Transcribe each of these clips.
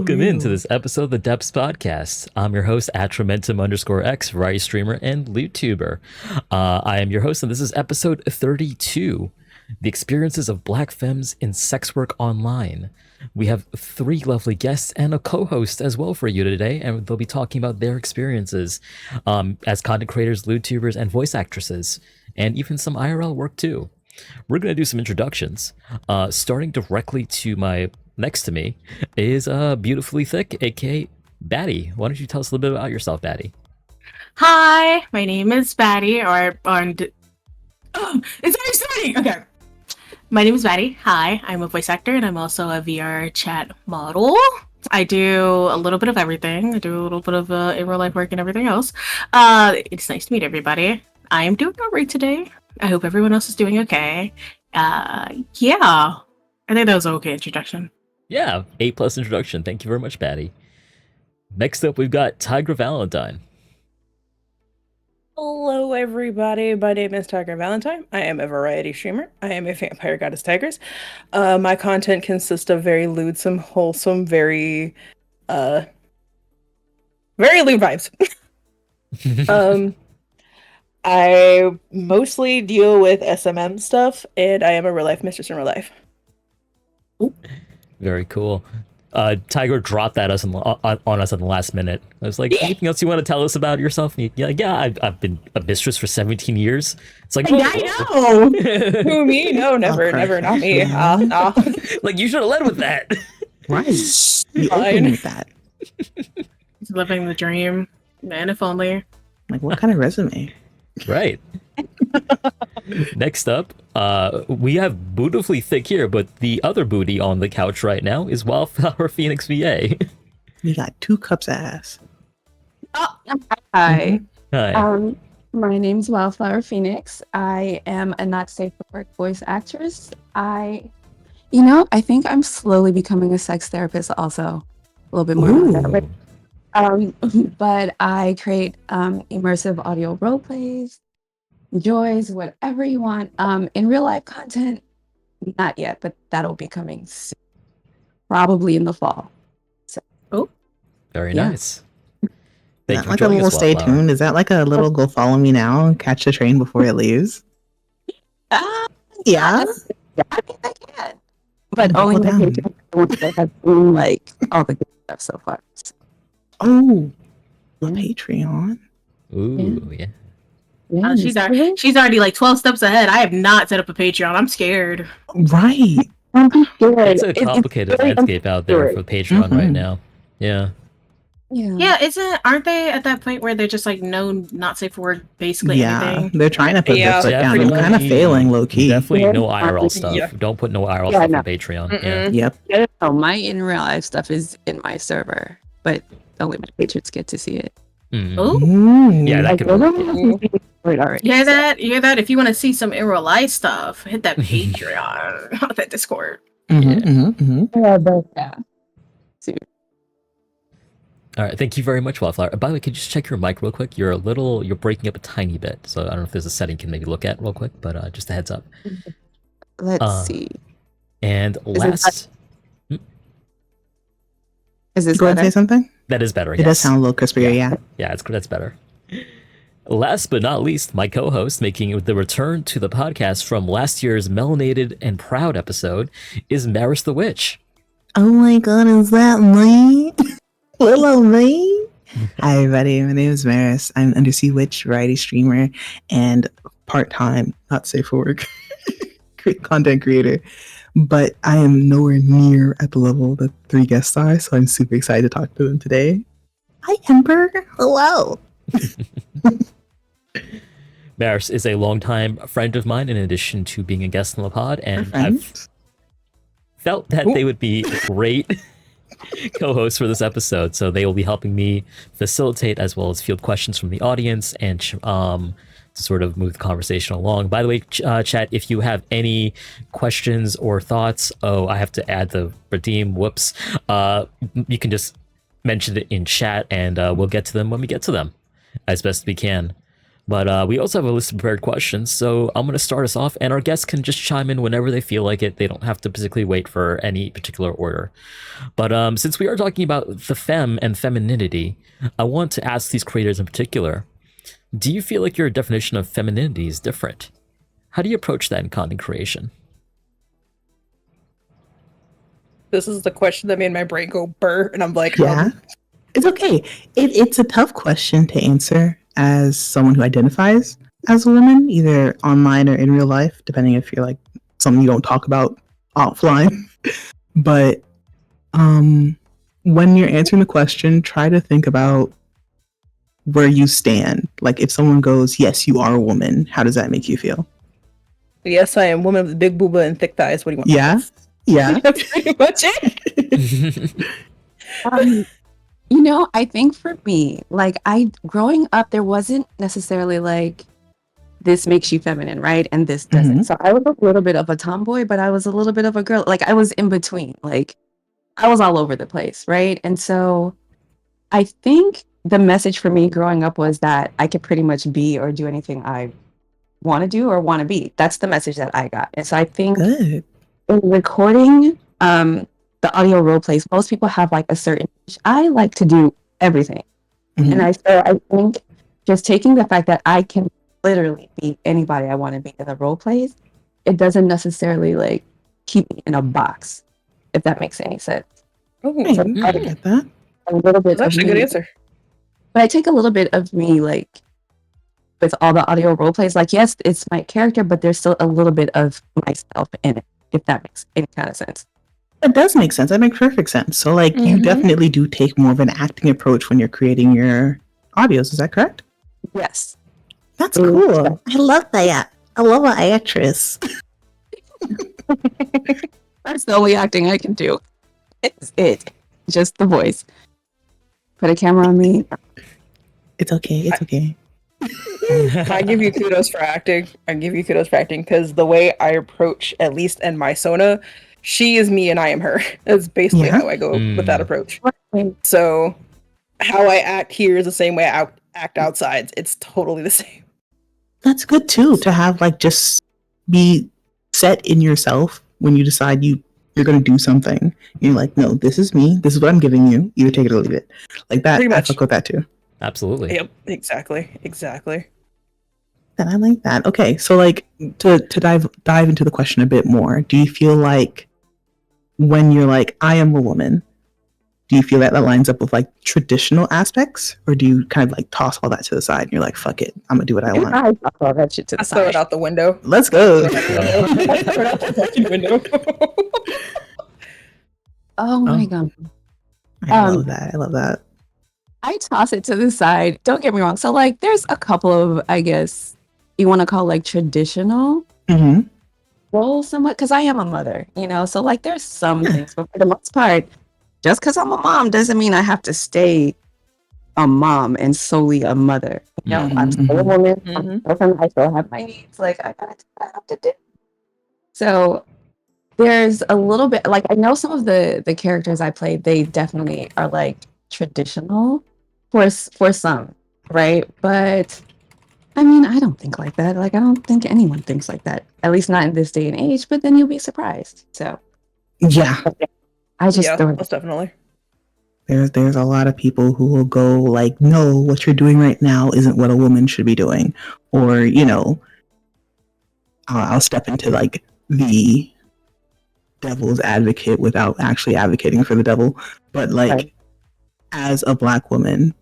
Welcome into this episode of the Depths Podcast. I'm your host, Atramentum _X, variety streamer and lewdtuber. I am your host, and this is episode 32, The Experiences of Black Femmes in Sex Work Online. We have 3 lovely guests and a co-host as well for you today, and they'll be talking about their experiences as content creators, lewdtubers, and voice actresses, and even some IRL work too. We're going to do some introductions, starting directly to my next to me is BootifullyThicc, aka Batty. Why don't you tell us a little bit about yourself, Batty? Hi, my name is Batty, it's already starting! Okay. My name is Batty. Hi, I'm a voice actor and I'm also a VR chat model. I do a little bit of everything. I do a little bit of in real life work and everything else. It's nice to meet everybody. I am doing alright today. I hope everyone else is doing okay. Yeah. I think that was an okay introduction. Yeah, A+ introduction. Thank you very much, Batty. Next up, we've got TigraValentine. Hello, everybody. My name is TigraValentine. I am a variety streamer. I am a vampire goddess tigers. My content consists of very lewdsome, wholesome, very lewd vibes. I mostly deal with SMM stuff, and I am a real life mistress in real life. Ooh. Very cool. Tiger dropped that on us in the last minute. I was like, anything else you want to tell us about yourself? And you're like, I've been a mistress for 17 years. It's like, I know. Who, me? No, never, not me. Nah. Like, you should have led with that. Right. You opened with that. He's living the dream. Man, if only. Like, what kind of resume? Right. Next up, we have BootifullyThicc here, but the other booty on the couch right now is Wildflower Phoenix VA. We got 2 cups of ass. Oh, hi. Hi. My name's Wildflower Phoenix. I am a not safe for work voice actress. I think I'm slowly becoming a sex therapist also. A little bit more about that. But I create immersive audio role plays, joys, whatever you want. In real life content, not yet, but that'll be coming soon. Probably in the fall. So, very nice. Thank you for like a joining little us, stay Wildflower. tuned. Is that like a little go follow me now and catch the train before it leaves? Yeah. I think I can. But only Hold the down. Patreon that has seen like all the good stuff so far. Oh, the Patreon. Ooh, yeah. Yeah, She's already like 12 steps ahead. I have not set up a Patreon. I'm scared. Right. don't be scared. It's a complicated very landscape out there for Patreon right now. Yeah. Yeah, aren't they at that point where they're just like not safe for work, basically anything? They're trying to put their foot down. pretty They're kind of much. failing low key. Definitely no IRL stuff. Yeah. Don't put no IRL stuff on Patreon. Yeah. Yep. No, my in real life stuff is in my server, but only my patrons get to see it. Mm. Oh, Yeah, that Like, could those work. are the already. you hear that? You hear that? If you want to see some in real life stuff, hit that Patreon, not that Discord. Yeah. All right, thank you very much, Wildflower. By the way, could you just check your mic real quick? You're breaking up a tiny bit, so I don't know if there's a setting you can maybe look at real quick, but just a heads up. Let's see. And last, Is this Go ahead and better? say something. that is better. It does sound a little crispier, yeah. Yeah, that's better. Last but not least, my co-host making the return to the podcast from last year's Melanated and Proud episode is Maris the Witch. Oh my god, is that me? Little me? Hi everybody, my name is Maris. I'm an Undersea Witch variety streamer and part-time, not safe for work, content creator. But I am nowhere near at the level that 3 guests are, so I'm super excited to talk to them today. Hi Ember, hello. Maris is a longtime friend of mine in addition to being a guest on the pod, and I've felt that they would be great co-hosts for this episode, so they will be helping me facilitate as well as field questions from the audience and to sort of move the conversation along. By the way, chat, if you have any questions or thoughts, I have to add the redeem, whoops, you can just mention it in chat and we'll get to them when we get to them as best we can. But we also have a list of prepared questions, so I'm going to start us off, and our guests can just chime in whenever they feel like it. They don't have to particularly wait for any particular order. But since we are talking about the femme and femininity, I want to ask these creators in particular, do you feel like your definition of femininity is different? How do you approach that in content creation? This is the question that made my brain go burr, and I'm like, Yeah, it's okay. It's a tough question to answer as someone who identifies as a woman, either online or in real life, depending if you're like something you don't talk about offline. But when you're answering the question, try to think about where you stand. Like if someone goes, yes, you are a woman, how does that make you feel? yes, I am woman with big booba and thick thighs. What do you want? Yeah. Yeah. That's pretty much it. You know, I think for me, like growing up, there wasn't necessarily like this makes you feminine, right? And this doesn't. So I was a little bit of a tomboy, but I was a little bit of a girl. Like I was in between. Like I was all over the place, right? And so I think the message for me growing up was that I could pretty much be or do anything I want to do or want to be. That's the message that I got. And so I think Good. in recording the audio role plays, most people have like a certain I like to do everything. And I think just taking the fact that I can literally be anybody I want to be in the role plays, it doesn't necessarily like keep me in a box, if that makes any sense. Oh, Hey, I get that. A little bit that's of actually a good me, answer. but I take a little bit of me like with all the audio role plays. Like yes, it's my character, but there's still a little bit of myself in it, if that makes any kind of sense. That does make sense. That makes perfect sense. So, like, you definitely do take more of an acting approach when you're creating your audios. Is that correct? Yes. That's cool. I love that. I love an actress. That's the only acting I can do. It's it. Just the voice. Put a camera on me. It's okay. It's okay. I give you kudos for acting. Because the way I approach, at least in my Sona, she is me and I am her. That's basically how I go with that approach. So how I act here is the same way I act outside. It's totally the same. That's good too, to have like just be set in yourself when you decide you're going to do something. You're like, no, this is me. This is what I'm giving you. Either take it or leave it. Like that. Pretty I much. fuck with that too. Absolutely. Yep, exactly. And I like that. Okay, so like to dive into the question a bit more, do you feel like when you're like, I am a woman, do you feel that lines up with like traditional aspects, or do you kind of like toss all that to the side and you're like, fuck it, I'm gonna do what I want? I toss all that shit to the I throw it side. out the window. Let's go. Throw it out the fucking window. Oh my god. I love that. I love that. I toss it to the side. Don't get me wrong. So like there's a couple of, I guess you want to call like traditional roles somewhat, because I am a mother, you know, so like there's some things, but for the most part, just because I'm a mom doesn't mean I have to stay a mom and solely a mother. You know, I'm still a woman. I still have my needs. Like I have to do. So there's a little bit like I know some of the characters I played, they definitely are like traditional for some, right? But I mean, I don't think like that. Like I don't think anyone thinks like that. At least not in this day and age. But then you'll be surprised. So Yeah. I just Yeah, throw it. most definitely. There's a lot of people who will go like, no, what you're doing right now isn't what a woman should be doing, or you know, I'll step into like the devil's advocate without actually advocating for the devil, but like Right. as a Black woman,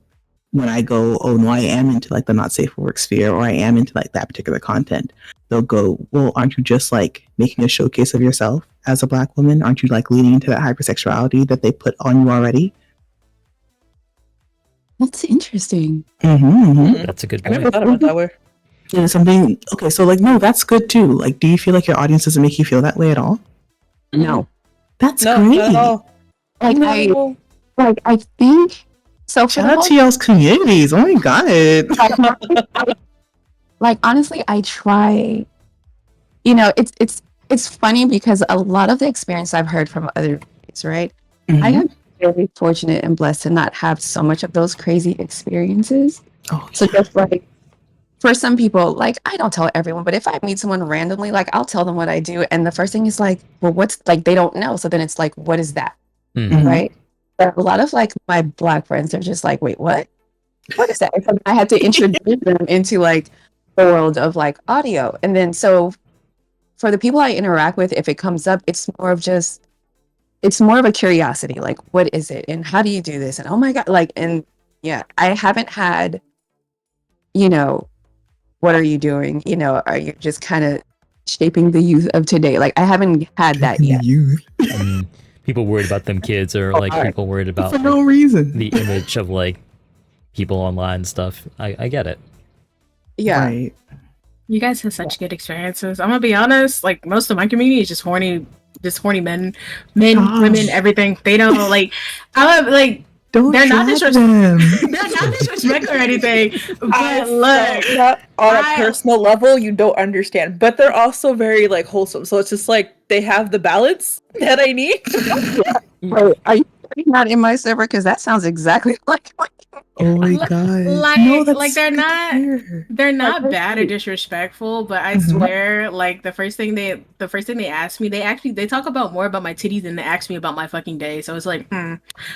when I go, oh no, I am into like the not safe for work sphere, or I am into like that particular content, they'll go, well, aren't you just like making a showcase of yourself as a Black woman? Aren't you like leaning into that hypersexuality that they put on you already? That's interesting. That's a good I never point. thought about it that way. And something, okay, so like, no, that's good too. Like, do you feel like your audience doesn't make you feel that way at all? No. That's No, great. not at all. Like No. I think so. For Shout the out most to y'all's communities. Oh my god. like honestly, I try. You know, it's funny because a lot of the experience I've heard from other kids, right? I am very fortunate and blessed to not have so much of those crazy experiences. Oh, So just like for some people, like, I don't tell everyone, but if I meet someone randomly, like, I'll tell them what I do. And the first thing is like, well, what's like, they don't know. So then it's like, what is that? Mhm. Right. But a lot of like my Black friends are just like, wait, what? What is that? And I had to introduce them into like the world of like audio. And then so for the people I interact with, if it comes up, it's more of a curiosity. Like, what is it? And how do you do this? And oh my God, like, and yeah, I haven't had, you know, what are you doing? You know, are you just kind of shaping the youth of today? Like, I haven't had that yet. Youth. People worried about them kids, or like people worried about For no reason. the image of like people online and stuff. I get it. Yeah. Right. You guys have such good experiences. I'm gonna be honest, like most of my community is just horny men, Gosh. women, everything. They don't like. I'm like Don't they're not drag disrespectful. them. They're not disrespectful or anything. But I look, felt that on I- a personal level, you don't understand. But they're also very like wholesome. So it's just like they have the balance that I need. Wait, are you not in my server? Because that sounds exactly like Oh my Like- god. like- no, that's like they're good to not- hear. they're not Like, bad or disrespectful. But I Mhm. swear, like the first thing they ask me, they talk about more about my titties than they ask me about my fucking day. So it's like,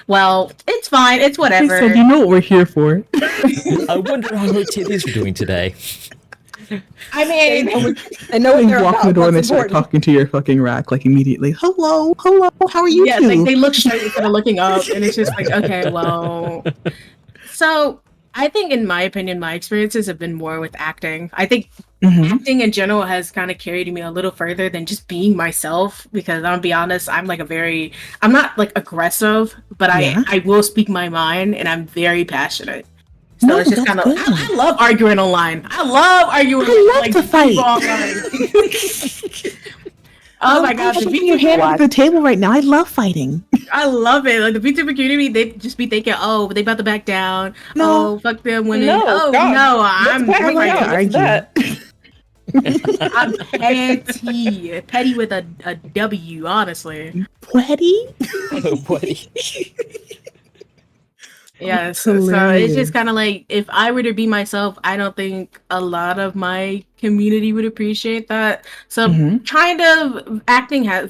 well, it's fine, it's They whatever. said, you know what we're here for. I wonder how her titties are doing today. I mean, I know what You they're walk in the about. door and they That's start important. talking to your fucking rack like immediately. Hello, how are you yeah, two? like they look straight instead of looking up, and it's just like, okay, well. So I think, in my opinion, my experiences have been more with acting. I think Mhm. acting in general has kind of carried me a little further than just being myself. Because I'm gonna be honest, I'm not like aggressive, but Yeah. I will speak my mind, and I'm very passionate. So No, it's just that's kind of. good. I love arguing online. I love arguing. I love like, to fight. people online. Oh my gosh, the putting your hand on the table right now. I love fighting. I love it. Like the VTuber community, they just be thinking, oh, they about to back down. No. Oh, fuck them women. No, oh God. no, Let's I'm back I like down. to What's argue. that? I'm petty with a W, honestly. Petty? Buddy. Yeah, That's so it's hilarious. just kind of like, if I were to be myself, I don't think a lot of my community would appreciate that. So Mhm. kind of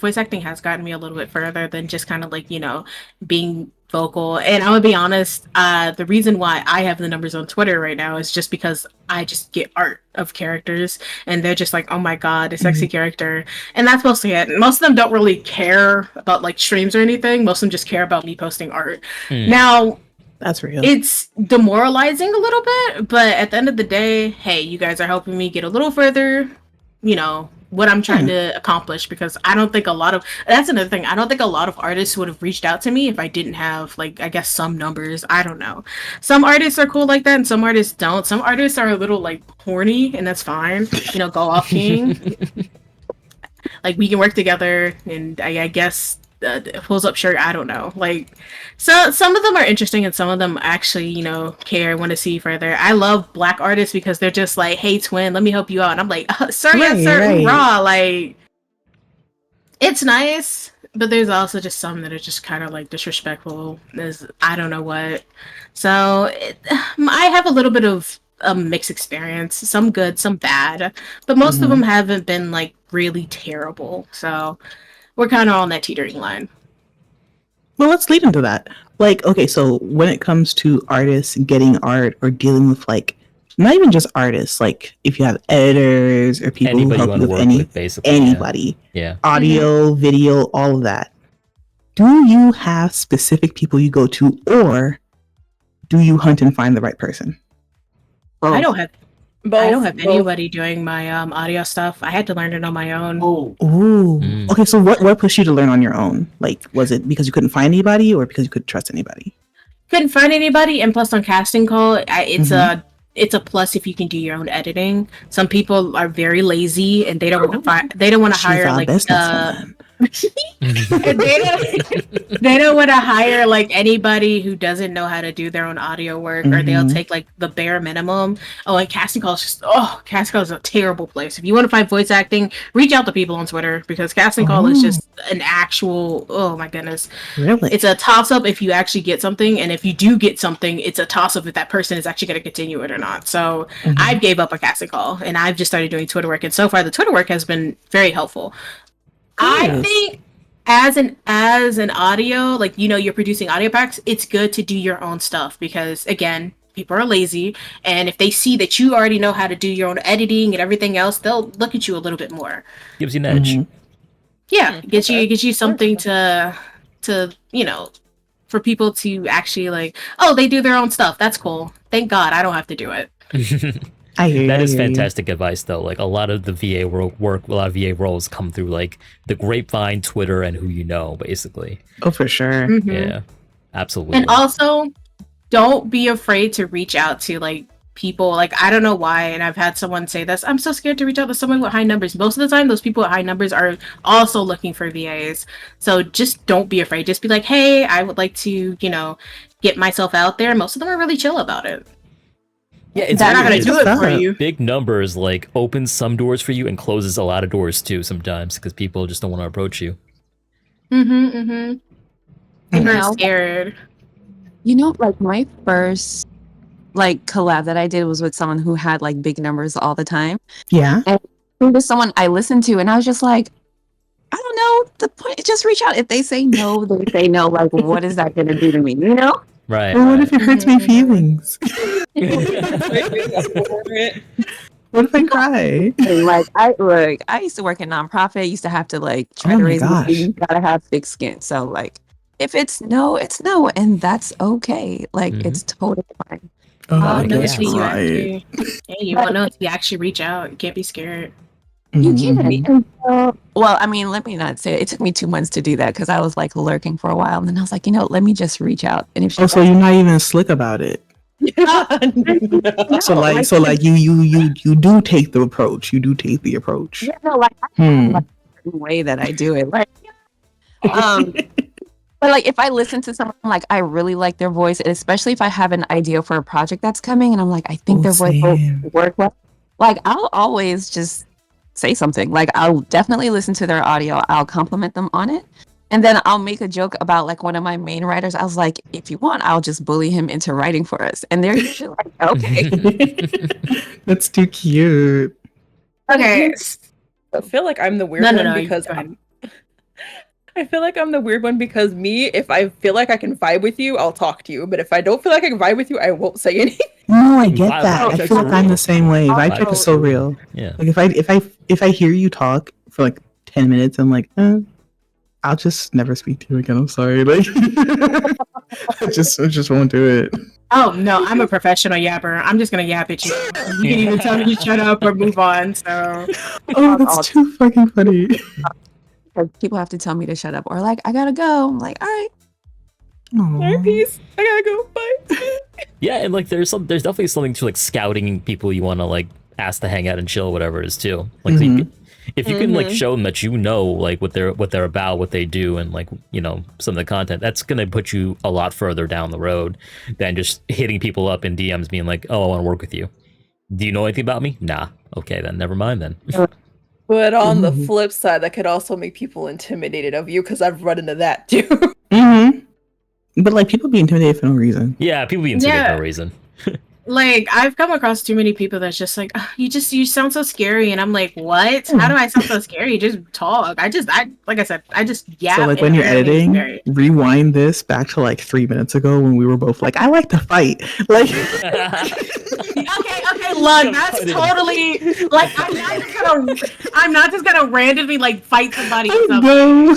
voice acting has gotten me a little bit further than just kind of like, being vocal. And I'm gonna be honest, the reason why I have the numbers on Twitter right now is just because I just get art of characters and they're just like, oh my god, a sexy character. And that's mostly it. Most of them don't really care about like streams or anything. Most of them just care about me posting art. Now, That's real. it's demoralizing a little bit, but at the end of the day, hey, you guys are helping me get a little further, what I'm trying to accomplish, because I don't think that's another thing. I don't think a lot of artists would have reached out to me if I didn't have, like, I guess some numbers. I don't know. Some artists are cool like that and some artists don't. Some artists are a little like horny, and that's fine. Go off king. Like, we can work together, and I guess pulls up shirt, I don't know. Like, so some of them are interesting and some of them actually, care, want to see further. I love Black artists because they're just like, hey twin, let me help you out. And I'm like, sir, yes, sir, Right. raw. Like, it's nice, but there's also just some that are just kind of like disrespectful as I don't know what. So I have a little bit of a mixed experience, some good, some bad, but most of them haven't been like really terrible. So we're kind of on that teetering line. Well, let's lead into that. Like, okay, so when it comes to artists getting art or dealing with, like, not even just artists, like if you have editors or people Anybody who you help want you to with work with, basically. anybody, Yeah. audio, video, all of that. Do you have specific people you go to, or do you hunt and find the right person? I don't have Both. anybody doing my audio stuff. I had to learn it on my own. Ooh. Mm. Okay, so what pushed you to learn on your own? Like, was it because you couldn't find anybody, or because you couldn't trust anybody? Couldn't find anybody, and plus on casting call, it's a plus if you can do your own editing. Some people are very lazy and they don't want to hire like businesswoman. They don't want to hire like anybody who doesn't know how to do their own audio work, or they'll take like the bare minimum. Oh, and casting calls casting call is a terrible place. If you want to find voice acting, reach out to people on Twitter, because casting call is just an actual, oh my goodness. Really? It's a toss up if you actually get something, and if you do get something, it's a toss up if that person is actually going to continue it or not. So I gave up a casting call, and I've just started doing Twitter work, and so far the Twitter work has been very helpful. I think as an audio, like, you know, you're producing audio packs, it's good to do your own stuff, because again, people are lazy, and if they see that you already know how to do your own editing and everything else, they'll look at you a little bit more. Gives you an edge. Yeah, gives you something to you know, for people to actually like, oh, they do their own stuff. That's cool. Thank God I don't have to do it. I hear That you, is I hear you. fantastic advice, though. Like, a lot of the VA work, a lot of VA roles come through like the grapevine, Twitter, and who you know, basically. Oh, for sure. Mhm. Yeah, absolutely. And also, don't be afraid to reach out to like people. Like, I don't know why, and I've had someone say this, I'm so scared to reach out to someone with high numbers. Most of the time, those people with high numbers are also looking for VAs. So just don't be afraid. Just be like, hey, I would like to, you know, get myself out there. Most of them are really chill about it. Yeah, it's They're not weird. going to do it for you. Big numbers like opens some doors for you and closes a lot of doors too sometimes, because people just don't want to approach you. People are scared. You know, like my first like collab that I did was with someone who had like big numbers all the time. Yeah. And it was someone I listened to, and I was just like, I don't know. The point, just reach out. If they say no, they say no. Like, what is that going to do to me? You know? Right. Well, what if it hurts my feelings? What if I cry? And, like, I used to work in nonprofit. Used to have to like try Oh to my raise gosh. money. You gotta have thick skin. So like, if it's no, it's no, and that's okay. Like, it's totally fine. Oh, Oh, no, that's so you right. actually, yeah, you want to know if you actually reach out. You can't be scared. You Mhm. can. And so, well, I mean, let me not say it took me 2 months to do that, because I was like lurking for a while, and then I was like, you know, let me just reach out. And if she Oh, so you're not even slick about it. So like you do take the approach. You do take the approach. yeah, no, like I have like a certain way that I do it. Like, but like if I listen to someone, like I really like their voice, and especially if I have an idea for a project that's coming, and I'm like, I think Oh, their voice same. will work well. Like I'll always just say something. Like I'll definitely listen to their audio. I'll compliment them on it. And then I'll make a joke about like one of my main writers. I was like, if you want, I'll just bully him into writing for us. And they're usually like, okay. That's too cute. Okay. I feel like I'm the weird No, one because go ahead. I feel like I'm the weird one because me, if I feel like I can vibe with you, I'll talk to you. But if I don't feel like I can vibe with you, I won't say anything. No, I get Vibe that. I check's feel like I'm real. the same way. Vibe check is so real. Yeah. Like if I hear you talk for like 10 minutes, I'm like, I'll just never speak to you again. I'm sorry. Like I just won't do it. Oh no, I'm a professional yapper. I'm just gonna yap at you. You can even tell me to shut up or move on. So Oh, that's too fucking funny. Because people have to tell me to shut up, or like, I gotta go. I'm like, all right. All right, Aw. peace. I gotta go. Bye. Yeah, and like there's definitely something to like scouting people you want to like ask to hang out and chill, whatever it is too. Like so if you can like show them that you know like what they're about, what they do, and like, you know, some of the content, that's gonna put you a lot further down the road than just hitting people up in DMs being like, oh, I want to work with you. Do you know anything about me? Nah. Okay, then never mind then. But on the flip side, that could also make people intimidated of you because I've run into that too. But like people be intimidated for no reason. Yeah, people be intimidated for no reason. like I've come across too many people that's just like, "Ugh, you sound so scary," and I'm like, what? How do I sound so scary? Just talk. I like I said, I just yap. So like and when you're I'm really editing, scary. rewind this back to like 3 minutes ago when we were both like, I like to fight. Like Okay, look, that's totally like I'm not just gonna randomly like fight somebody or something. no.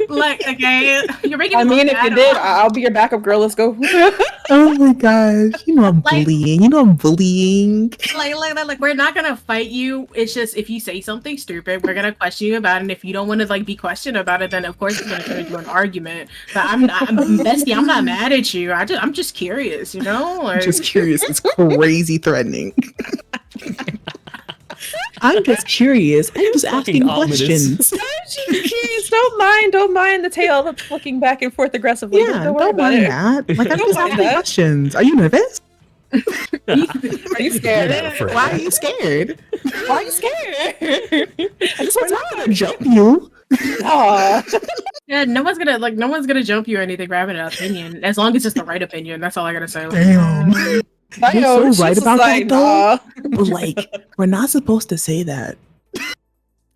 Like, okay, you're making me I mean, look if you bad. did, I'll be your backup girl. Let's go. Oh my gosh. You know I'm Like- bullying. You know I'm bullying. Like we're not gonna fight you. It's just if you say something stupid, we're gonna question you about it. And if you don't want to like be questioned about it, then of course it's gonna turn into an argument. But I'm bestie. I'm not mad at you. I'm just curious, you know. Like, I'm just curious. It's crazy threatening. I'm just curious. I'm just Fucking asking ominous. questions. I'm just curious don't mind the tail that's flicking back and forth aggressively. Yeah, don't worry about mind it. that. Like, I'm Don't just mind asking that. questions. Are you nervous? Are you scared? Why are you scared? Why are you scared? I just We're want not gonna jump you. Aw. Yeah, no one's gonna jump you or anything for having an opinion, as long as it's the right opinion. That's all I gotta say. Damn. I You're know, so it's right just about like, that, though. nah. But like, we're not supposed to say that.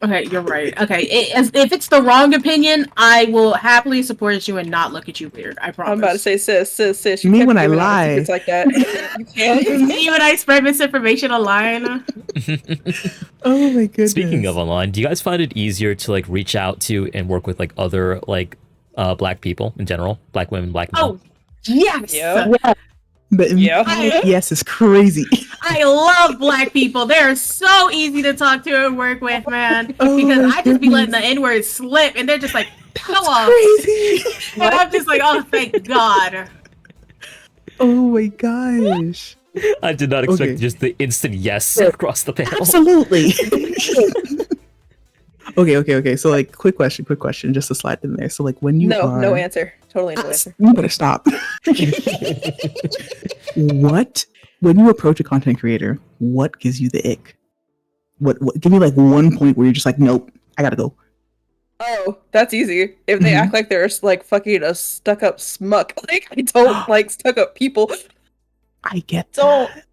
Okay, you're right. Okay, if it's the wrong opinion, I will happily support you and not look at you weird. I promise. I'm about to say, sis. Me can't when be I giving out lie. secrets like that. You can't. you and I spread misinformation online. Oh my goodness. Speaking of online, do you guys find it easier to like reach out to and work with like other like black people in general, black women, black men? Oh, yes. Yeah. But Yeah. yes, it's crazy. I love black people. They're so easy to talk to and work with, man. Oh Because my I just be letting goodness. the N-word slip, and they're just like, go That's off. crazy. And I'm just like, oh, thank God. Oh my gosh. I did not expect Okay. just the instant yes across the panel. Absolutely. Okay. So like, quick question, just to slide in there. So like, when you are, No answer. Totally no answer. you better stop. What, when you approach a content creator, what gives you the ick? What give me like one point where you're just like, nope, I gotta go. Oh, that's easy. If they Mhm. act like they're like fucking a stuck-up smuck, like I don't like stuck-up people. I get Don't. that.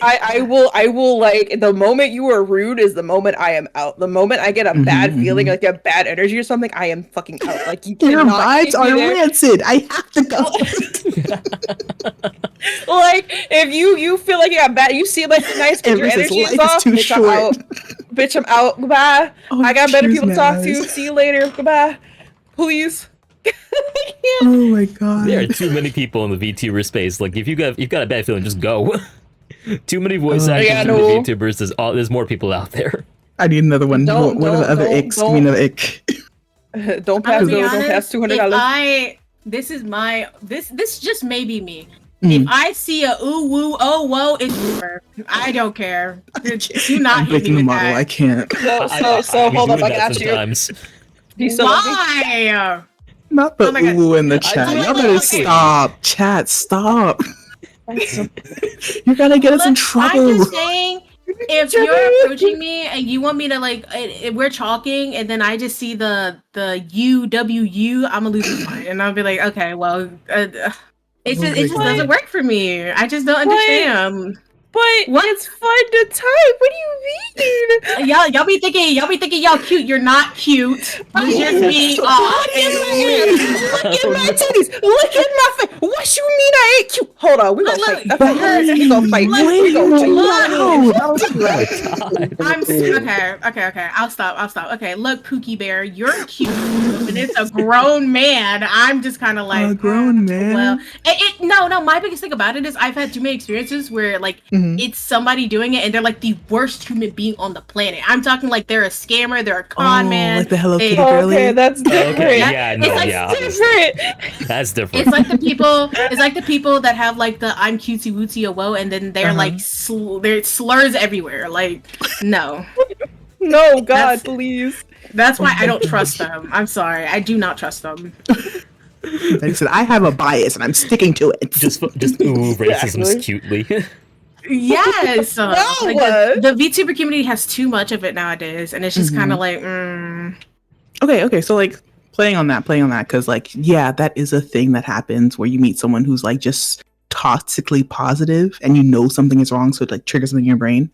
I will like the moment you are rude is the moment I am out. The moment I get a bad Mhm, feeling, mhm. like a bad energy or something, I am fucking out. Like you Your cannot vibes keep me are there. rancid. I have to go. Like if you feel like you got bad, you see like nice, but your Everyone's energy is life is off. too Bitch, I'm short. out. Bitch, I'm out. Goodbye. Oh, I got better cheers, people to talk to. Naz. See you later. Goodbye. Please. Oh my god. There are too many people in the VTuber space. Like if you've got a bad feeling, just go. Too many voice Oh, actors yeah, and no. the VTubers. There's more people out there. I need another one. Don't- What are the don't- other don't- icks? Give me another ick. Don't I'm pass gonna be those. Don't pass honest. $200. This just may be me. Mm. If I see a ooh woo oh whoa, it's over. I don't care. Do not I'm hit me breaking the with model. that. I can't. So We hold do up. I that got you. sometimes. Do you still love me? Why? Not the Oh my God. ooh in the I chat. do Y'all it better honestly. stop. Chat, stop. You're gonna get us in Look, trouble. I'm just saying, if you're approaching me and you want me to like, we're talking, and then I just see the UWU, I'm gonna lose my mind, and I'll be like, okay, well, it Oh just my doesn't God. work for me. I just don't understand. But What? it's fun to type. What do you mean? Y'all be thinking y'all cute. You're not cute. You're just being off. Look at my titties. Look at my face. What you mean I ain't cute? Hold on. We gonna Look, fight. We gonna fight. Wait, We gonna fight. wow. Okay. I'll stop. Okay, look, Pookie Bear, you're cute, and it's a grown man. I'm just kind of like A grown man? Well, no. My biggest thing about it is I've had too many experiences where like Mhm. it's somebody doing it, and they're like the worst human being on the planet. I'm talking like they're a scammer, they're a con man. Like the Hello they- Kitty Oh, girly. okay, that's different. Okay, That- yeah, it's no, like yeah, Different. that's different. It's like the people. It's like the people that have like the "I'm cutesy wootsy a whoa," and then they're Uh-huh. like there's slurs everywhere. Like, no, No, God, That's- please. that's why I don't trust them. I'm sorry, I do not trust them. Like I said, I have a bias and I'm sticking to it. just ooh, racism's cutely. Yes, No. like the VTuber community has too much of it nowadays, and it's just kind of like, Okay. So like playing on that, because like, yeah, that is a thing that happens where you meet someone who's like just toxically positive and you know something is wrong, so it like triggers something in your brain.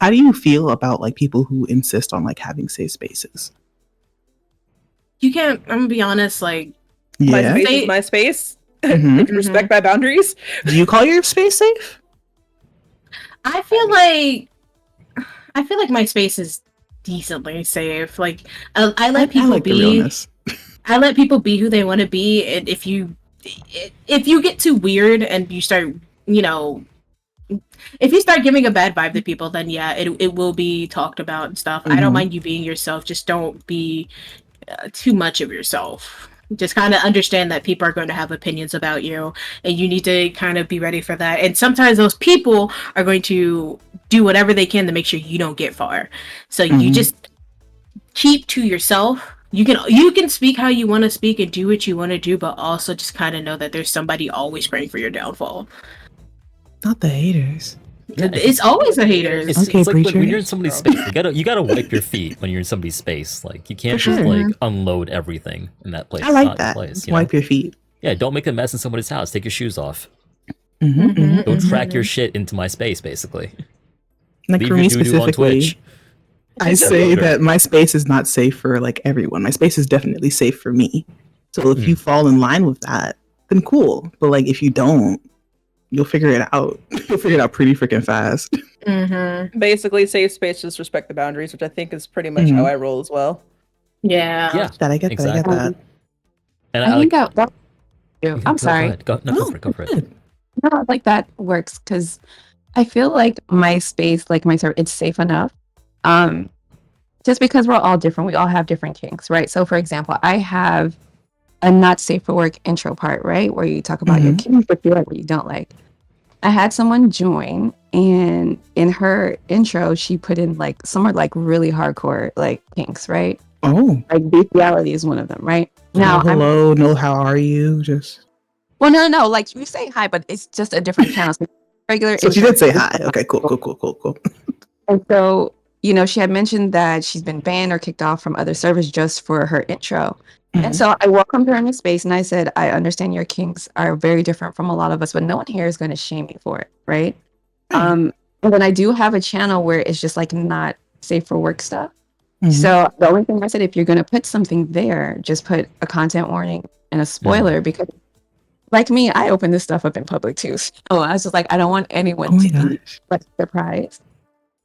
How do you feel about like people who insist on like having safe spaces? you can't. I'm gonna be honest, like. My Yeah. space is my space. Mhm. You can respect my boundaries. Do you call your space safe? I feel like my space is decently safe. Like I let people like the be. realness. I let people be who they want to be, and if you get too weird and you start, if you start giving a bad vibe to people, then yeah, it will be talked about and stuff. I don't Mhm. mind you being yourself. Just don't be too much of yourself. Just kind of understand that people are going to have opinions about you, and you need to kind of be ready for that. And sometimes those people are going to do whatever they can to make sure you don't get far. So you Mhm. just keep to yourself. you can speak how you want to speak and do what you want to do, but also just kind of know that there's somebody always praying for your downfall. Not the haters. Yeah, It's always the haters. It's Okay, like when preacher. you're in somebody's space, you gotta wipe your feet when you're in somebody's space. Like you can't For just sure. like unload everything in that place. I It's like not that. Place, Wipe your feet. Yeah, don't make a mess in somebody's house. Take your shoes off. Mhm. Don't track your shit into my space, basically. Like Leave for your me doo-doo on specifically, Twitch. I say that my space is not safe for like everyone. My space is definitely safe for me. So if you fall in line with that, then cool. But like if you don't, you'll figure it out. You'll figure it out pretty freaking fast. Basically, safe spaces respect the boundaries, which I think is pretty much how I roll as well. Yeah. Yeah, That I get. exactly. That I get that. And I think that. Go I'm sorry. ahead. Go for it. No, like that works because I feel like my space, like my server, it's safe enough. Just because we're all different, we all have different kinks, right? So, for example, I have a not safe for work intro part, right, where you talk about your kinks, what you like, what you don't like. I had someone join, and in her intro, she put in like some are like really hardcore like kinks, right? Oh. Like bestiality is one of them, right? Now, hello, no, how are you? Just well, no, like you say hi, but it's just a different channel. So regular. so she intro- did say hi. Okay, cool. And so, she had mentioned that she's been banned or kicked off from other servers just for her intro. And so I welcomed her in the space and I said, I understand your kinks are very different from a lot of us, but no one here is going to shame you for it, right? And then I do have a channel where it's just like not safe for work stuff. So the only thing I said, if you're going to put something there, just put a content warning and a spoiler because like me, I open this stuff up in public too. So I was just like, I don't want anyone to be like surprised.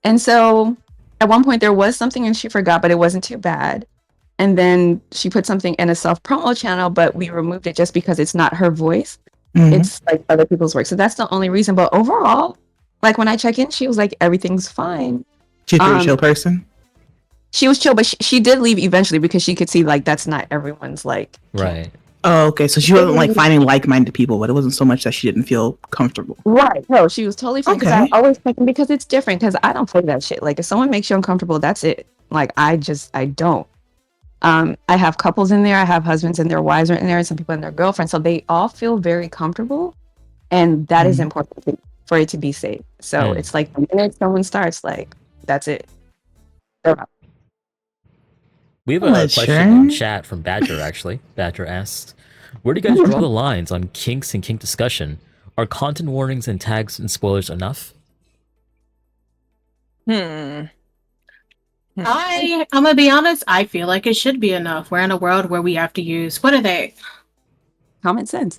And so at one point there was something and she forgot, but it wasn't too bad. And then she put something in a self-promo channel, but we removed it just because it's not her voice. It's like other people's work. So that's the only reason. But overall, like when I check in, she was like, everything's fine. She's a pretty chill person. She was chill, but she did leave eventually because she could see like that's not everyone's like. Right. Oh, okay. So she wasn't like finding like-minded people, but it wasn't so much that she didn't feel comfortable. Right. No, she was totally fine. Because Okay. I always think because it's different. Because I don't play that shit. Like if someone makes you uncomfortable, that's it. Like I don't. I have couples in there. I have husbands and their wives are in there, and some people and their girlfriends. So they all feel very comfortable, and that is important for it to be safe. So it's like the minute someone starts, like that's it. They're out. We have a question in chat from Badger, actually. Badger asks, where do you guys draw the lines on kinks and kink discussion? Are content warnings and tags and spoilers enough? I'm gonna be honest, I feel like it should be enough. We're in a world where we have to use, what are they? Common sense.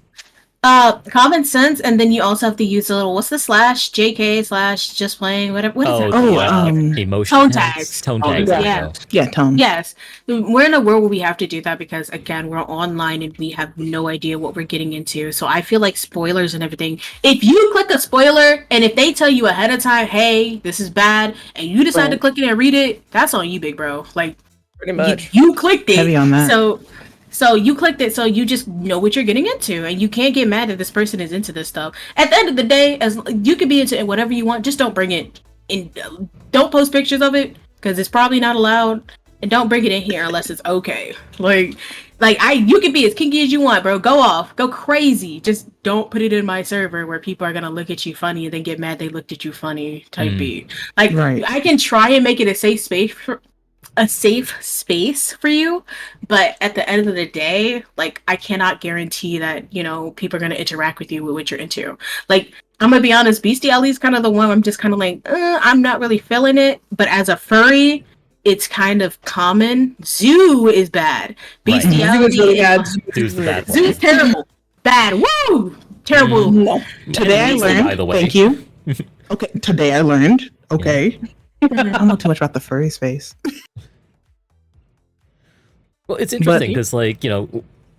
Common sense, and then you also have to use a little, what's the / JK / just playing, whatever, what is that? Emotion tone tags. Tone tags. tags. Yeah. Yeah, tone. Yes. We're in a world where we have to do that because, again, we're online and we have no idea what we're getting into. So I feel like spoilers and everything, if you click a spoiler and if they tell you ahead of time, hey, this is bad, and you decide to click it and read it, that's on you, big bro. Like, Pretty much. You clicked it. Heavy on that. So you clicked it, so you just know what you're getting into, and you can't get mad that this person is into this stuff. At the end of the day, as you can be into whatever you want, just don't bring it in. Don't post pictures of it because it's probably not allowed, and don't bring it in here unless it's okay. You can be as kinky as you want, bro. Go off, go crazy. Just don't put it in my server where people are gonna look at you funny and then get mad they looked at you funny. Type B. I can try and make it a safe space for you, but at the end of the day, like, I cannot guarantee that, people are going to interact with you with what you're into. Like, I'm gonna be honest, bestiality is kind of the one I'm just kind of like, I'm not really feeling it, but as a furry, it's kind of common. Zoo is bad. Bestiality Zoo is really bad. Zoo's the bad one. Zoo is terrible. Bad. Woo! Terrible. No. Today I learned. by the way. Thank you. Okay, today I learned. Okay. I don't know too much about the furry space. Well, it's interesting because,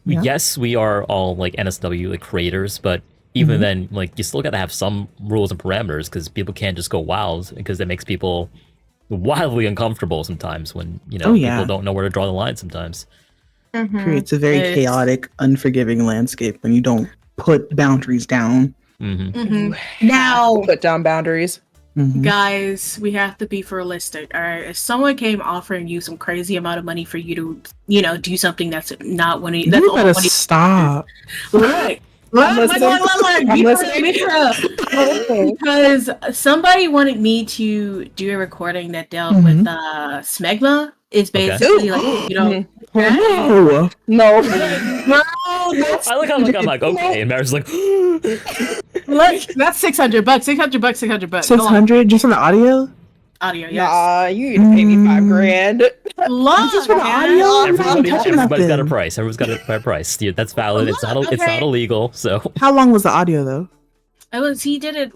yes, we are all like NSW like creators, but even then, like, you still got to have some rules and parameters because people can't just go wild because it makes people wildly uncomfortable sometimes when people don't know where to draw the line sometimes. Creates a very chaotic, unforgiving landscape when you don't put boundaries down. Now, Put down boundaries. Guys, we have to be realistic. All right, if someone came offering you some crazy amount of money for you to, do something that's not one of that's You better stop. Look, because somebody wanted me to do a recording that dealt with smegma. It's basically like No. I look, I'm like, okay, and Mary's like, Look, that's $600. $600. 600 just on the audio? Audio, yes. Nah, you need to pay me $5,000. Just for the audio? Everybody's got a price. Everyone's got a price. Yeah, that's valid. It's not illegal. So how long was the audio though? He did it.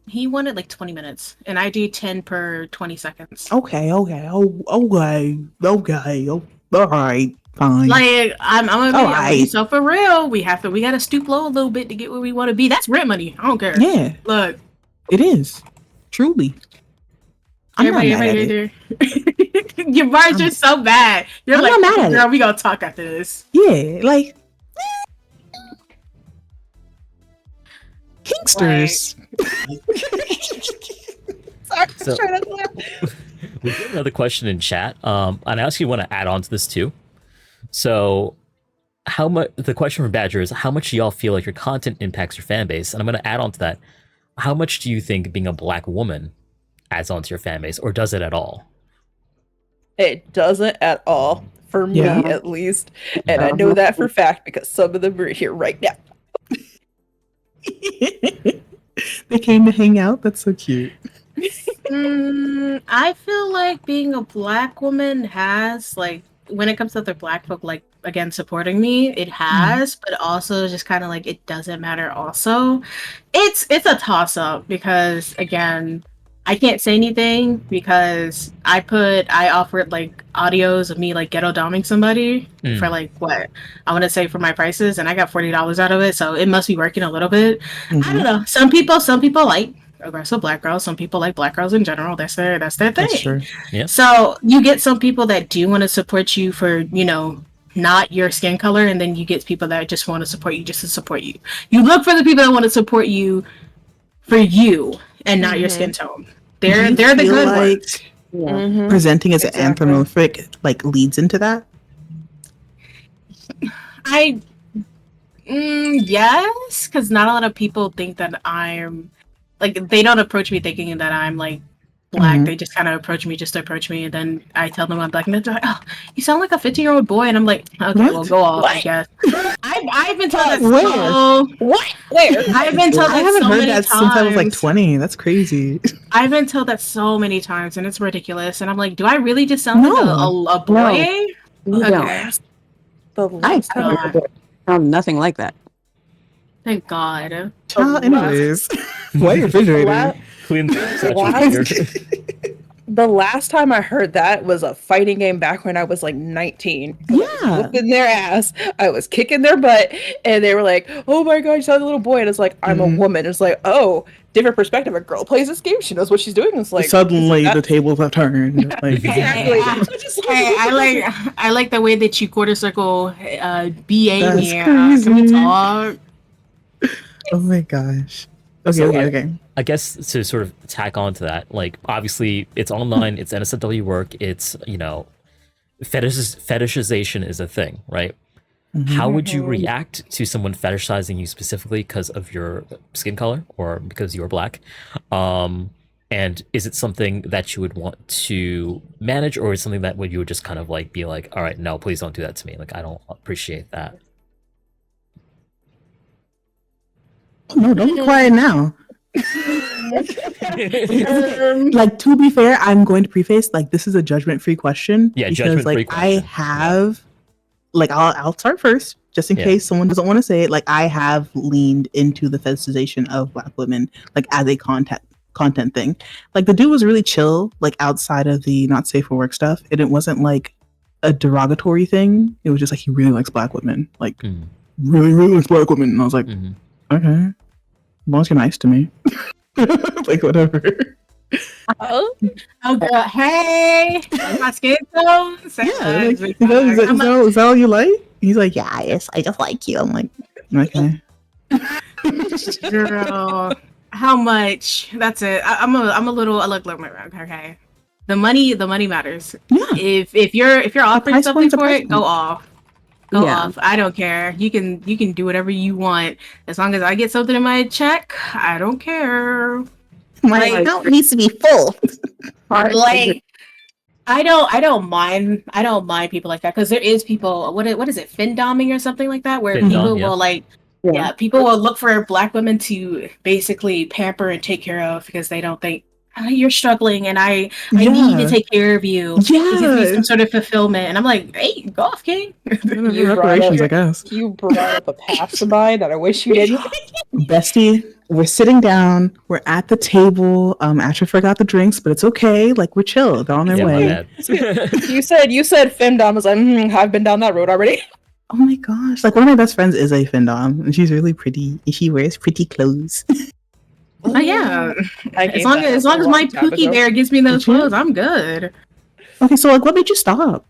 He wanted like 20 minutes, and I do 10 per 20 seconds. Okay. All right. Fine. Like I'm gonna be right. so for real. We gotta stoop low a little bit to get where we want to be. That's rent money. I don't care. Yeah. Look, it is truly. I'm not mad at it. Your bars are so bad. You're I'm like, not mad at girl, it. we gonna talk after this. Yeah, like Kinksters. So, we get another question in chat, and I actually want to add on to this too. So, how much? The question from Badger is, how much do y'all feel like your content impacts your fan base? And I'm going to add on to that. How much do you think being a black woman adds on to your fan base, or does it at all? It doesn't at all, for me at least. And I know that for a fact because some of them are here right now. They came to hang out. That's so cute. I feel like being a black woman has, like, when it comes to other black folk, like, again, supporting me, it has, but also just kind of like, it doesn't matter also. It's a toss-up because, again, I can't say anything because I offered like audios of me like ghetto doming somebody for like what I want to say for my prices, and I got $40 out of it, so it must be working a little bit. I don't know. Some people like aggressive black girls. Some people like black girls in general. That's their thing. That's true. Yeah. So you get some people that do want to support you for not your skin color, and then you get people that just want to support you just to support you. You look for the people that want to support you for you and not your skin tone. They're the good ones. Presenting as an anthropomorphic like leads into that. Yes, because not a lot of people think that I'm like, they don't approach me thinking that I'm like black. They just kind of approach me just to approach me, and then I tell them I'm black, and they're like, "Oh, you sound like a 15-year-old boy," and I'm like, "Okay, well, go off, I guess." I've been told that. Where? I've been told that. I haven't so heard many that times. since I was like 20. That's crazy. I've been told that so many times, and it's ridiculous. And I'm like, do I really just sound like a boy? No. Okay. I sound nothing like that. Thank God. Anyways, why your refrigerator? Clean The last time I heard that was a fighting game back when I was like 19. Yeah. Whooping their ass. I was kicking their butt, and they were like, "Oh my god, you sound like a little boy." And it's like, I'm a woman. It's like, oh, different perspective. A girl plays this game. She knows what she's doing. It's like suddenly the tables have turned. Like, Exactly. I like the way that you quarter circle BA here. Can we talk? Oh my gosh. Okay. I guess to sort of tack on to that, like, obviously it's online, it's NSFW work, it's, fetishization is a thing, right? How would you react to someone fetishizing you specifically because of your skin color or because you're black? And is it something that you would want to manage, or is it something that you would just kind of like be like, all right, no, please don't do that to me. Like, I don't appreciate that. No, don't be quiet now. Like, to be fair, I'm going to preface like this is a judgment-free question. Yeah, because judgment-free like question. I have, like, I'll start first just in case someone doesn't want to say it. Like, I have leaned into the fetishization of black women like as a content thing. Like, the dude was really chill, like outside of the not safe for work stuff, and it wasn't like a derogatory thing. It was just like he really likes black women, like really likes black women, and I was like, okay. As long as you're nice to me. Like, whatever. Oh girl, hey, my skin tone. Yeah, like, is that all you like? He's like, yeah, I just like you. I'm like, okay. Girl, how much. That's it. I'm a little. Look. Okay. The money matters. Yeah. If you're offering price something point's a for price it, go point. off. Go off. I don't care. You can do whatever you want as long as I get something in my check. I don't care. My account needs to be full. Like I don't mind people like that because there is people. What is it? Findoming or something like that, where people will like. Yeah, people will look for Black women to basically pamper and take care of because they don't think you're struggling and I need to take care of you. It gives me some sort of fulfillment, and I'm like, hey, go off, king. Reparations, I guess. You brought up a passerby that I wish you didn't. Bestie, we're sitting down. We're at the table. Asher forgot the drinks, but it's okay. Like, we're chill. They're on their way. You said femdom. I was like, I've been down that road already. Oh my gosh! Like, one of my best friends is a femdom, and she's really pretty. And she wears pretty clothes. Oh yeah. As long as my Pookie Bear gives me those clothes, I'm good. Okay, so like, what made you stop?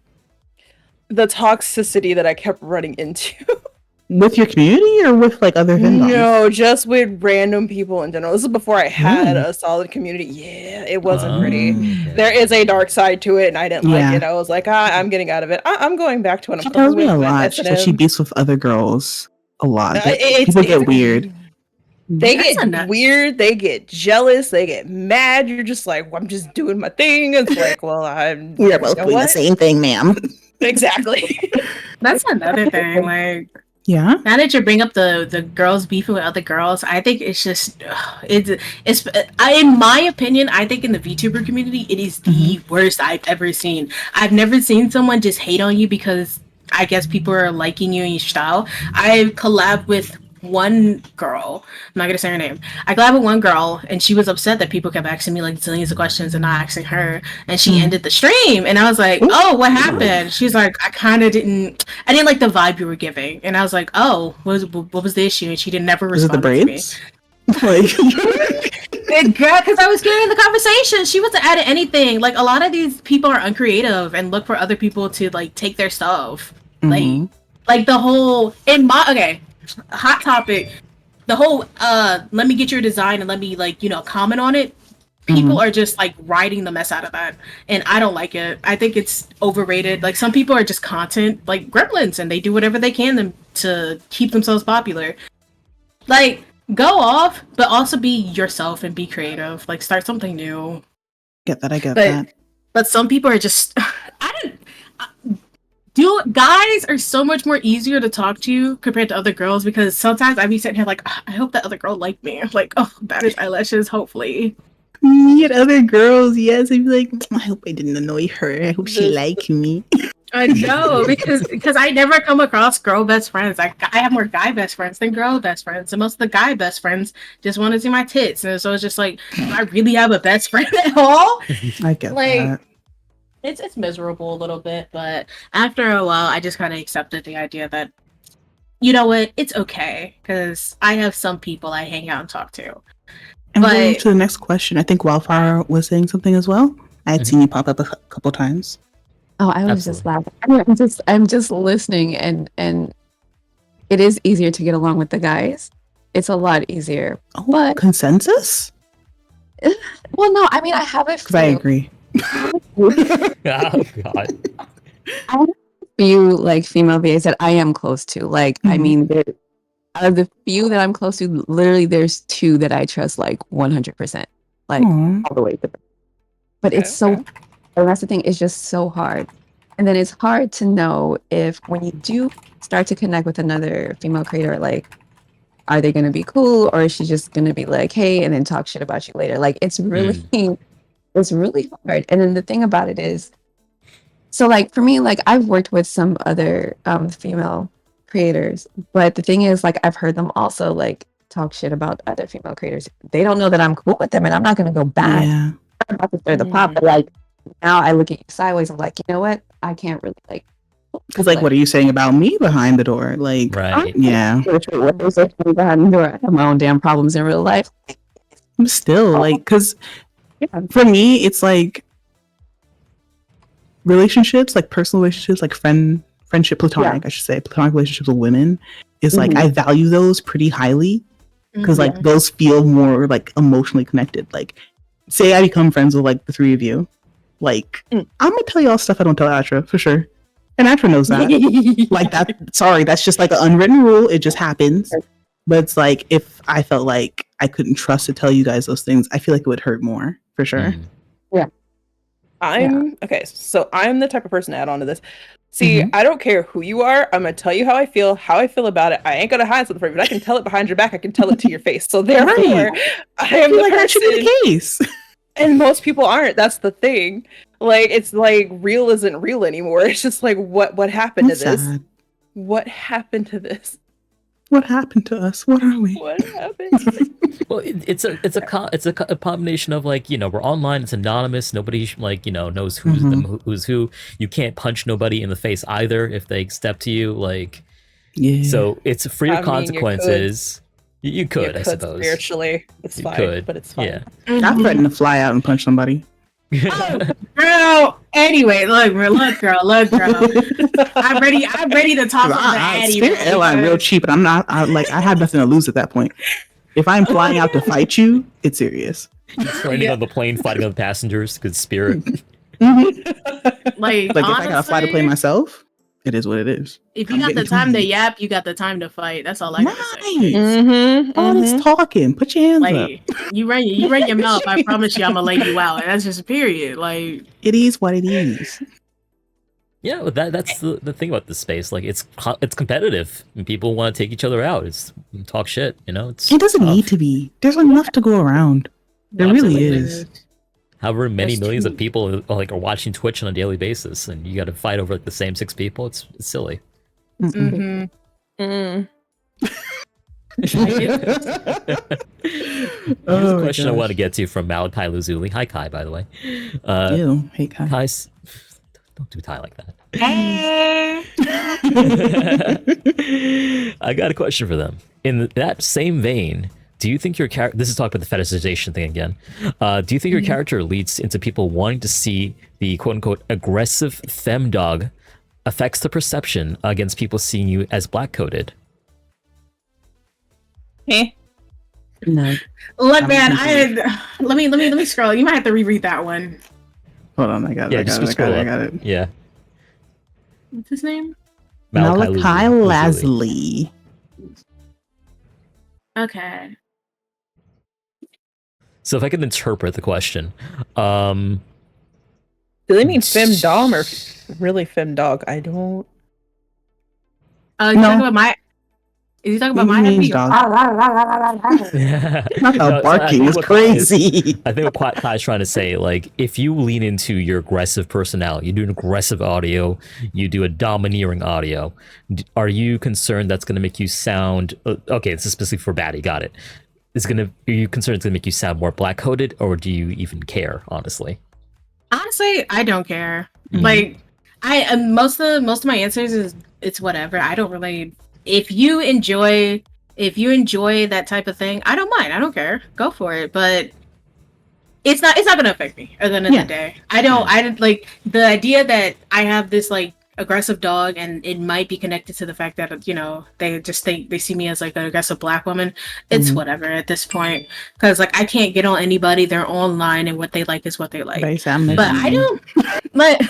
The toxicity that I kept running into. With your community or with like other femdoms? No, just with random people in general. This is before I had a solid community. Yeah, it wasn't pretty. Okay. There is a dark side to it, and I didn't like it. I was like, I'm getting out of it. I'm going back to what She tells me a lot. She said she beats with other girls a lot. People get weird. They get weird. They get jealous. They get mad. You're just like, well, I'm just doing my thing. It's like, well, we're both doing the same thing, ma'am. Exactly. That's another thing. Like, yeah. Now that you bring up the girls beefing with other girls, I think it's just it's in my opinion, I think in the VTuber community, it is the worst I've ever seen. I've never seen someone just hate on you because I guess people are liking you and your style. I collabed with one girl. I'm not gonna say her name. I collabed with one girl, and she was upset that people kept asking me like zillions of questions and not asking her. And she ended the stream, and I was like, "Oh, what happened?" She's like, I didn't like the vibe you were giving." And I was like, "Oh, what was the issue?" And she didn't never respond to me. Girl, because I was carrying the conversation. She wasn't adding anything. Like, a lot of these people are uncreative and look for other people to like take their stuff. Like the whole hot topic, the whole let me get your design and let me comment on it. People are just like riding the mess out of that, and I don't like it. I think it's overrated. Like, some people are just content like gremlins, and they do whatever they can to keep themselves popular. Like, go off, but also be yourself and be creative. Like, start something new. I get that. But some people are just guys are so much more easier to talk to compared to other girls, because sometimes I'd be sitting here like, I hope that other girl liked me. I'm like, oh, bad eyelashes, hopefully. Me and other girls, yes. I'd be like, I hope I didn't annoy her. I hope she liked me. I know, because I never come across girl best friends. I have more guy best friends than girl best friends, and most of the guy best friends just want to see my tits, and so it's just like, do I really have a best friend at all? I get that. It's miserable a little bit, but after a while, I just kind of accepted the idea that, you know what, it's okay, because I have some people I hang out and talk to. And going to the next question, I think Wildflower was saying something as well. I had seen you pop up a couple times. Oh, I was just laughing. I'm just listening, and it is easier to get along with the guys. It's a lot easier. Oh, but consensus? Well, no, I mean, I have a few. Because I agree. Oh God. I have a few like female VAs that I am close to. Like, I mean, out of the few that I'm close to, literally there's 2 that I trust like 100%, like all the way through. But it's so, and that's the thing, it's just so hard. And then it's hard to know if when you do start to connect with another female creator, like, are they going to be cool, or is she just going to be like, hey, and then talk shit about you later? Like, it's really, it's really hard. And then the thing about it is, so like for me, like I've worked with some other female creators, but the thing is, like, I've heard them also like talk shit about other female creators. They don't know that I'm cool with them, and I'm not going to go back. I'm about to stir the pot, but like now I look at you sideways. I'm like, you know what? I can't really like. Because like, what are you saying about me behind the door? Like, right? Yeah. What is it behind the door? I have my own damn problems in real life. I'm still like, because for me, it's like relationships, like personal relationships, like friendship, platonic, I should say, platonic relationships with women is like, I value those pretty highly. because like those feel more like emotionally connected. Like, say I become friends with like the three of you, like I'm gonna tell y'all stuff I don't tell Atra for sure, and Atra knows that. Like that. Sorry, that's just like an unwritten rule. It just happens. But it's like if I felt like I couldn't trust to tell you guys those things, I feel like it would hurt more for sure. Okay, so I'm the type of person to add on to this. See, I don't care who you are. I'm gonna tell you how I feel about it. I ain't gonna hide something from you, but I can tell it behind your back. I can tell it to your face. So therefore, I am the like that should be person. the case. And most people aren't. That's the thing. Like, it's like real isn't real anymore. It's just like what happened to this? Sad. What happened to this? What happened to us? What are we? What happened? Well, it's a combination of like, you know, we're online, it's anonymous, nobody like, you know, knows who's who. You can't punch nobody in the face either if they step to you, like. Yeah. So it's free of consequences. You could, I suppose. Spiritually, it's fine, but it's fine. Yeah. I threatened to fly out and punch somebody. Oh, girl. Anyway, look, girl. I'm ready to talk about the Addy. Spirit Airline real cheap, and I have nothing to lose at that point. If I'm flying out to fight you, it's serious. Training on the plane, fighting on the passengers, good Spirit. Like if I gotta fly to play myself, it is what it is. If you got the time to yap, you got the time to fight. That's all I gotta say. All this talking, put your hands up. You run your mouth. I promise you, I'm gonna lay you out. And that's just a period. Like, it is what it is. Yeah, but that's the thing about this space. Like, it's competitive, and people want to take each other out. It's talk shit, you know. It doesn't need to be. There's enough to go around. There really is. However many millions of people are watching Twitch on a daily basis, and you got to fight over like the same 6 people. It's silly. mm-hmm. Here's a question I want to get to from Malachi Lazuli. Hi, Kai, by the way. Ew, hey, Kai. Kai's, don't do Kai like that. Hey. I got a question for them. In that same vein, do you think your character, this is talking about the fetishization thing again, do you think your character leads into people wanting to see the quote-unquote aggressive femme dog affects the perception against people seeing you as black-coded? No. Look, man, let me scroll. You might have to reread that one. Hold on, I got it. Yeah. What's his name? Malachi Lazuli. Okay. So if I can interpret the question, do they mean femme dom or really femme dog? I don't. Is he talking about my happy dog? Barking is crazy. I think what Kai's trying to say, like, if you lean into your aggressive personality, you do an aggressive audio, you do a domineering audio, are you concerned that's going to make you sound... Okay, this is specifically for Batty, got it. Are you concerned it's going to make you sound more black-coded, or do you even care, honestly? Honestly, I don't care. Like, most of my answers is it's whatever. I don't really... If you enjoy that type of thing, I don't mind. I don't care. Go for it. But it's not gonna affect me at the end of the day. I don't like the idea that I have this like aggressive dog and it might be connected to the fact that, you know, they just think they see me as like an aggressive black woman. It's whatever at this point, because like I can't get on anybody. They're online and what they like is what they like. But I don't like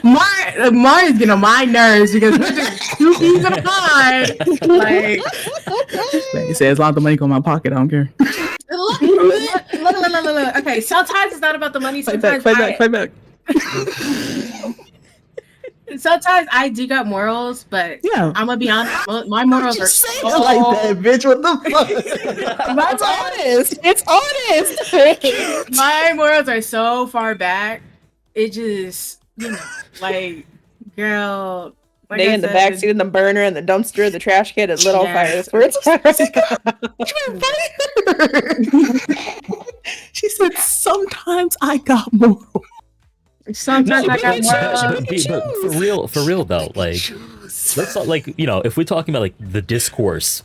Mars is getting on my nerves because we're just 2 peas in a pod. Like, he said, as long as the money go in my pocket, I don't care. Look. Okay, sometimes it's not about the money. Sometimes fight back. Sometimes I do got morals, but I'm gonna be honest. My morals are so like that, bitch. What the fuck? It's honest. My morals are so far back. It just, you know, like, girl. Like they in the backseat in the burner and the dumpster, the trash can, and lit on fire. That's where it's She said, "Sometimes I got morals." Sometimes I got morals. But for real though, like, let's not, like, you know, if we're talking about like the discourse,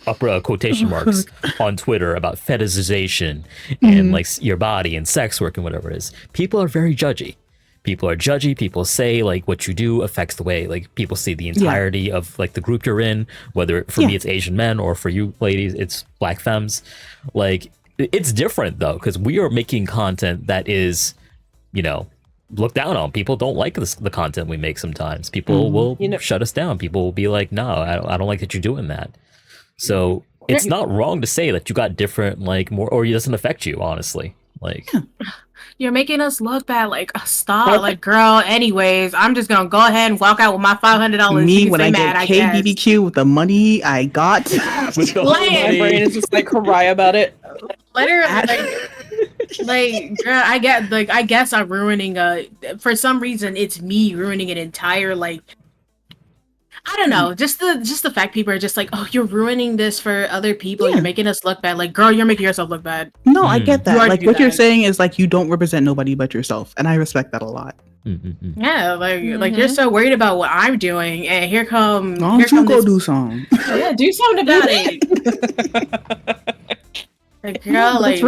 upper quotation marks on Twitter about fetishization and like your body and sex work and whatever it is, people are very judgy. people are judgy. People say like what you do affects the way like people see the entirety of like the group you're in, whether for me it's Asian men or for you ladies it's black femmes. Like it's different though, because we are making content that is, you know, looked down on. People don't like the content we make sometimes. People will shut us down. People will be like, no, I don't like that you're doing that. So it's not wrong to say that you got different, like more, or it doesn't affect you, honestly. Like, you're making us look bad. Like, stop. Like, girl, anyways, I'm just going to go ahead and walk out with my $500. Me, when I get KBBQ with the money I got. With the my brain is just like cry about it. Literally, like, girl, I guess I'm ruining for some reason, it's me ruining an entire, like, I don't know, just the fact people are just like, oh, you're ruining this for other people. You're making us look bad. Like, girl, you're making yourself look bad. No, I get that. Like, what you're saying is like you don't represent nobody but yourself, and I respect that a lot. Yeah, like you're so worried about what I'm doing, and here come. Why don't you go do something? Yeah, do something about it. Like, girl, like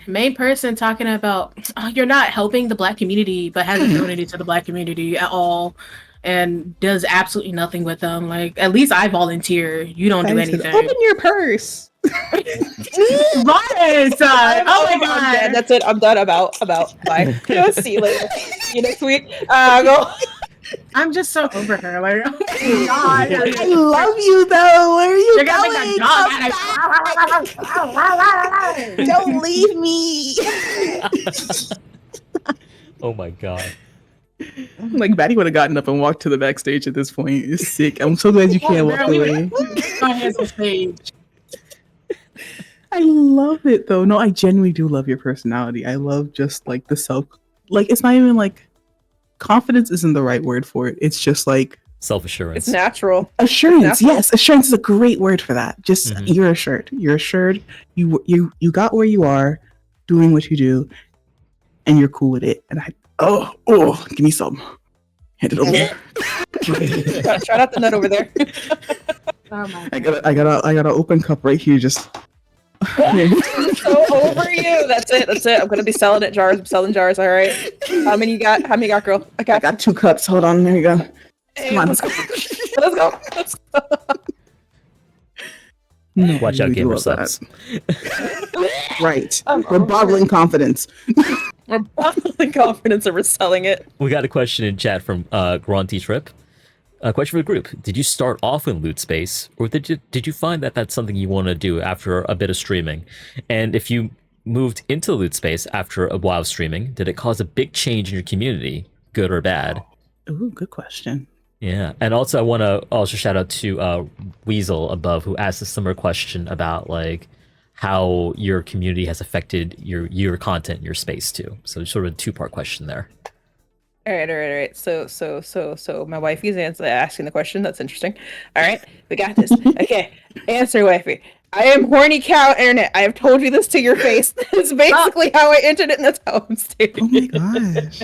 main person talking about you're not helping the Black community, but hasn't donated to the Black community at all. And does absolutely nothing with them. Like, at least I volunteer. You don't do anything. Open your purse. Oh my god. That's it. I'm done. About. Bye. See you later. See you next week. Go. I'm just so over her. Like, oh my god. I love you though. Where are you going? Don't leave me. oh my god. Like, Batty would have gotten up and walked to the backstage at this point. It's sick. I'm so glad you can't walk away. I love it though. No, I genuinely do love your personality. I love just like the self. Like, it's not even like confidence isn't the right word for it. It's just like self-assurance. It's natural. Assurance. Yes, assurance is a great word for that. Just you're assured. You're assured. You got where you are, doing what you do, and you're cool with it. And Oh, give me some. Hand it over there. Shout out the nut over there. I got an open cup right here. Just so over you. That's it. I'm gonna be selling it jars. I'm selling jars. All right. How many you got? Girl? I got 2 cups. Hold on. There you go. Hey, come on. Let's go. No, watch out, gamer subs. Right. We're bottling confidence. We're bottling confidence and we're selling it. We got a question in chat from Gronty Trip. A question for the group. Did you start off in loot space, or did you find that that's something you want to do after a bit of streaming? And if you moved into loot space after a while of streaming, did it cause a big change in your community, good or bad? Ooh, good question. Yeah, and also I want to also shout out to Weasel above, who asked a similar question about like how your community has affected your content, your space too. So sort of a 2-part question there. All right. So my wifey's asking the question. That's interesting. All right, we got this. Okay, answer, wifey. I am horny cow internet. I have told you this to your face. That's basically how I entered it, and that's how I'm staying. Oh my gosh.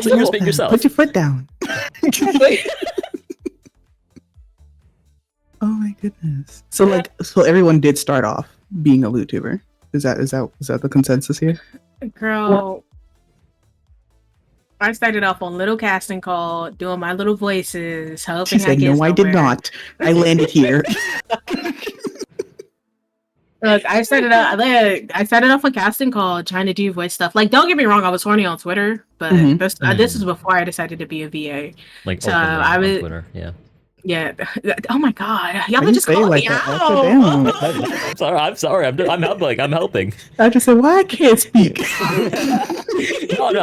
So you're speaking yourself. Put your foot down. Oh my goodness. So everyone did start off being a lewdtuber. Is that the consensus here? Girl, I started off on little casting call, doing my little voices, hoping she said, "No, I did not. I landed here." Look, I started off on casting call, trying to do voice stuff. Like, don't get me wrong, I was horny on Twitter, but this is before I decided to be a VA. Like, so I was on Twitter, yeah. Yeah. Oh my god, y'all just call me out. I'm sorry. I'm helping. I just said, why I can't speak. No.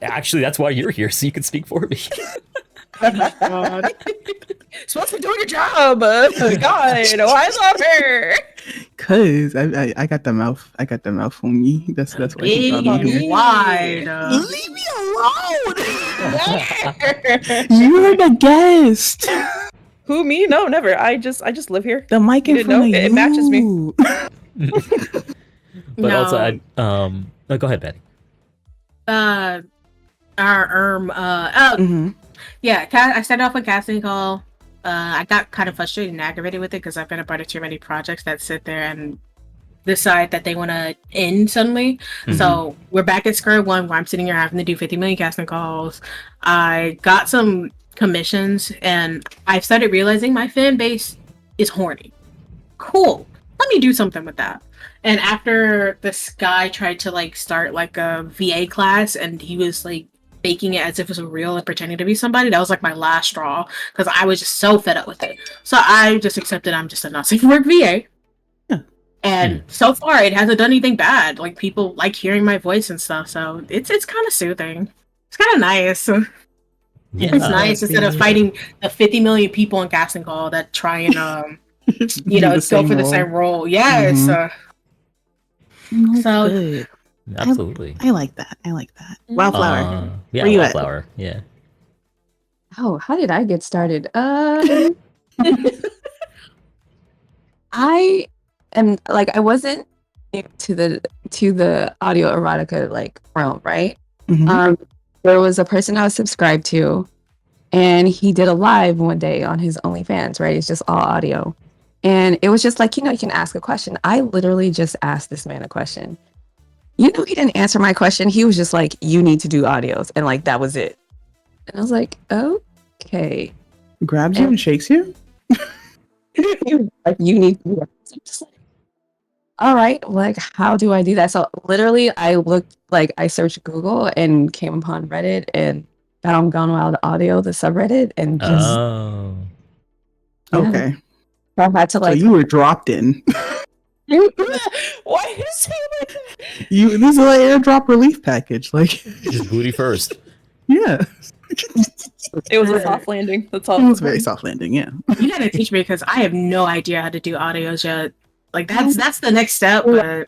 Actually, that's why you're here, so you can speak for me. Supposed to be doing your job. God, why is that her? Cause I got the mouth. I got the mouth on me. That's why. Wide. Leave me alone. You're the guest. Who, me? No, never. I just live here. The mic in front of you. It matches me. But also, go ahead, Betty. Yeah, I started off with casting call. I got kind of frustrated and aggravated with it because I've been a part of too many projects that sit there and decide that they want to end suddenly. So we're back at square one where I'm sitting here having to do 50 million casting calls. I got some commissions and I've started realizing my fan base is horny. Cool. Let me do something with that. And after this guy tried to like start like a VA class and he was like faking it as if it was real and pretending to be somebody, that was like my last straw because I was just so fed up with it. So I just accepted I'm just a not safe for work VA. And so far it hasn't done anything bad. Like people like hearing my voice and stuff, so it's kind of soothing. It's kind of nice. Yeah, it's nice instead of fighting the 50 million people on casting call that try and go for the same role. Yes. So good. Absolutely. I like that. Wildflower. Yeah, Where you at? Wildflower. Yeah. Oh, how did I get started? I am like I wasn't new to the audio erotica like realm, right? There was a person I was subscribed to, and he did a live one day on his OnlyFans, right? It's just all audio. And it was just like, you can ask a question. I literally just asked this man a question. He didn't answer my question. He was just like, you need to do audios. And like, that was it. And I was like, okay. Grabs you and shakes you? Like, you need to do that. So I'm just like, all right, like, how do I do that? So literally I looked, like, I searched Google and came upon Reddit and found Gone Wild Audio, the subreddit, and just... Okay. So I had to like... So you were dropped in. Why are you saying like that? This is an airdrop relief package. Like, Just booty first. yeah. It was a soft landing. That's all. It was a very soft landing, yeah. You gotta teach me because I have no idea how to do audios yet. Like that's the next step. But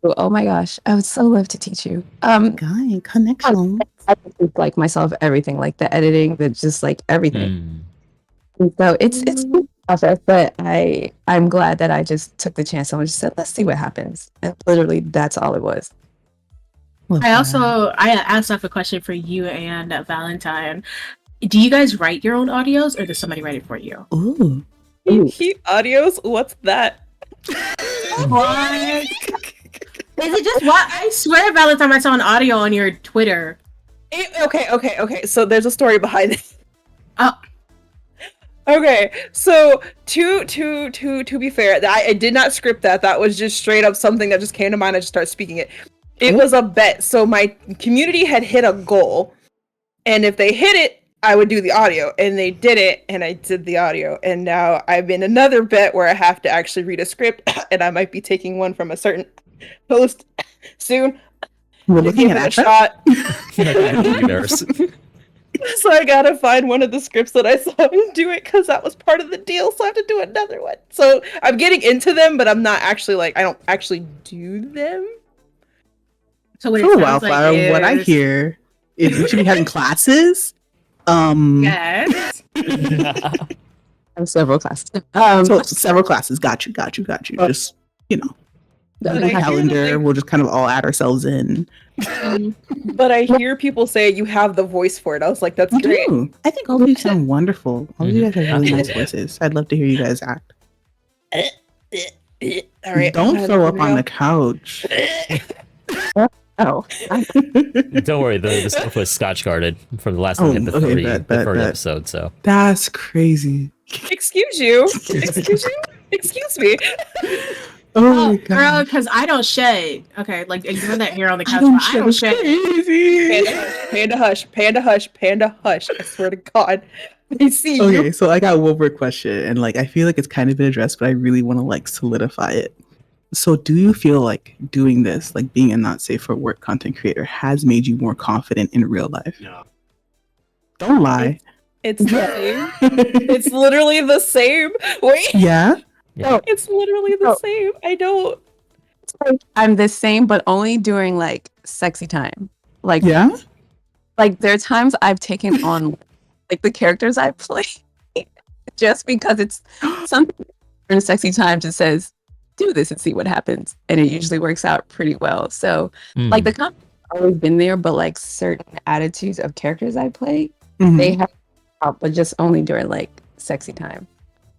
Oh my gosh, I would so love to teach you. Guy, connection. I can teach like myself everything, like the editing, the just like everything. And so it's a process, but I'm glad that I just took the chance and just said, let's see what happens. And literally, that's all it was. I asked off a question for you and Valentine. Do you guys write your own audios, or does somebody write it for you? Ooh. Heat audios? What's that? What? Is it just what? I swear, Valentine, I saw an audio on your Twitter. Okay. So there's a story behind it. Oh. Okay, so to be fair, I did not script that. That was just straight up something that just came to mind. I just started speaking it. It was a bet. So my community had hit a goal, and if they hit it, I would do the audio, and they did it, and I did the audio. And now I'm in another bet where I have to actually read a script, and I might be taking one from a certain host soon. We're looking at a shot. Nurse. So I gotta find one of the scripts that I saw and do it because that was part of the deal. So I have to do another one. So I'm getting into them, but I'm not actually like I don't actually do them. So what it Cool, sounds Wildflower. like What I hear is you should be having classes. Yes. I have several classes. So several classes. Got you. Just the calendar. We'll just kind of all add ourselves in. But I hear people say you have the voice for it. I was like, that's great. I think all of you sound wonderful. All of you guys have really nice voices. I'd love to hear you guys act. All right. Don't throw up on the couch. Oh. Don't worry, the stuff was scotch guarded from the last time we hit the 30 episode. So that's crazy. Excuse you. Excuse me. Oh my god, girl, because I don't shade. Okay, like ignore that hair on the couch. I don't shade. Panda hush. I swear to God. I see you. Okay, so I got one more question, and like I feel like it's kind of been addressed, but I really want to like solidify it. So do you feel like doing this, like being a not safe for work content creator, has made you more confident in real life? No. Don't lie. It's the same. It's literally the same. Wait. Yeah? No, it's literally the same. I don't. I'm the same, but only during like sexy time. Like, yeah? Like there are times I've taken on like the characters I play just because it's something in sexy times it says, do this and see what happens. And it usually works out pretty well. So like the confidence has always been there, but like certain attitudes of characters I play, they have, but just only during like sexy time.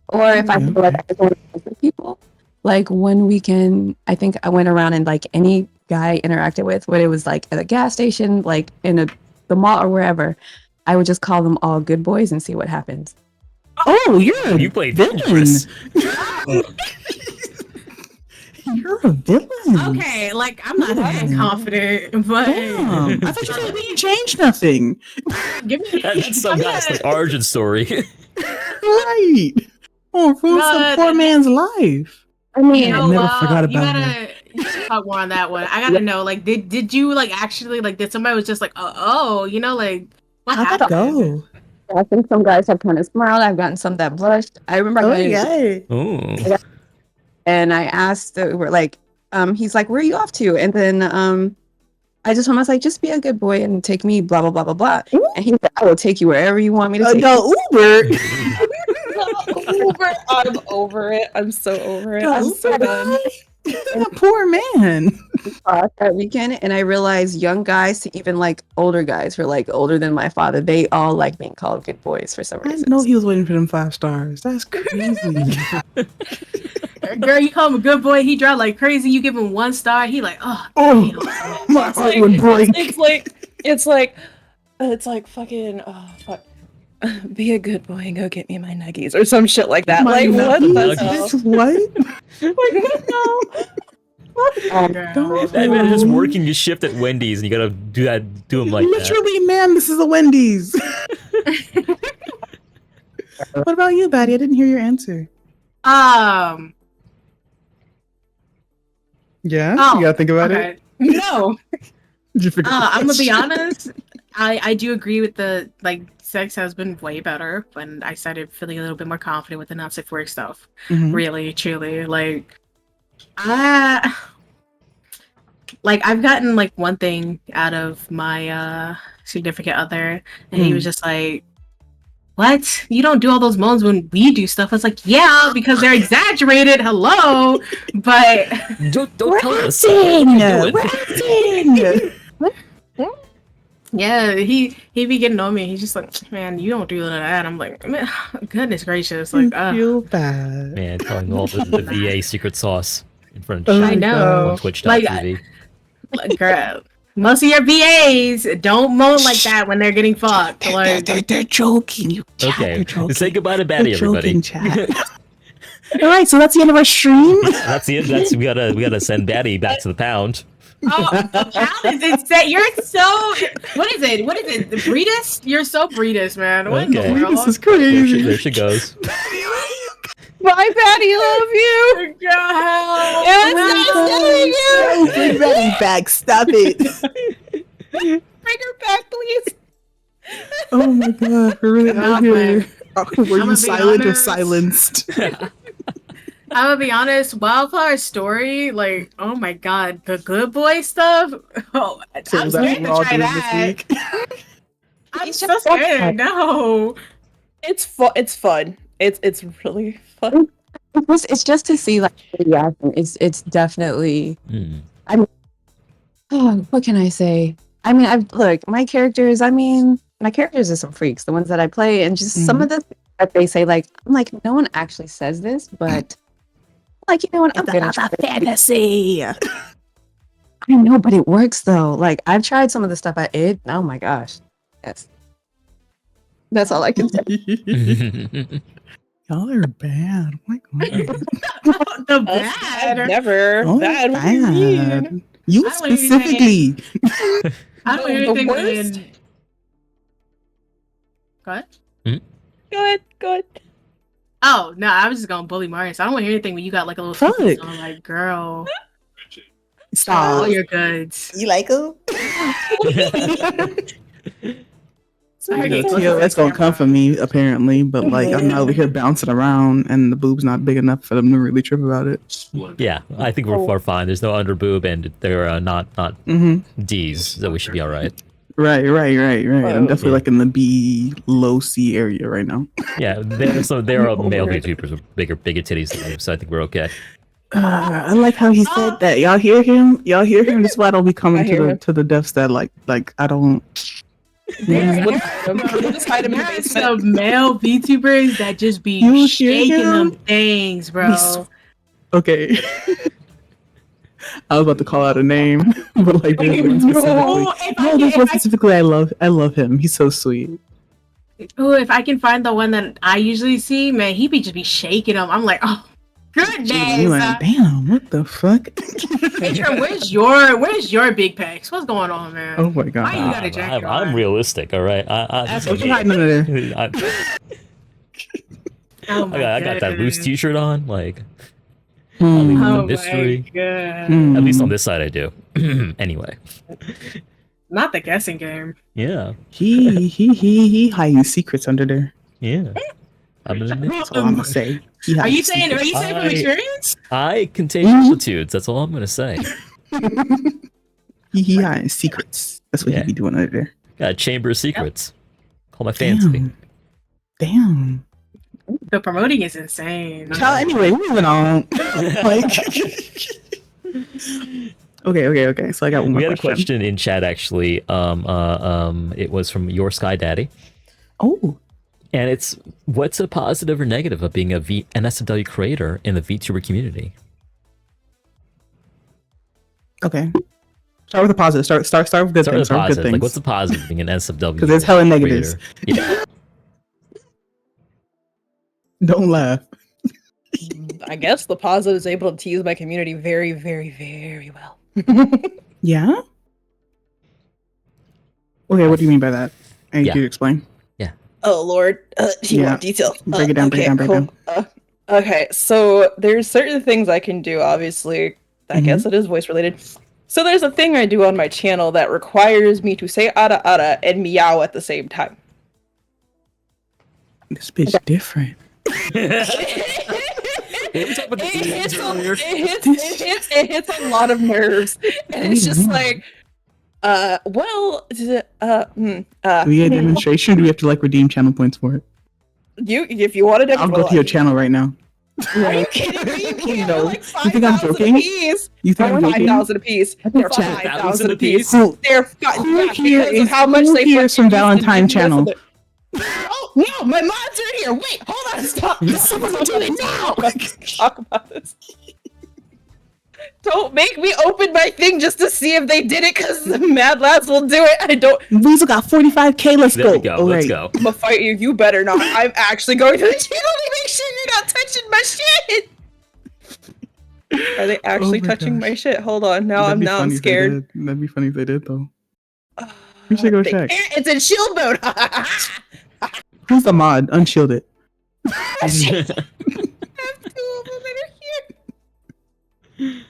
Or if I feel like I just want to with people, Like one weekend, I think I went around and like any guy I interacted with, whether it was like at a gas station, like in the mall or wherever, I would just call them all good boys and see what happens. Oh, you played villain. dangerous. You're a villain. Okay, like I'm not that confident, but Damn. I thought you said you changed nothing. give me That's some guy's like origin story. Right. Oh, ruin some But- poor man's life. I mean, I never forgot you about gotta you should talk more on that one. I gotta know, like, did you like actually like did somebody was just like, oh, you know, like what How'd that happened? go? I think some guys have kind of smiled. I've gotten some that blushed. I remember Oh, going yeah. Ooh. and I asked, we're like, he's like, where are you off to? And then I just told him, I was like, just be a good boy and take me, blah, blah, blah, blah, blah. And he said, I will take you wherever you want me to take you. The Uber. Uber. I'm over it. I'm so over it. I'm so done. A poor man. That weekend, and I realized young guys to even like older guys who are like older than my father, they all like being called good boys for some I reason. didn't know he was waiting for them 5 stars. That's crazy. Girl, you call him a good boy, he drive like crazy, you give him 1 star, he like, oh, Oh, my heart would break. It's like fucking fuck. Be a good boy and go get me my nuggies or some shit like that. My Like what nuggies? the hell? Bitch, what? girl. That man is just working his shift at Wendy's, and you gotta do him like that. Literally, ma'am, this is a Wendy's. What about you, Batty? I didn't hear your answer. Yeah? Oh, You gotta think about it? okay. No. Did you forget the I'm gonna be question? honest. I do agree with the like sex has been way better when I started feeling a little bit more confident with the not safe for work stuff. Mhm. Really, truly, like I've gotten like one thing out of my significant other, and he was just like, "What? You don't do all those moans when we do stuff?" I was like, "Yeah, because they're exaggerated. Hello, but Don't We're tell us. acting! What We're are you doing? acting! yeah, he be getting on me. He's just like, man, you don't do none of that." I'm like, man, goodness gracious, like, I feel bad. Man, telling all the VA secret sauce in front of Oh chat my I know. on Twitch.tv. Girl, most of your VAs don't moan like that when they're getting fucked. Like, They're joking. You chat, Okay, they're joking. say goodbye to Batty, They're everybody. joking, chat. All right, so that's the end of our stream. That's the end. We gotta send Batty back to the pound. oh, the pound is insane. You're so. What is it? The Breedist? You're so Breedist, man. What in Okay. the world? This is crazy. There she goes. Bye, Patty. Love you. Girl, Oh, bring Batty back. Stop it. Bring her back, please. Oh my god, we're really Nah, out here. Were I'ma you be silent or honest. silenced? I'm gonna be honest. Wildflower story, like, oh my god, the good boy stuff. Oh, So I'm is that what scared we're to all try doing this that. week? I'm It's so just scared. No. It's fun. It's fun. It's really fun. It's just to see like the reaction. It's definitely. Hmm. Oh, what can I say? I mean, my characters. My characters are some freaks. The ones that I play, and just some of the things that they say. Like, I'm like, no one actually says this, but like, you know what? I'm gonna try it. fantasy. I know, but it works though. Like, I've tried some of the stuff. Oh my gosh, yes. That's all I can say. Y'all are bad. Oh my god. The Us bad. never. Oh, Bad. What do you mean? You I don't even specifically. I don't hear The anything worst? when. What? Go ahead. Go ahead. Oh no, I was just gonna bully Marius. I don't want to hear anything when you got like a little. Fuck. feces on, like, girl, Stop. all your goods. You like him? I get close Yeah, to that's the gonna come camera. from me apparently, but like I'm over here bouncing around, and the boob's not big enough for them to really trip about it. Yeah, I think we're fine. There's no under boob, and there are not D's, so we should be all right. Right. I'm definitely Yeah. like in the B low C area right now. Yeah, there are male YouTubers with bigger titties than you, so I think we're okay. I like how he said that. Y'all hear him? Y'all hear him? That's why I don't be coming I hear him. to the deaths that like I don't. Yeah. We'll just hide him in the There are basement. some male VTubers that just be You hear shaking him? them things, bro. Okay. I was about to call out a name, but like there's one specifically. I love him. He's so sweet. Oh, if I can find the one that I usually see, man, he be just be shaking them. I'm like, oh, goodness. You're like, damn, what the fuck? Adrian, where's your big pecs? What's going on, man? Oh my god. Why you got a jacket on? I'm realistic, all right. That's what you're hiding under there. I got that loose T-shirt on, like. Oh mystery. my god. At least on this side, I do. Anyway. Not the guessing game. Yeah. He hiding secrets under there. Yeah. That's all I'm gonna say. Are you saying from experience? I contain multitudes. That's all I'm gonna say. He hiding secrets. That's what he be doing under there. Got a chamber of secrets. Call my fancy. Damn. The promoting is insane. Anyway, moving on. Okay. So I got one more question. We had a question in chat actually. It was from Your Sky Daddy. Oh. And it's, what's a positive or negative of being an SFW creator in the VTuber community? Okay. Start with the positive. Start with good things. Start with good things. Like, what's the positive of being an SFW? Because there's hella negatives. Yeah. Don't laugh. I guess the positive is able to tease my community very, very, very well. Yeah? Okay, what do you mean by that? And you explain? Yeah. Oh, Lord. Do you want detail? Break it down, break it down. Okay, so there's certain things I can do, obviously. I guess it is voice related. So there's a thing I do on my channel that requires me to say ara ara and meow at the same time. This bitch different. It hits a lot of nerves, and it's just like, we get a demonstration. Do we have to like redeem channel points for it? If you want to, I'll go to your channel right now. Are you kidding me? You No. like You think I'm joking? Apiece. You think I'm joking? 5,000 apiece. They're 5,000 apiece. Who Here is how much they here's from Valentine channel? Oh no, my mods are here. Wait, hold on, stop. Someone do it now. Talk about this. Don't make me open my thing just to see if they did it, because the Mad Lads will do it. I don't. Weasel got 45k. Let's There go. we go. All Let's right. go. I'm gonna fight you. You better not. I'm actually going to the channel to make sure you're not touching my shit. Are they actually touching my shit? Hold on. I'm scared. That'd be funny if they did, though. We should go check. It's in shield mode. Who's the mod? Unshielded. I have 2 of them that are here.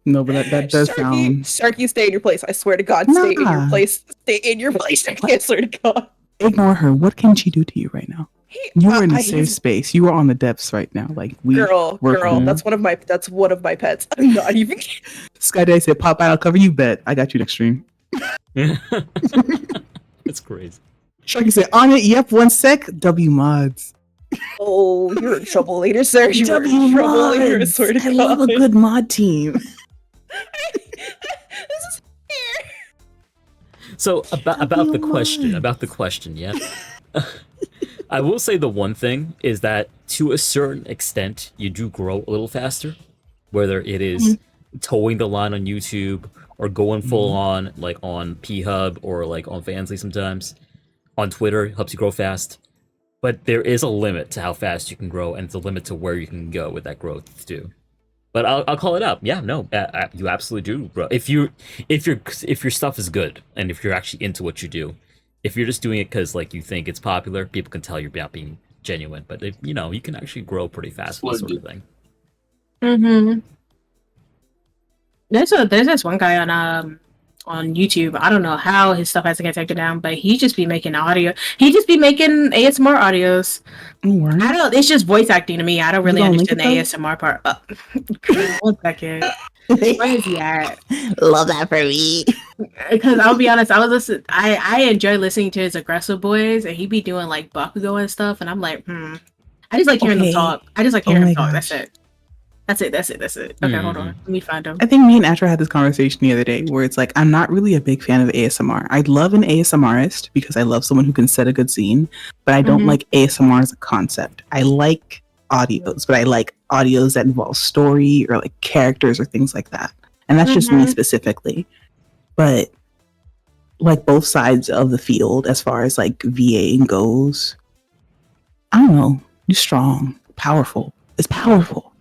No, but that does sound. Sharky, stay in your place. I swear to God, stay in your place. Stay in your place. I swear to God. Ignore her. What can she do to you right now? You are in a safe space. You are on the depths right now. Like girl. That's one of my pets. I'm not even. Skyday said, "Pop out. I'll cover you. Bet. I got you next stream." That's crazy. Sharky said, "On it. Yep. 1 sec. W mods." Oh, you're in trouble later, sir. You're in trouble later. I swear to God. I love a good mod team. This is fair. So about the question, yeah. I will say the one thing is that to a certain extent, you do grow a little faster, whether it is towing the line on YouTube or going full on like on P-Hub or like on Fansly sometimes. On Twitter, it helps you grow fast. But there is a limit to how fast you can grow, and it's a limit to where you can go with that growth too. But I'll call it up. Yeah, no, you absolutely do, bro. If your stuff is good, and if you're actually into what you do, if you're just doing it because like you think it's popular, people can tell you're not being genuine. But if, you know, you can actually grow pretty fast with this sort of thing. There's this one guy on YouTube. I don't know how his stuff hasn't get taken down, but he just be making audio. He just be making ASMR audios. I don't. It's just voice acting to me. I don't really understand the ASMR part. 1 second. Where is he at? Love that for me. Because I'll be honest, I enjoy listening to his aggressive boys, and he be doing like Bakugo and stuff, and I'm like, I just like hearing him talk. I just like hearing him talk. That's it. That's it. Okay, hold on. Let me find him. I think me and Atra had this conversation the other day where it's like, I'm not really a big fan of ASMR. I love an ASMRist because I love someone who can set a good scene, but I don't like ASMR as a concept. I like audios, but I like audios that involve story or like characters or things like that. And that's just me specifically. But like both sides of the field as far as like VA goes, I don't know, you're strong, powerful. It's powerful.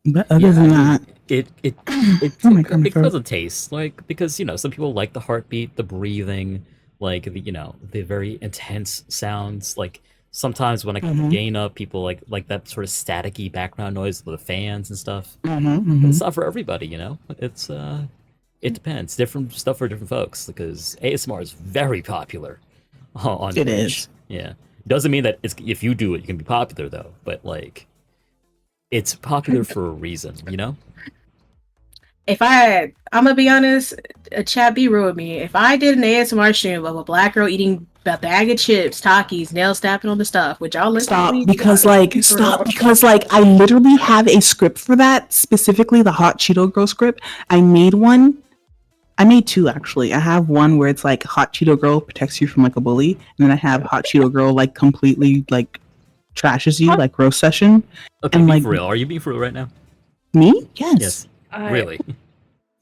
But other than that, it oh my God, my it goes throat. a taste, like, because, you know, some people like the heartbeat, the breathing, like, the, you know, the very intense sounds. Like sometimes when I gain up, people like that sort of staticky background noise with the fans and stuff. It's not for everybody, you know. It's it depends. Different stuff for different folks, because ASMR is very popular on It Twitch. is. Yeah, doesn't mean that it's, if you do it, you can be popular though. But like, it's popular for a reason, you know. I'm gonna be honest, chat be real with me. If I did an ASMR stream of a black girl eating a bag of chips, Takis, nail snapping on the stuff, would y'all listen? Stop, to me? because I literally have a script for that, specifically the Hot Cheeto Girl script. I made two actually. I have one where it's like Hot Cheeto Girl protects you from like a bully, and then I have Hot Cheeto Girl like completely like trashes you, like roast session. Okay, And, be like, for real. Are you being for real right now? Me? Yes. Yes. Really?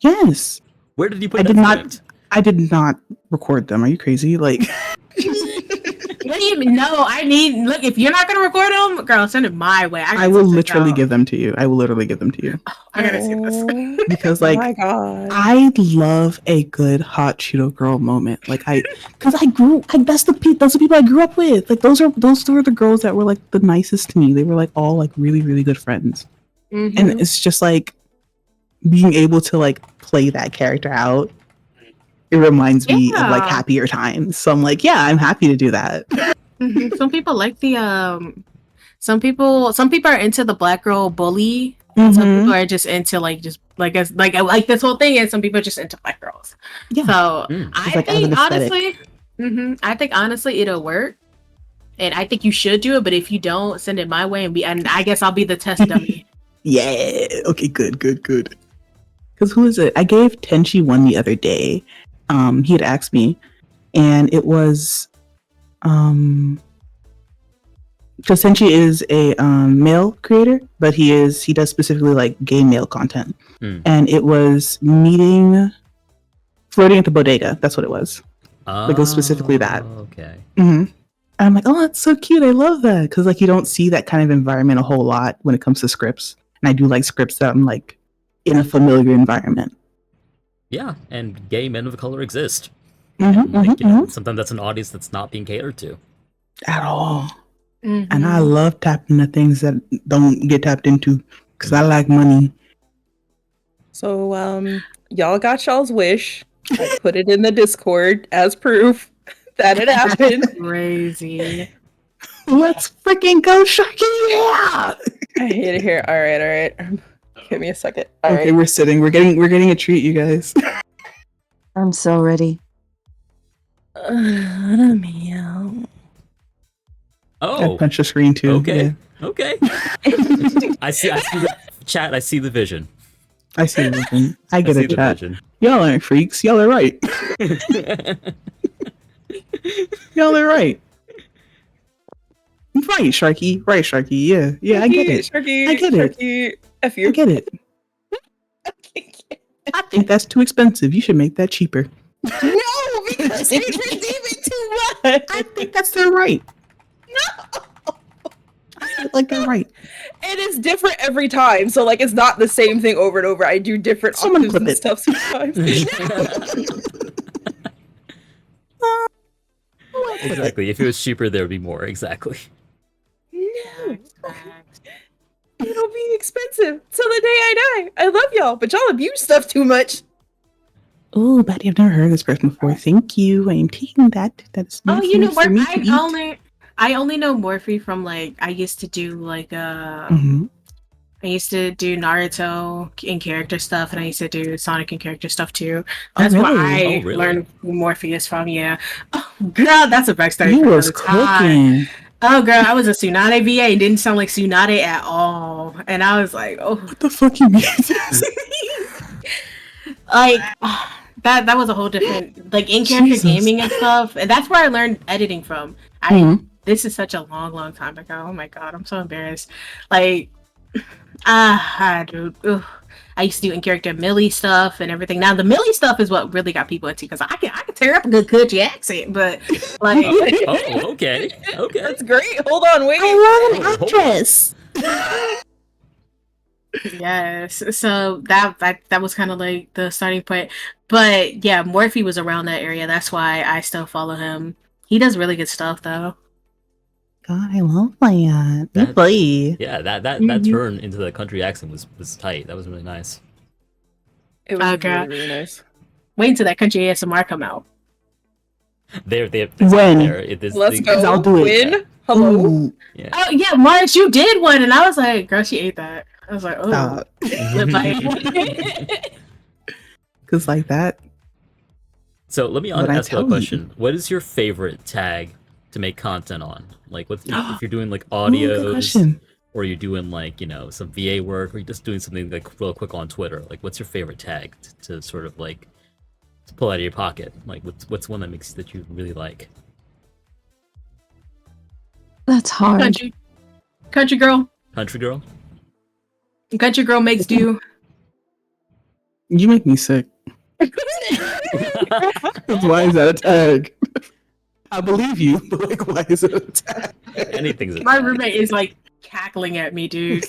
Yes. Where did you put I that did not. script? I did not record them. Are you crazy? Like, What do you mean? No, I need. Look, if you're not gonna record them, girl, send it my way. I will literally give them to you. I will literally give them to you. I gotta see this. Because Oh like my God. I love a good Hot Cheeto Girl moment. Like those are the people I grew up with. Like those were the girls that were like the nicest to me. They were like all like really, really good friends. And it's just like being able to like play that character out. It reminds me of like happier times. So I'm like, yeah, I'm happy to do that. Some people like the some people are into the black girl bully. Some people are just into like just like as like this whole thing, and some people are just into black girls. Yeah. So It's I like as an think aesthetic. honestly, I think honestly it'll work, and I think you should do it. But if you don't, send it my way, and I guess I'll be the test dummy. Yeah. Okay. Good. Because who is it? I gave Tenchi one the other day. He had asked me, and it was because Tenchi is a male creator, but he does specifically like gay male content. And it was flirting at the bodega. That's what it was. Like it was specifically that. Okay. And I'm like, oh, that's so cute. I love that, because like you don't see that kind of environment a whole lot when it comes to scripts. And I do like scripts that I'm like in a familiar environment. Yeah, and gay men of color exist. Sometimes that's an audience that's not being catered to at all. And I love tapping the things that don't get tapped into, because I like money. So y'all got y'all's wish. I put it in the Discord as proof that it happened. Crazy. Let's freaking go, Sharky! Yeah. I hate it here. All right. Give me a second. All okay, right. we're sitting. We're getting a treat, you guys. I'm so ready. Oh, I punched the screen too. okay. Yeah. Okay. I see the chat. I see the vision. I see the vision. I get see a the chat. vision. Y'all aren't freaks. Y'all are right. Y'all are right. Right, Sharky. Right, Sharky. Yeah, I get it. Sharky, I get it. Sharky, F you. I get it. I think that's too expensive. You should make that cheaper. No, because you redeem it too much. I think that's their right. No. I feel like they're right. It is different every time, so like it's not the same thing over and over. I do different Someone octaves clip and it. stuff sometimes. Exactly. If it was cheaper, there would be more. Exactly. No. It'll be expensive till the day I die. I love y'all, but y'all abuse stuff too much. Oh, Betty, I've never heard of this person before. Thank you. I am taking that. That's Oh, you know what? what? I only know Morphe from like I used to do like I used to do Naruto in character stuff, and I used to do Sonic in character stuff too. That's really? where I really? learned who Morpheus from. Yeah. Oh, girl, that's a backstory. You for was another time. cooking. Oh, girl, I was a Tsunade VA and didn't sound like Tsunade at all, and I was like, oh, What the fuck you mean? like. That was a whole different like in character Jesus. gaming and stuff, and that's where I learned editing from. This is such a long time ago. Oh my god, I'm so embarrassed. Like, dude. Ugh. I used to do in character Millie stuff and everything. Now the Millie stuff is what really got people into because I can tear up a good country accent, but like, okay, That's great. Hold on, wait. I love an actress. yes. So that was kind of like the starting point. But yeah, Morphe was around that area. That's why I still follow him. He does really good stuff though. God, I love that. Good play. Yeah, that turn into the country accent was tight. That was really nice. It was really nice. Wait until that country ASMR come out. When? Let's go. I'll do it. Win. Hello. Ooh. Yeah. Oh yeah, March, you did one, and I was like, girl, she ate that. I was like, oh, Stop. lip bite. Cause like that. So let me What I ask you a tell question. What is your favorite tag to make content on? Like, what's if you're doing like Ooh, good audios, question. or you're doing like some VA work, or you're just doing something like real quick on Twitter? Like, what's your favorite tag to sort of like to pull out of your pocket? Like, what's one that you really like? That's hard. Country girl. Country girl. Country girl makes do. You make me sick. Why is that a tag? I believe you, but like, why is it a tag? Anything's a My tag. roommate is like cackling at me, dude.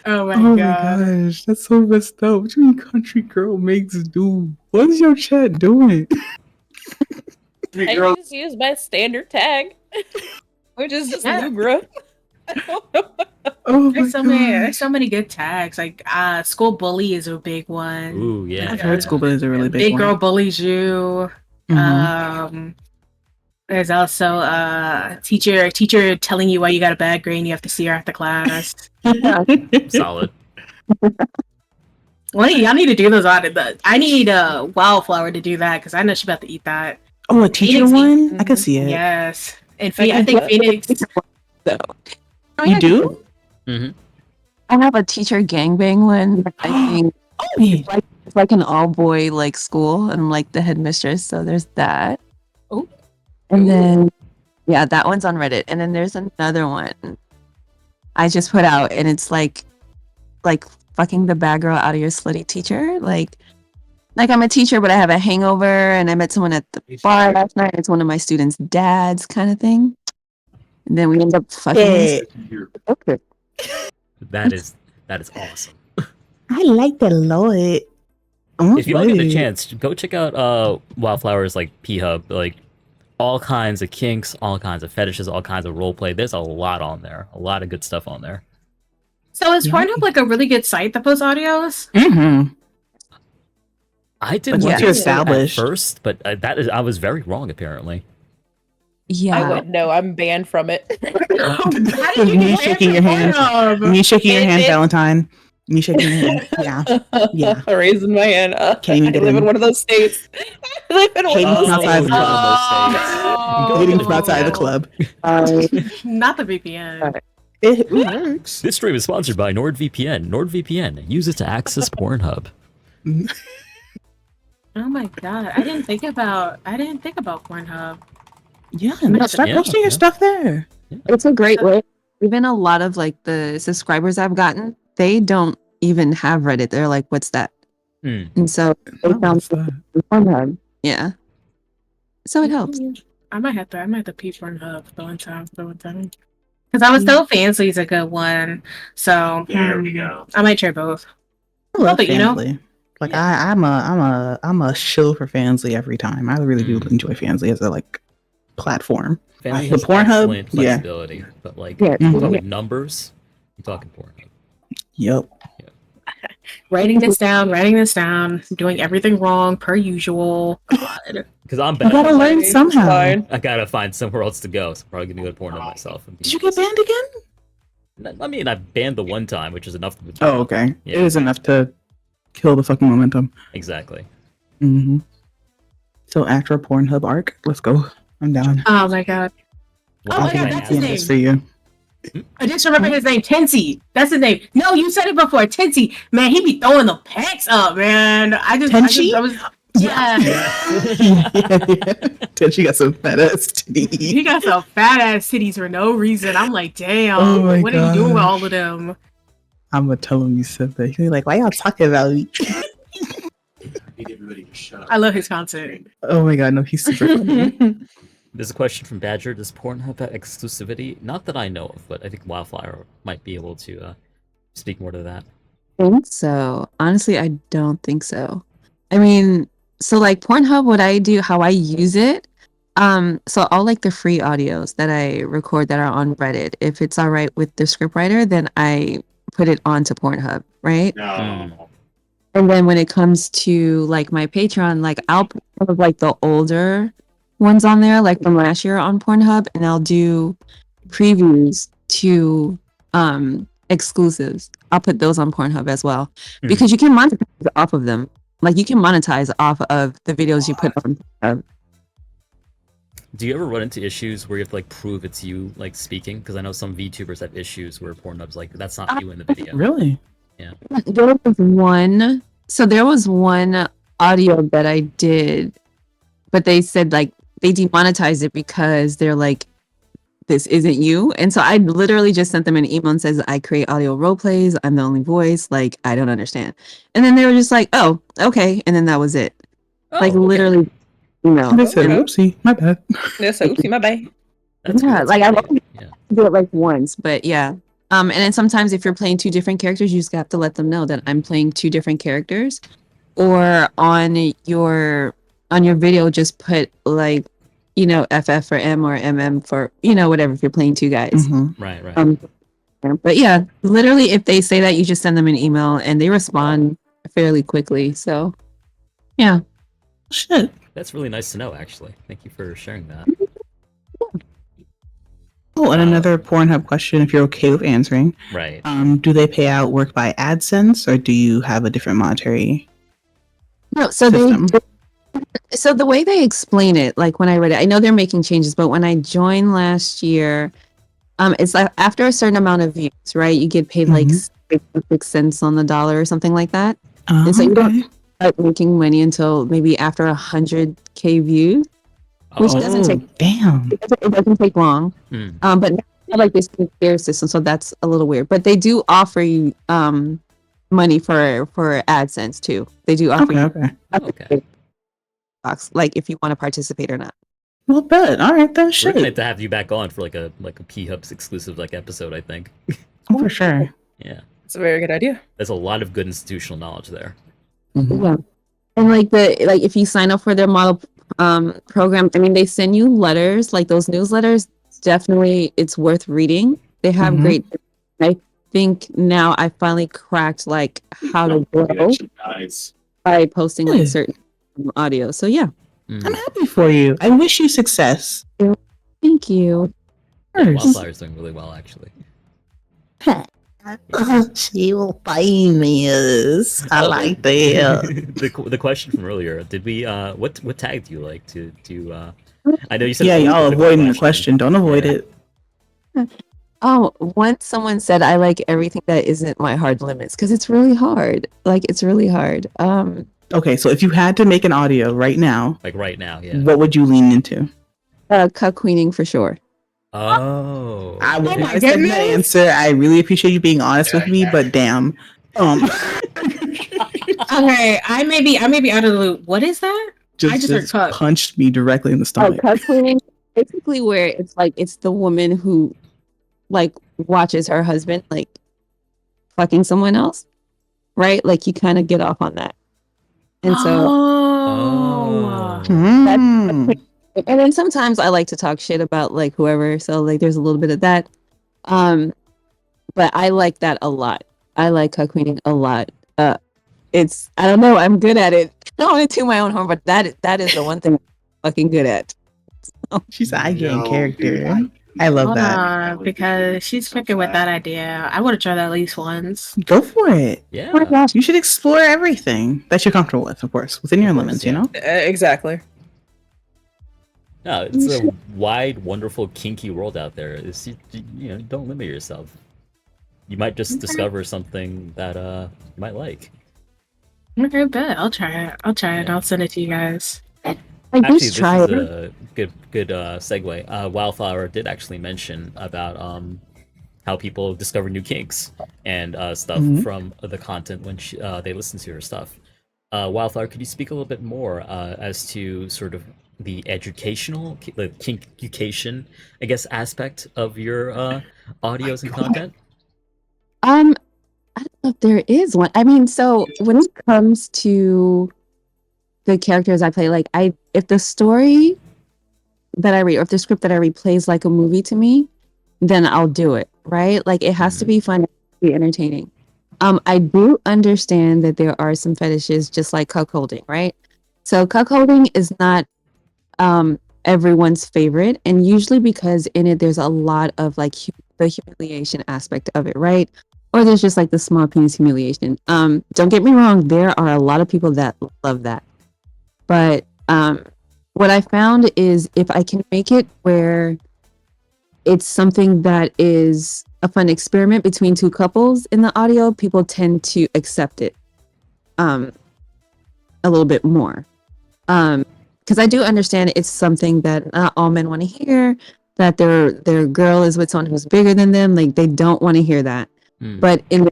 Oh my Oh god. my gosh, that's so messed up. What you mean country girl makes do? What is your chat doing? I just use my standard tag, which is just Yeah. Libra. Oh my There's there's gosh. so many good tags. Like school bully is a big one. Ooh, yeah. I've heard school bullies are really big. Big one. girl bullies you. Mhm. There's also teacher telling you why you got a bad grade and you have to see her after class. Solid. Well, y'all need to do those on it. I need Wildflower to do that because I know she's about to eat that. Oh, a teacher Phoenix- one? I could see it. Yes, and I think Phoenix. You do? Mm-hmm. I have a teacher gangbang one. I think Oh, yeah. it's like an all boy like school, and I'm like the headmistress. So there's that. Oh. And then yeah, that one's on Reddit. And then there's another one I just put out, and it's like fucking the bad girl out of your slutty teacher. Like I'm a teacher, but I have a hangover, and I met someone at the bar last night. It's one of my students' dads, kind of thing. And then we end up fucking. Okay. That is awesome. I like that a lot. If you ever get a chance, go check out Wildflower's like P-Hub, like all kinds of kinks, all kinds of fetishes, all kinds of roleplay. There's a lot on there, a lot of good stuff on there. So is Pornhub like a really good site that posts audios? Mm-hmm. I didn't But want once to you're do that at established- first, but I was very wrong apparently. Yeah. I wouldn't know. I'm banned from it. How did you Me get shaking your hand. Pornhub? Me shaking your hand, It- Valentine. Me shaking your hand. Yeah. Yeah. Raising my hand. Can't even I get live in. in one of those states. I live in one Hating of those from outside states. the club. Waiting from outside the club. Not the VPN. It works. This stream is sponsored by NordVPN. NordVPN, use it to access Pornhub. Oh my god, I didn't think about Pornhub. Yeah, no, start Yeah, posting your yeah. stuff there. It's a great way. Even a lot of like the subscribers I've gotten, they don't even have Reddit. They're like, "What's that?" Hmm. And so they Oh, found what's that? Pornhub. Yeah. So it helps. I might have to peep Pornhub the one time. Because I was told Fancy is a good one. So there we go. I might try both. I love But, you know- Fansly. Like I'm a shill for Fansly every time. I really do enjoy Fansly as a like platform. Family The has Pornhub? excellent Yeah. flexibility, but like Yeah. you're Mhm. talking numbers, you're talking Pornhub. Yep. Writing this down, doing everything wrong per usual. God. Because I'm You bad. gotta learn It's somehow. fine. I gotta find somewhere else to go. So I'm probably gonna go to Pornhub myself. Did you get banned again? I mean, I banned the one time, which is enough. Oh, okay. Yeah. It is enough to kill the fucking momentum. Exactly. Mm-hmm. So after a Pornhub arc, let's go. I'm down. Oh my god. Oh my I'll god, be that's doing his this name. for you. I just remember his name, Tensy. That's his name. No, you said it before, Tensy. Man, he be throwing the packs up, man. I Tenchi? was Yeah. Then she got some fat ass titties. He got some fat ass titties for no reason. I'm like, damn, Oh my what are you doing with gosh. all of them? I'm gonna tell him you said that. He's like, why y'all talking about me? I love his content. Oh my god, no, he's super funny. There's a question from Badger. Does Pornhub have exclusivity? Not that I know of, but I think Wildflower might be able to speak more to that. I think so. Honestly, I don't think so. I mean, so like Pornhub, what I do, how I use it, so all like the free audios that I record that are on Reddit, if it's all right with the scriptwriter, then I put it onto Pornhub, right? No. And then when it comes to like my Patreon, like I'll put some of like the older ones on there, like from last year on Pornhub, and I'll do previews to exclusives. I'll put those on Pornhub as well because you can monetize off of them. Like you can monetize off of the videos you put on Pornhub. Do you ever run into issues where you have to like prove it's you like speaking? Because I know some VTubers have issues where Pornhub's like that's not you in the video. Really? Yeah. There was one. So there was one audio that I did, but they said like they demonetized it because they're like, this isn't you. And so I literally just sent them an email and says, I create audio role plays. I'm the only voice. Like, I don't understand. And then they were just like, oh, okay. And then that was it. Oh, like okay. Literally, you know. They said, oopsie, my bad. Yes, oopsie, my bad. That's Yeah, good. like I That's only yeah. do it like once, but yeah. And then sometimes if you're playing two different characters, you just have to let them know that I'm playing two different characters. Or on your video, just put like, you know, FF for M or MM for, you know, whatever, if you're playing two guys. Mhm. Right. But yeah, literally if they say that, you just send them an email and they respond fairly quickly. So yeah. Shit. That's really nice to know, actually. Thank you for sharing that. Oh, and another Pornhub question, if you're okay with answering. Right. Do they pay out work by AdSense, or do you have a different monetary No, so system? so the way they explain it, like when I read it, I know they're making changes, but when I joined last year, it's like after a certain amount of views, right? You get paid like 66 cents on the dollar or something like that. And so you don't start making money until maybe after 100K views, which doesn't take damn. it doesn't take long. But now they have like this tier system, so that's a little weird. But they do offer you money for AdSense too. They do offer you Okay. box, like if you want to participate or not. Well, bet. All right, then We're shit. gonna have to have you back on for like a P-Hubs exclusive like episode, I think. Oh, for sure. Yeah. It's a very good idea. There's a lot of good institutional knowledge there. Yeah. And like if you sign up for their model program, I mean they send you letters, like those newsletters, definitely it's worth reading. They have great, I think now I finally cracked like how to grow by posting like certain audio. So yeah. I'm happy for you. I wish you success. Thank you. Yeah, Wildflower's doing really well, actually. She will famous. I like that. the question from earlier, did we what tag do you like to I know you said Yeah, y'all avoiding the question. Don't avoid it. Oh, once someone said I like everything that isn't my hard limits because it's really hard. Like it's really hard. Okay, so if you had to make an audio right now, like right now, yeah. what would you lean into? Cuck queening for sure. Oh. I would not expect that answer. I really appreciate you being honest with me, but damn. Okay, I may be out of the loop. What is that? I just heard cuck. Punched me directly in the stomach. Cuck queening, basically where it's like it's the woman who like watches her husband like fucking someone else, right? Like you kind of get off on that, and so that's, and then sometimes I like to talk shit about like whoever, so like there's a little bit of that, but I like that a lot. I like cuck queening a lot. It's I don't know, I'm good at it. I don't want to toot my own horn, but that is the one thing I'm fucking good at. So. She's an eye character. I love that. Because she's freaking with that idea. I want to try that at least once. Go for it. Yeah. Oh my gosh, you should explore everything that you're comfortable with, of course, within your limits, you know? Exactly. No, it's a wide, wonderful, kinky world out there. It's, you know, don't limit yourself. You might just discover something that you might like. Okay, bet. I'll try it. I'll try it. Yeah. I'll send it to you guys. Like, Actually, just this try is it. a good segue. Wildflower did actually mention about how people discover new kinks and stuff from the content when they listen to her stuff. Wildflower, could you speak a little bit more as to sort of the educational, the kinkucation, I guess, aspect of your audios and content? I don't know if there is one. I mean, so when it comes to the characters I play, like if the story that I read or if the script that I read plays like a movie to me, then I'll do it, right? Like it has to be fun, be entertaining. I do understand that there are some fetishes just like cuckolding, right? So cuckolding is not everyone's favorite, and usually because in it there's a lot of like the humiliation aspect of it, right? Or there's just like the small penis humiliation. Don't get me wrong, there are a lot of people that love that. But what I found is if I can make it where it's something that is a fun experiment between two couples in the audio, people tend to accept it a little bit more. Because I do understand it's something that not all men want to hear, that their girl is with someone who's bigger than them. Like they don't want to hear that. But if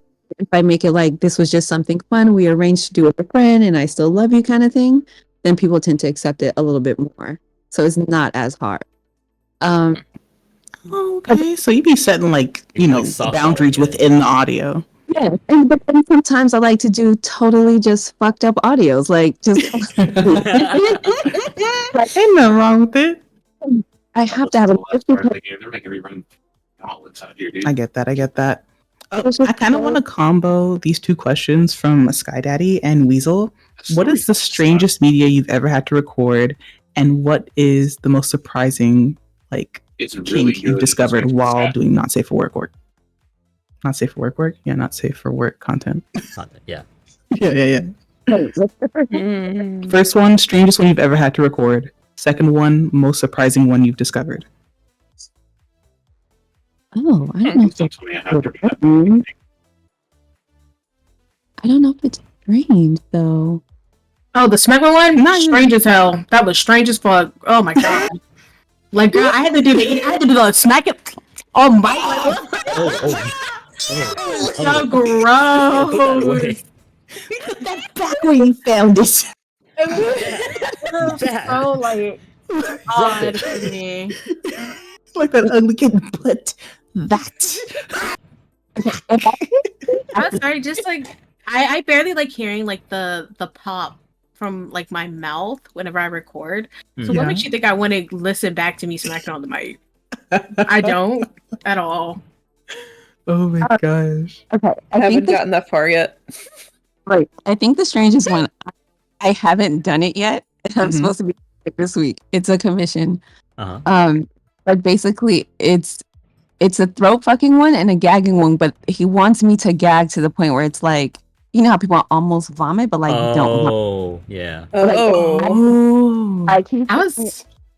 I make it like this was just something fun, we arranged to do it with a friend and I still love you kind of thing, then people tend to accept it a little bit more. So it's not as hard. Okay, so you be setting like, boundaries within the audio. Yeah, but then sometimes I like to do totally just fucked up audios, like just. Ain't nothing wrong with it. I have to have a. They're making me run gauntlets out here, dude. I get that. I kind of want to combo these two questions from Sky Daddy and Weasel. What is the strangest media you've ever had to record, and what is the most surprising kink you've discovered while doing not safe for work? Not safe for work? Yeah, not safe for work content. Yeah. Yeah. First one, strangest one you've ever had to record. Second one, most surprising one you've discovered. Oh, I don't know. I don't know if it's strange though. Oh, the smacker one? Not strange as hell. That was strange as fuck. Oh my god. Like, girl, I had to do the smack it. Oh my. So gross. Put that back where you found it. So like odd for me. Like that ugly kid, but that. I'm sorry, just like I barely like hearing like the pop from like my mouth whenever I record. So what makes you think I want to listen back to me smacking on the mic? I don't at all. Oh my gosh. Okay, I haven't gotten that far yet. Right. I think the strangest one, I haven't done it yet. And I'm supposed to be this week. It's a commission. But basically it's a throat fucking one and a gagging one, but he wants me to gag to the point where it's like, you know how people almost vomit, but like don't vomit. Oh, yeah.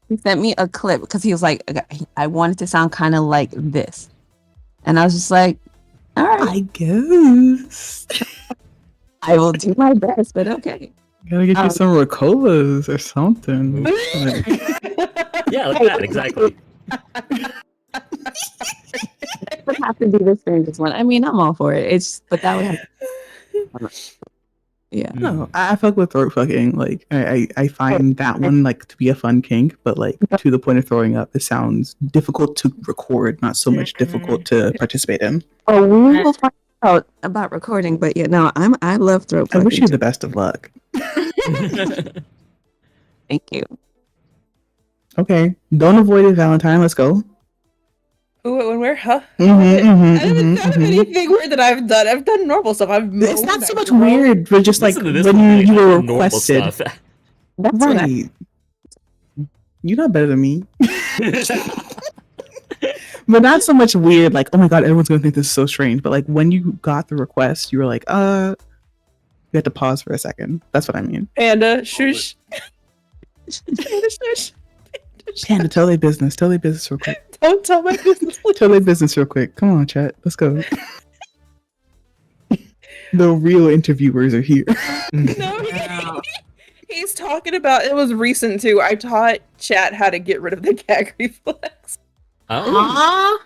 He sent me a clip because he was like, I want it to sound kind of like this. And I was just like, all right. I guess. I will do my best, but okay. Gotta get you some Ricolas or something. Yeah, like that, exactly. It would have to be the strangest one. I mean, I'm all for it. But that would have yeah. No, I fuck with throat fucking. Like, I find that one like to be a fun kink, but like to the point of throwing up, it sounds difficult to record, not so much difficult to participate in. Oh, we will find out about recording, but yeah, no, I love throat fucking. I wish you the best of luck. Thank you. Okay, don't avoid it, Valentine. Let's go. When we're I haven't done anything weird that I've done. I've done normal stuff. It's not so much weird, but just like when you were requested. That's right. You're not better than me. But not so much weird, like, oh my god, everyone's gonna think this is so strange. But like when you got the request, you were like, you had to pause for a second. That's what I mean. Panda, shush. Panda, tell their business. Tell their business real quick. Don't tell my business. Tell their business real quick. Come on, chat. Let's go. The real interviewers are here. No, he's talking about, it was recent too. I taught chat how to get rid of the gag reflex. Oh,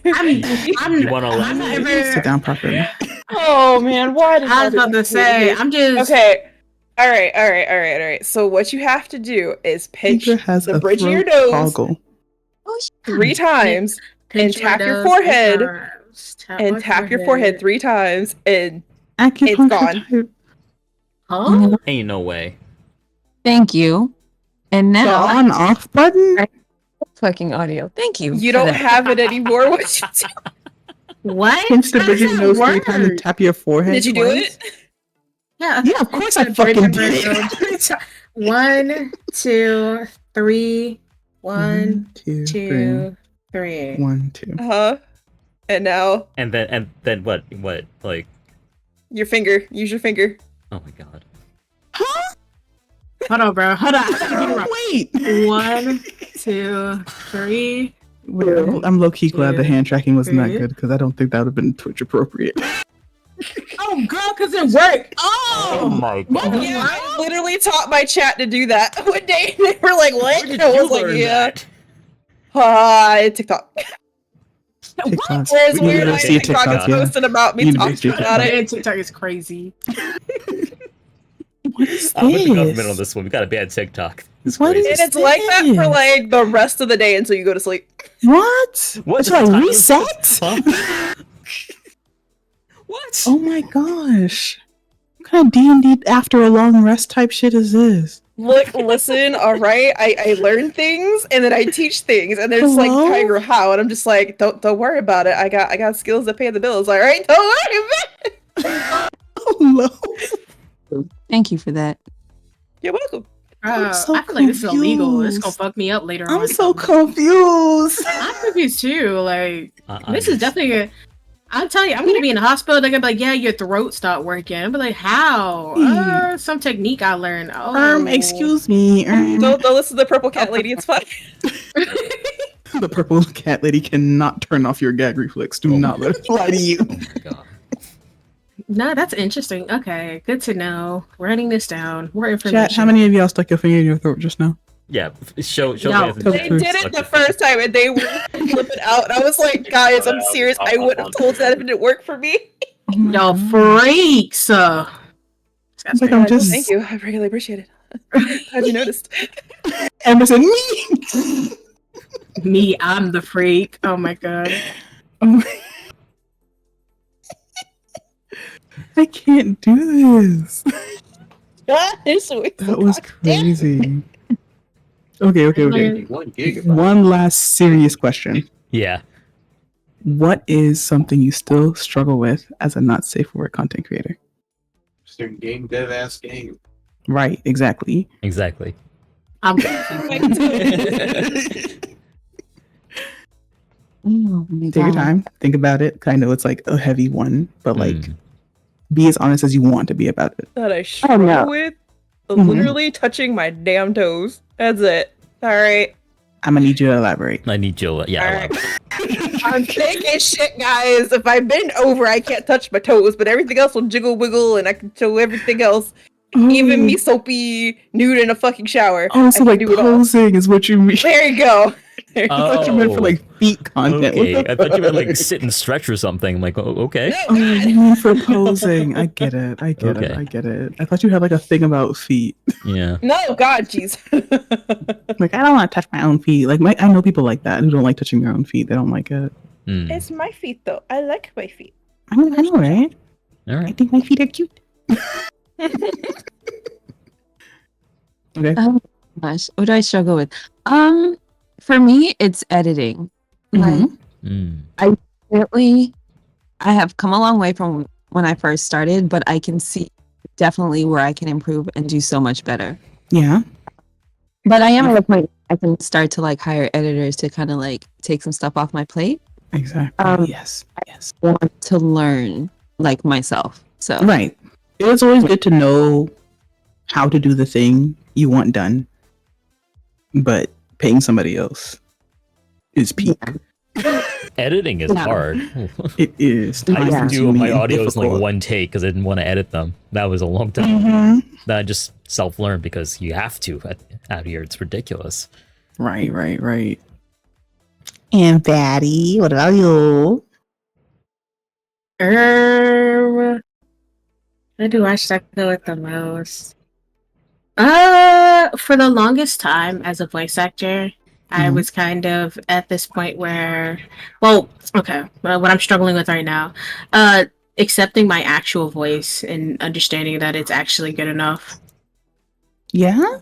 I'm you want to I'm laugh? never. Sit down properly. Oh man, why did I was about to say, I'm just Okay. All right. So what you have to do is pinch Tigra has the a bridge of your throat nose toggle. 3 times and tap your forehead and tap your forehead 3 times and it's gone. Huh? Ain't no way. Thank you. And The now on-off button? fucking audio. Thank you. You for don't that. have it anymore. What you do? What? Pinch the How bridge of does your that nose 3 times and work? tap your forehead Did you do twice? it? Yeah, Yeah, of course I fucking did. 1, 2, 3. 1, 2, 2, 3. 1, 2. And now And then what? What? Like? your finger. Use your finger. Oh my god. Hold on, bro. Hold on. Wait! 1, 2, 3. Wait, I'm low-key glad the hand tracking wasn't that three. good because I don't think that would have been Twitch appropriate. Oh, girl, because it worked. Oh my god. Yeah, I literally taught my chat to do that one day. They were like, "What?" Where did I was you like, learn "Yeah, that? TikTok." TikTok. Whereas We need weird to like see a TikTok is TikTok, yeah. posting about You me need to talking see a about it. Man, TikTok is crazy. What is I'm with the government on this? this one. We got a bad TikTok. It's What crazy. is And it's like that for this? like the rest of the day until you go to sleep. What? What? Should I reset? Huh? What? Oh my gosh. What kind of D&D after a long rest type shit is this? Look, listen, all right. I learn things and then I teach things, and there's like Hello? Tiger how, and I'm just like, don't worry about it. I got skills that pay the bills. All right, don't worry about it. Oh no. Thank you for that. You're welcome. I'm so I feel like this is illegal. It's gonna confused. fuck me up later on. I'm so confused. I'm confused too. Like, this is I'm- definitely. I'll tell you, I'm gonna be in the hospital. They're gonna be like, "Yeah, your throat stopped working." I'm like, "How?" Some technique I learned. Oh, Excuse me. Don't listen to the purple cat lady. It's fine. The purple cat lady cannot turn off your gag reflex. Do not let it fly to you. Oh my god. No, that's interesting. Okay, good to know. Writing this down. More information. Chat, how many of y'all stuck your finger in your throat just now? Yeah. Show. No. Anthony. They did it the first time and they were flipping out. And I was like, guys, I'm serious. I wouldn't have told that if it didn't work for me. Oh my Y'all God. freaks. It's like I'm just Thank you. I really appreciate it. How'd you notice? Emerson. Me. Me, I'm the freak. Oh my god. Oh my- I can't do this. That was crazy. Okay. 1 gigabyte. One last serious question. Yeah. What is something you still struggle with as a not safe for work content creator? Just a game dev ass game. Right, exactly. Exactly. I'm Oh my Take your God. time, think about it. I know it's like a heavy one, but like Mm. be as honest as you want to be about it. That I struggle no. with Mhm. literally touching my damn toes. That's it. All right. I'm gonna need you to elaborate. I need Jill. Yeah. All right. I'm thinking shit, guys. If I bend over, I can't touch my toes, but everything else will jiggle wiggle and I can show everything else. Even me soapy nude in a fucking shower. Oh, I so can like do it all. posing is what you mean. There you go. I thought you meant for like feet content. Okay. What the I thought you meant like fuck? sit and stretch or something. I'm like, oh, okay. No, Oh, God. you mean for posing. I get it. Okay. I get it. I thought you had like a thing about feet. Yeah. No, God, jeez. Like I don't want to touch my own feet. Like I know people like that who don't like touching their own feet. They don't like it. Mm. It's my feet, though. I like my feet. I know, right? All I right. think my feet are cute. Okay. Oh gosh, what do I struggle with? For me, it's editing. Like, Mhm. Mm. really, I have come a long way from when I first started, but I can see definitely where I can improve and do so much better. Yeah. But I am at a point I can start to like hire editors to kind of like take some stuff off my plate. Exactly. Yes. Yes. I want to learn like myself. So Right. It's always good to know how to do the thing you want done, but paying somebody else is peak. Editing is No. hard. It is. I used to do my time-consuming and audios in like difficult. one take because I didn't want to edit them. That was a long time. Mhm. Then I just self-learned because you have to out here. It's ridiculous. Right. And Batty, what about you? What do I struggle with the most? For the longest time as a voice actor, I Mhm. was kind of at this point where, well, okay, what I'm struggling with right now, accepting my actual voice and understanding that it's actually good enough. Yeah.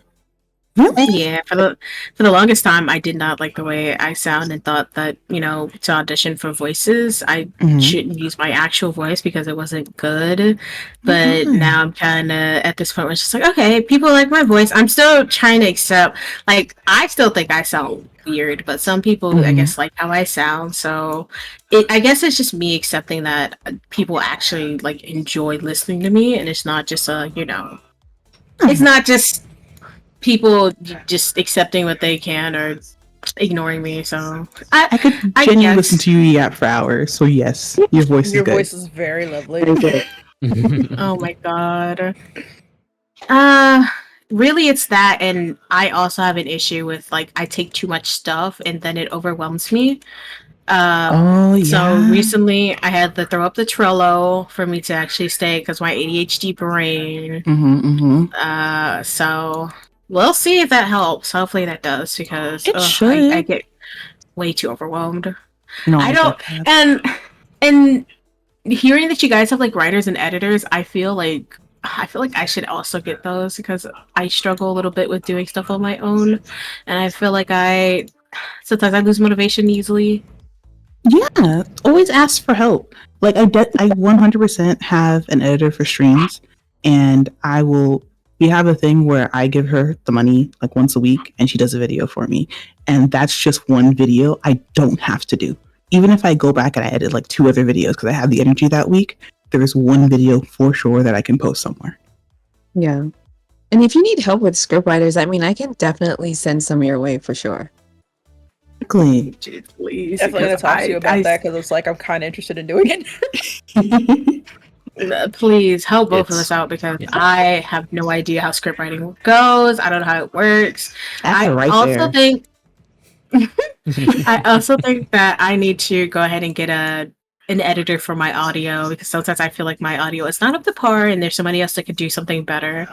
Really? Yeah, for the longest time, I did not like the way I sound and thought that, to audition for voices, I Mhm. shouldn't use my actual voice because it wasn't good. But now I'm kind of at this point where it's just like, okay, people like my voice. I'm still trying to accept, like, I still think I sound weird, but some people, I Mhm. guess, like how I sound. So I guess it's just me accepting that people actually, like, enjoy listening to me, and it's not just it's not just people just accepting what they can or ignoring me. So I could I genuinely guess. listen to you yap for hours. So yes, your voice Your is good. voice is very lovely. Oh my god. Really, it's that, and I also have an issue with, like, I take too much stuff and then it overwhelms me. Oh yeah. So recently I had to throw up the Trello for me to actually stay because my ADHD brain. So we'll see if that helps. Hopefully that does, because It I should. get way too overwhelmed. No, I don't, get that. and hearing that you guys have like writers and editors, I feel like I should also get those because I struggle a little bit with doing stuff on my own, and I feel like sometimes I lose motivation easily. Yeah, always ask for help. Like I 100% have an editor for streams, and we have a thing where I give her the money like once a week, and she does a video for me, and that's just one video I don't have to do. Even if I go back and I edit like 2 other videos because I have the energy that week, there is one video for sure that I can post somewhere. Yeah. And if you need help with scriptwriters, I mean, I can definitely send some your way for sure. Exactly. Please, Definitely gonna talk to you about that because it's like I'm kind of interested in doing it. Please help both of It's- us out because yeah. I have no idea how scriptwriting goes. I don't know how it works. That's right also there. think I also think that I need to go ahead and get an editor for my audio because sometimes I feel like my audio is not up to par and there's somebody else that could do something better.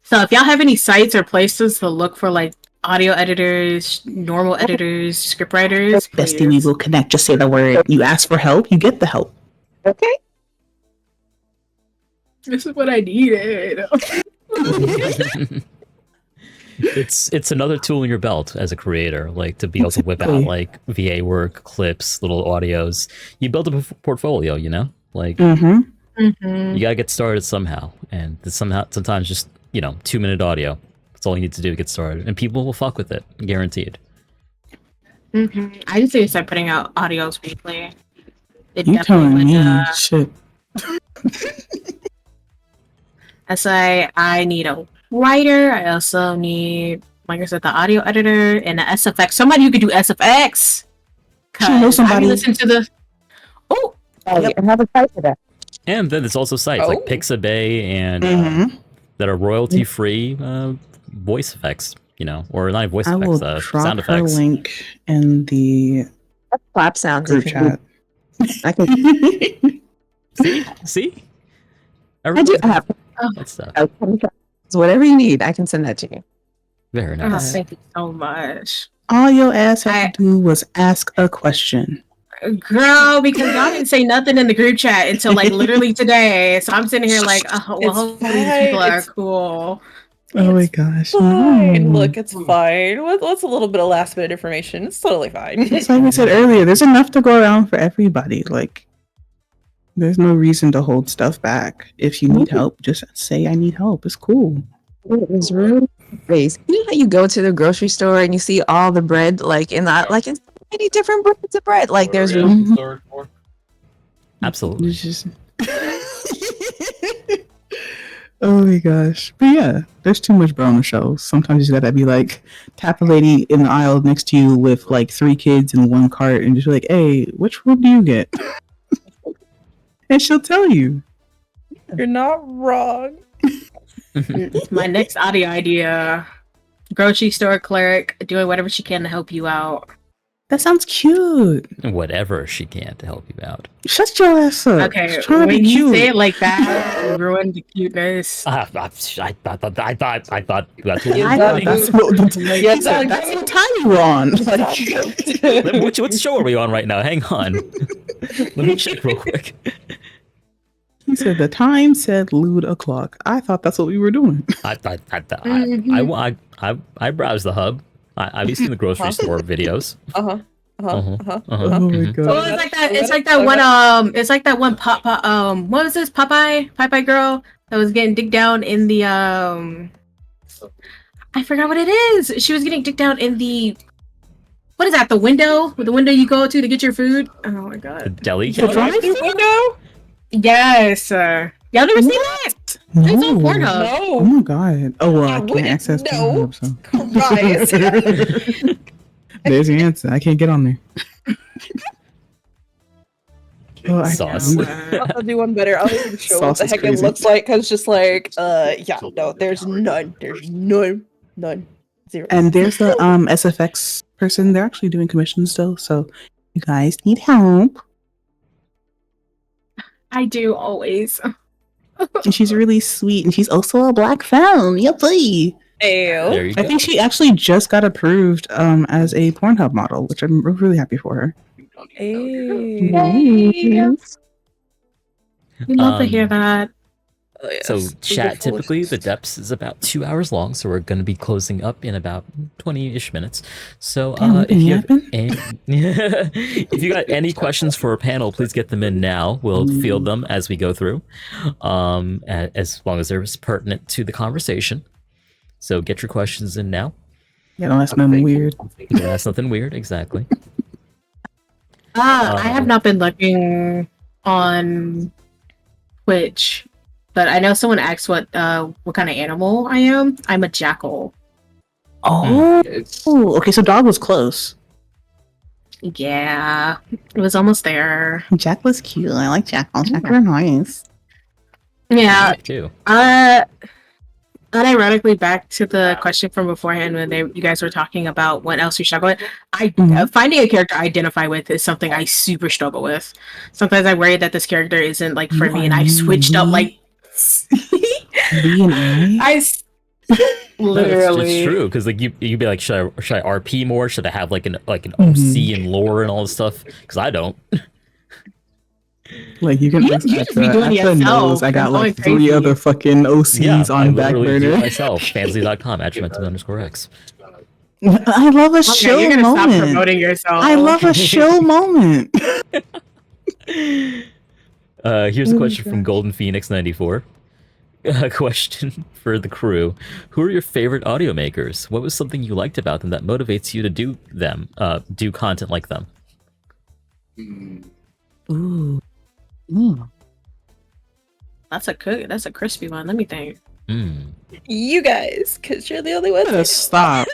So if y'all have any sites or places to look for like audio editors, normal editors, scriptwriters, Bestie, we please. will connect. Just say the word. You ask for help, you get the help. Okay. This is what I needed. It's another tool in your belt as a creator, like to be able to whip out Exactly. like VA work, clips, little audios. You build a portfolio, like Mm-hmm. you gotta get started somehow, and sometimes just 2-minute audio. That's all you need to do to get started, and people will fuck with it, guaranteed. Mm-hmm. I just need to start putting out audios weekly. It You telling definitely me would. shit. I say I need a writer. I also need, like I said, the audio editor and the SFX. Somebody who could do SFX. Should know somebody. I listen to the. Oh, I have a site for that. And then there's also sites like Oh. Pixabay and that are royalty-free voice effects, or not voice I will effects, drop sound her effects. link in the Clap sounds. group if you need. chat. I can. See? I do have. That stuff. So whatever you need, I can send that to you. Very oh, nice. thank you so much. All your ass had to do was ask a question. Girl, because y'all didn't say nothing in the group chat until like literally today. So I'm sitting here like, oh, well, It's hopefully these fine. people are It's cool. Oh my gosh. fine. No. Look, it's fine. What's a little bit of last minute information? It's totally fine. It's like I said earlier, there's enough to go around for everybody. Like, there's no reason to hold stuff back. If you need help, just say I need help. It's cool. It's really nice. You know how you go to the grocery store and you see all the bread like in so many different brands of bread. Like there's Absolutely. It's just Oh my gosh. But yeah, there's too much bro on the show. Sometimes you gotta be like, tap a lady in the aisle next to you with like 3 kids in one cart and just be like, hey, which one do you get? And she'll tell you. You're not wrong. My next audio idea: grocery store clerk doing whatever she can to help you out. That sounds cute. Whatever she can to help you out. Shut your ass up. Okay, She's trying to be when you cute. say it like that, you ruin the cuteness. I thought that's what Yeah, That's what time you were on. Which show are we on right now? Hang on. Let me check real quick. He said the time said lewd o'clock. I thought that's what we were doing. I browse the hub. I've seen the grocery store videos. Oh my god. Oh, it's like that. It's like that one. It's like that one. What was this? Popeye girl that was getting digged down in the. I forgot what it is. She was getting digged down in the. What is that? The window? The window you go to get your food? Oh my The god. deli. The drive-thru window? Yes. Y'all never seen that? No. It's on Pornhub. Oh No. my god. Oh well, I can't wouldn't access know. Pornhub, so. Christ. There's your answer. I can't get on there. Oh, I Sauce. I'll do one better. I'll even show what Sauce the is heck crazy. it looks like, because just like, yeah, no, there's none. There's none. Zero. And there's the SFX person. They're actually doing commissions still, so you guys need help. I do always. And she's really sweet, and she's also a black femme. Yippee! There you go. I think she actually just got approved as a Pornhub model, which I'm really happy for her. We love to hear that. So chat, typically the depths is about 2 hours long, so we're going to be closing up in about 20-ish minutes. So Damn, if you have yapping? if you got any questions for our panel, please get them in now. We'll field them as we go through, as long as they're pertinent to the conversation. So get your questions in now. Yeah, don't ask nothing weird. Yeah, that's nothing weird, exactly. I have not been looking on Twitch, but I know someone asked what kind of animal I am. I'm a jackal. Oh, It's okay. So dog was close. Yeah, it was almost there. Jack was cute. I like jackals. Jack are nice. Yeah. Me too. Unironically, back to the question from beforehand when you guys were talking about what else you struggle with. Finding a character I identify with is something I super struggle with. Sometimes I worry that this character isn't like for me, and I've switched up like. B and I. Literally. It's true because like you'd be like, should I RP more? Should I have like an OC and lore and all this stuff? Because I don't. Like you can just You just be doing it at the yourself. nose, I got It's like going 3 crazy. other fucking OCs I on back literally do it burner. myself. Fansly.com @Atramentum_X. I love a Okay, show you're gonna stop moment. promoting yourself. I love a show moment. Here's a question from Golden Phoenix 94. A question for the crew: who are your favorite audio makers? What was something you liked about them that motivates you to do content like them? Ooh. That's a crispy one. Let me think. You guys, because you're the only ones. Better stop.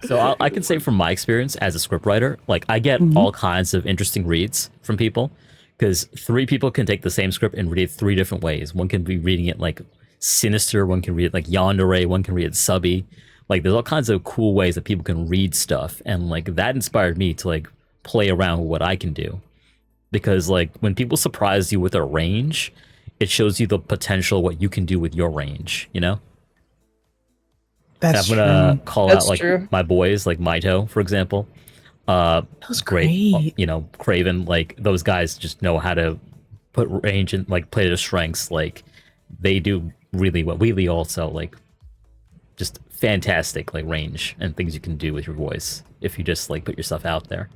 So I can say from my experience as a scriptwriter, like I get all kinds of interesting reads from people, because 3 people can take the same script and read it 3 different ways. One can be reading it like sinister, one can read it like yandere, one can read it subby. Like there's all kinds of cool ways that people can read stuff, and like that inspired me to like play around with what I can do. Because like when people surprise you with their range, it shows you the potential what you can do with your range, you know? That's I'm gonna call That's out like true. my boys, like Maito, for example. That was great. You know, Craven, like those guys just know how to put range and like play to their strengths. Like they do really well. Wheatley also, like just fantastic like range and things you can do with your voice if you just like put yourself out there.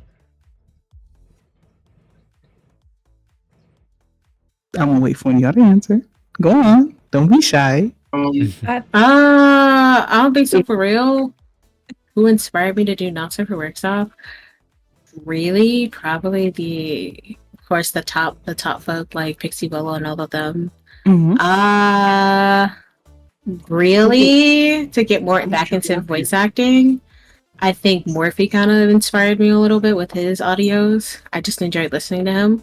I'm gonna wait for y'all to answer. Go on. Don't be shy. I don't think so for real. Who inspired me to do not safe for work stuff? Really, probably of course the top folk like Pixie Willow and all of them. Really, to get more back into voice acting, I think Morphe kind of inspired me a little bit with his audios. I just enjoyed listening to him.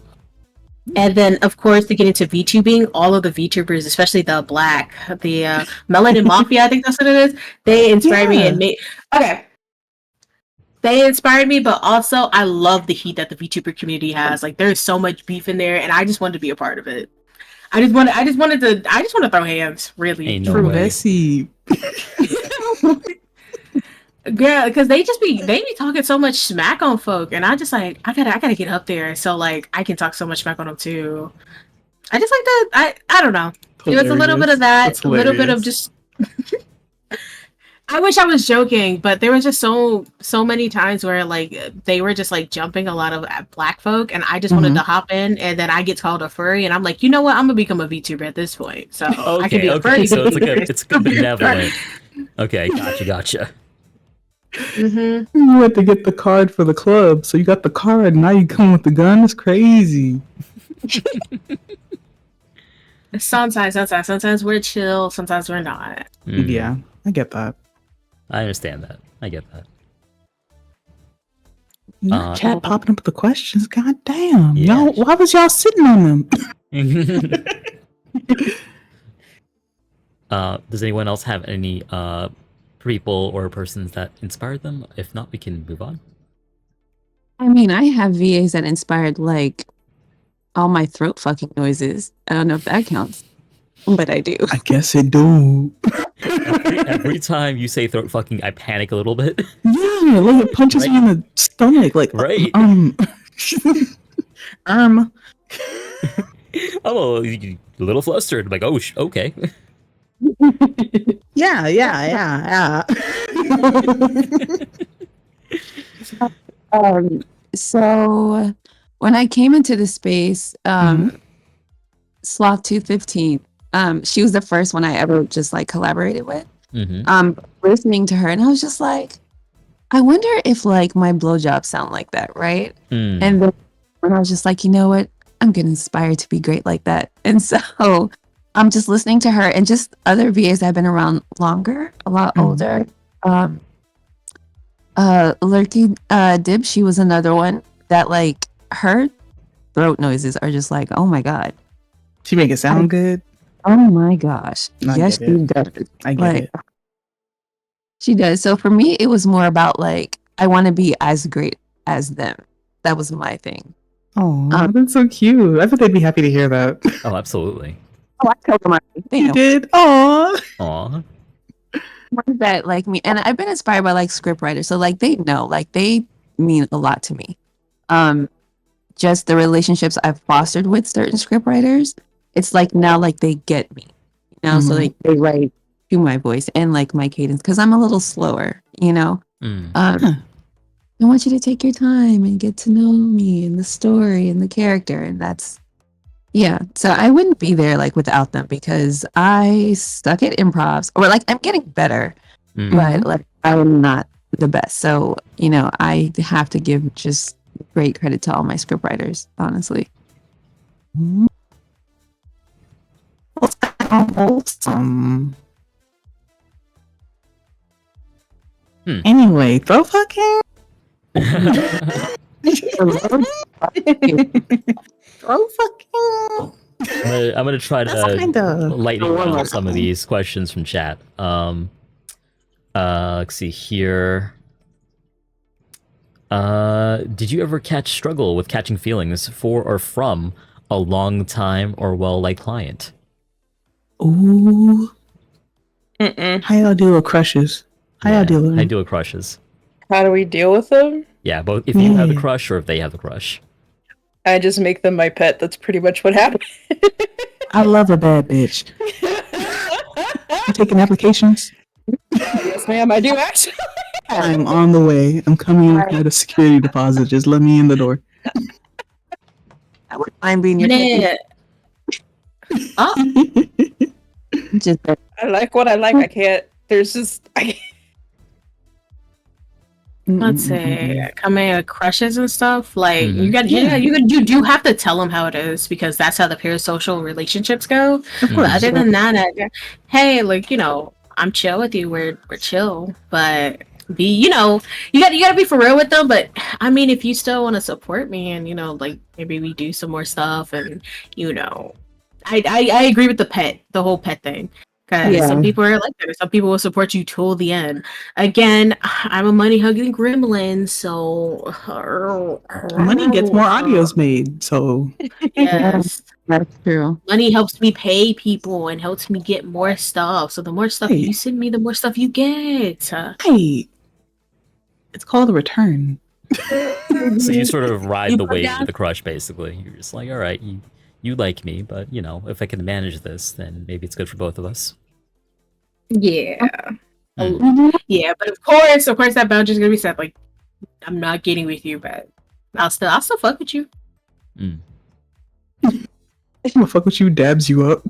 And then, of course, to get into VTubing, all of the VTubers, especially the Melanin Mafia, I think that's what it is. They inspired me and made. Okay. They inspired me, but also I love the heat that the VTuber community has. Like, there's so much beef in there, and I just wanted to be a part of it. I just want to throw hands, really. Ain't no way. Messy. Yeah, because they be talking so much smack on folk, and I just like I gotta get up there so like I can talk so much smack on them too. I just like that. I don't know. Hilarious. It was a little bit of that, a little bit of just. I wish I was joking, but there was just so many times where like they were just like jumping a lot of black folk, and I just wanted to hop in, and then I get called a furry, and I'm like, you know what? I'm gonna become a VTuber at this point, so I can be a furry. So it's benevolent. Okay, gotcha. You had to get the card for the club, so you got the card, and now you come with the gun. It's crazy. Sometimes we're chill, sometimes we're not. Yeah, I get that. I understand that. I get that. Chat popping up with the questions. God damn. Yeah. Y'all, why was y'all sitting on them? Does anyone else have any people or persons that inspired them? If not, we can move on. I mean, I have VAs that inspired like all my throat fucking noises. I don't know if that counts, but I do. I guess it do. Every time you say throat fucking, I panic a little bit. Yeah, like it punches me in the stomach. Like, right. I'm a little flustered. I'm like, oh, okay. Yeah. So when I came into the space, Sloth 215, she was the first one I ever just like collaborated with. Listening to her, and I was just like, I wonder if like my blowjobs sound like that, right? And then when I was just like, you know what, I'm getting inspired to be great like that. And so I'm just listening to her and just other VAs that have been around longer, a lot older. Lurky Dib, she was another one that like her throat noises are just like, oh my god. She make it sound good. Oh my gosh. Yes, she does. I get it. She does. So for me, it was more about like, I want to be as great as them. That was my thing. Oh, that's so cute. I thought they'd be happy to hear that. Oh, absolutely. Oh, I told them you did? Aw. That like me. And I've been inspired by like script writers. So like they know, like they mean a lot to me. Just the relationships I've fostered with certain script writers, it's like now like they get me. You know, so like they write to my voice and like my cadence because I'm a little slower, you know. I want you to take your time and get to know me and the story and the character, and that's so I wouldn't be there like without them because I suck at improvs, or like I'm getting better, but like I'm not the best. So you know, I have to give just great credit to all my script writers, honestly. Awesome. Anyway, throw fucking. Throw fucking. I'm gonna try to lighten down some of these questions from chat. Let's see here. Did you ever struggle with catching feelings for or from a long time or well-liked client? Ooh. How y'all deal with crushes? How y'all deal with them? I deal with crushes. How do we deal with them? Yeah, both if you have the crush or if they have the crush. I just make them my pet. That's pretty much what happened. I love a bad bitch. You taking applications? Yes, ma'am, I do actually. I'm on the way. I'm coming in at a security deposit. Just let me in the door. I wouldn't mind being your pet. Just I like what I like. I can't. There's just. let's say coming to crushes and stuff, like you got Yeah. you do have to tell them how it is, because that's how the parasocial relationships go. Of But course. other than that, hey, like, I'm chill with you, we're chill, but be, you gotta be for real with them. But I mean, if you still want to support me and like maybe we do some more stuff, and I agree with the whole pet thing. Because some people are like that. Some people will support you till the end. Again, I'm a money hugging gremlin, so Money gets more audios made, so yes, That's true. money helps me pay people and helps me get more stuff. So the more stuff you send me, the more stuff you get. hey, it's called a return. So you sort of ride the put wave down- of the crush, basically. You're just like, all right, you like me, but if I can manage this, then maybe it's good for both of us. Yeah, Mm. yeah, but of course, that boundary's gonna be set. Like, I'm not getting with you, but I'll still fuck with you. Mm. I'm gonna fuck with you, dabs you up.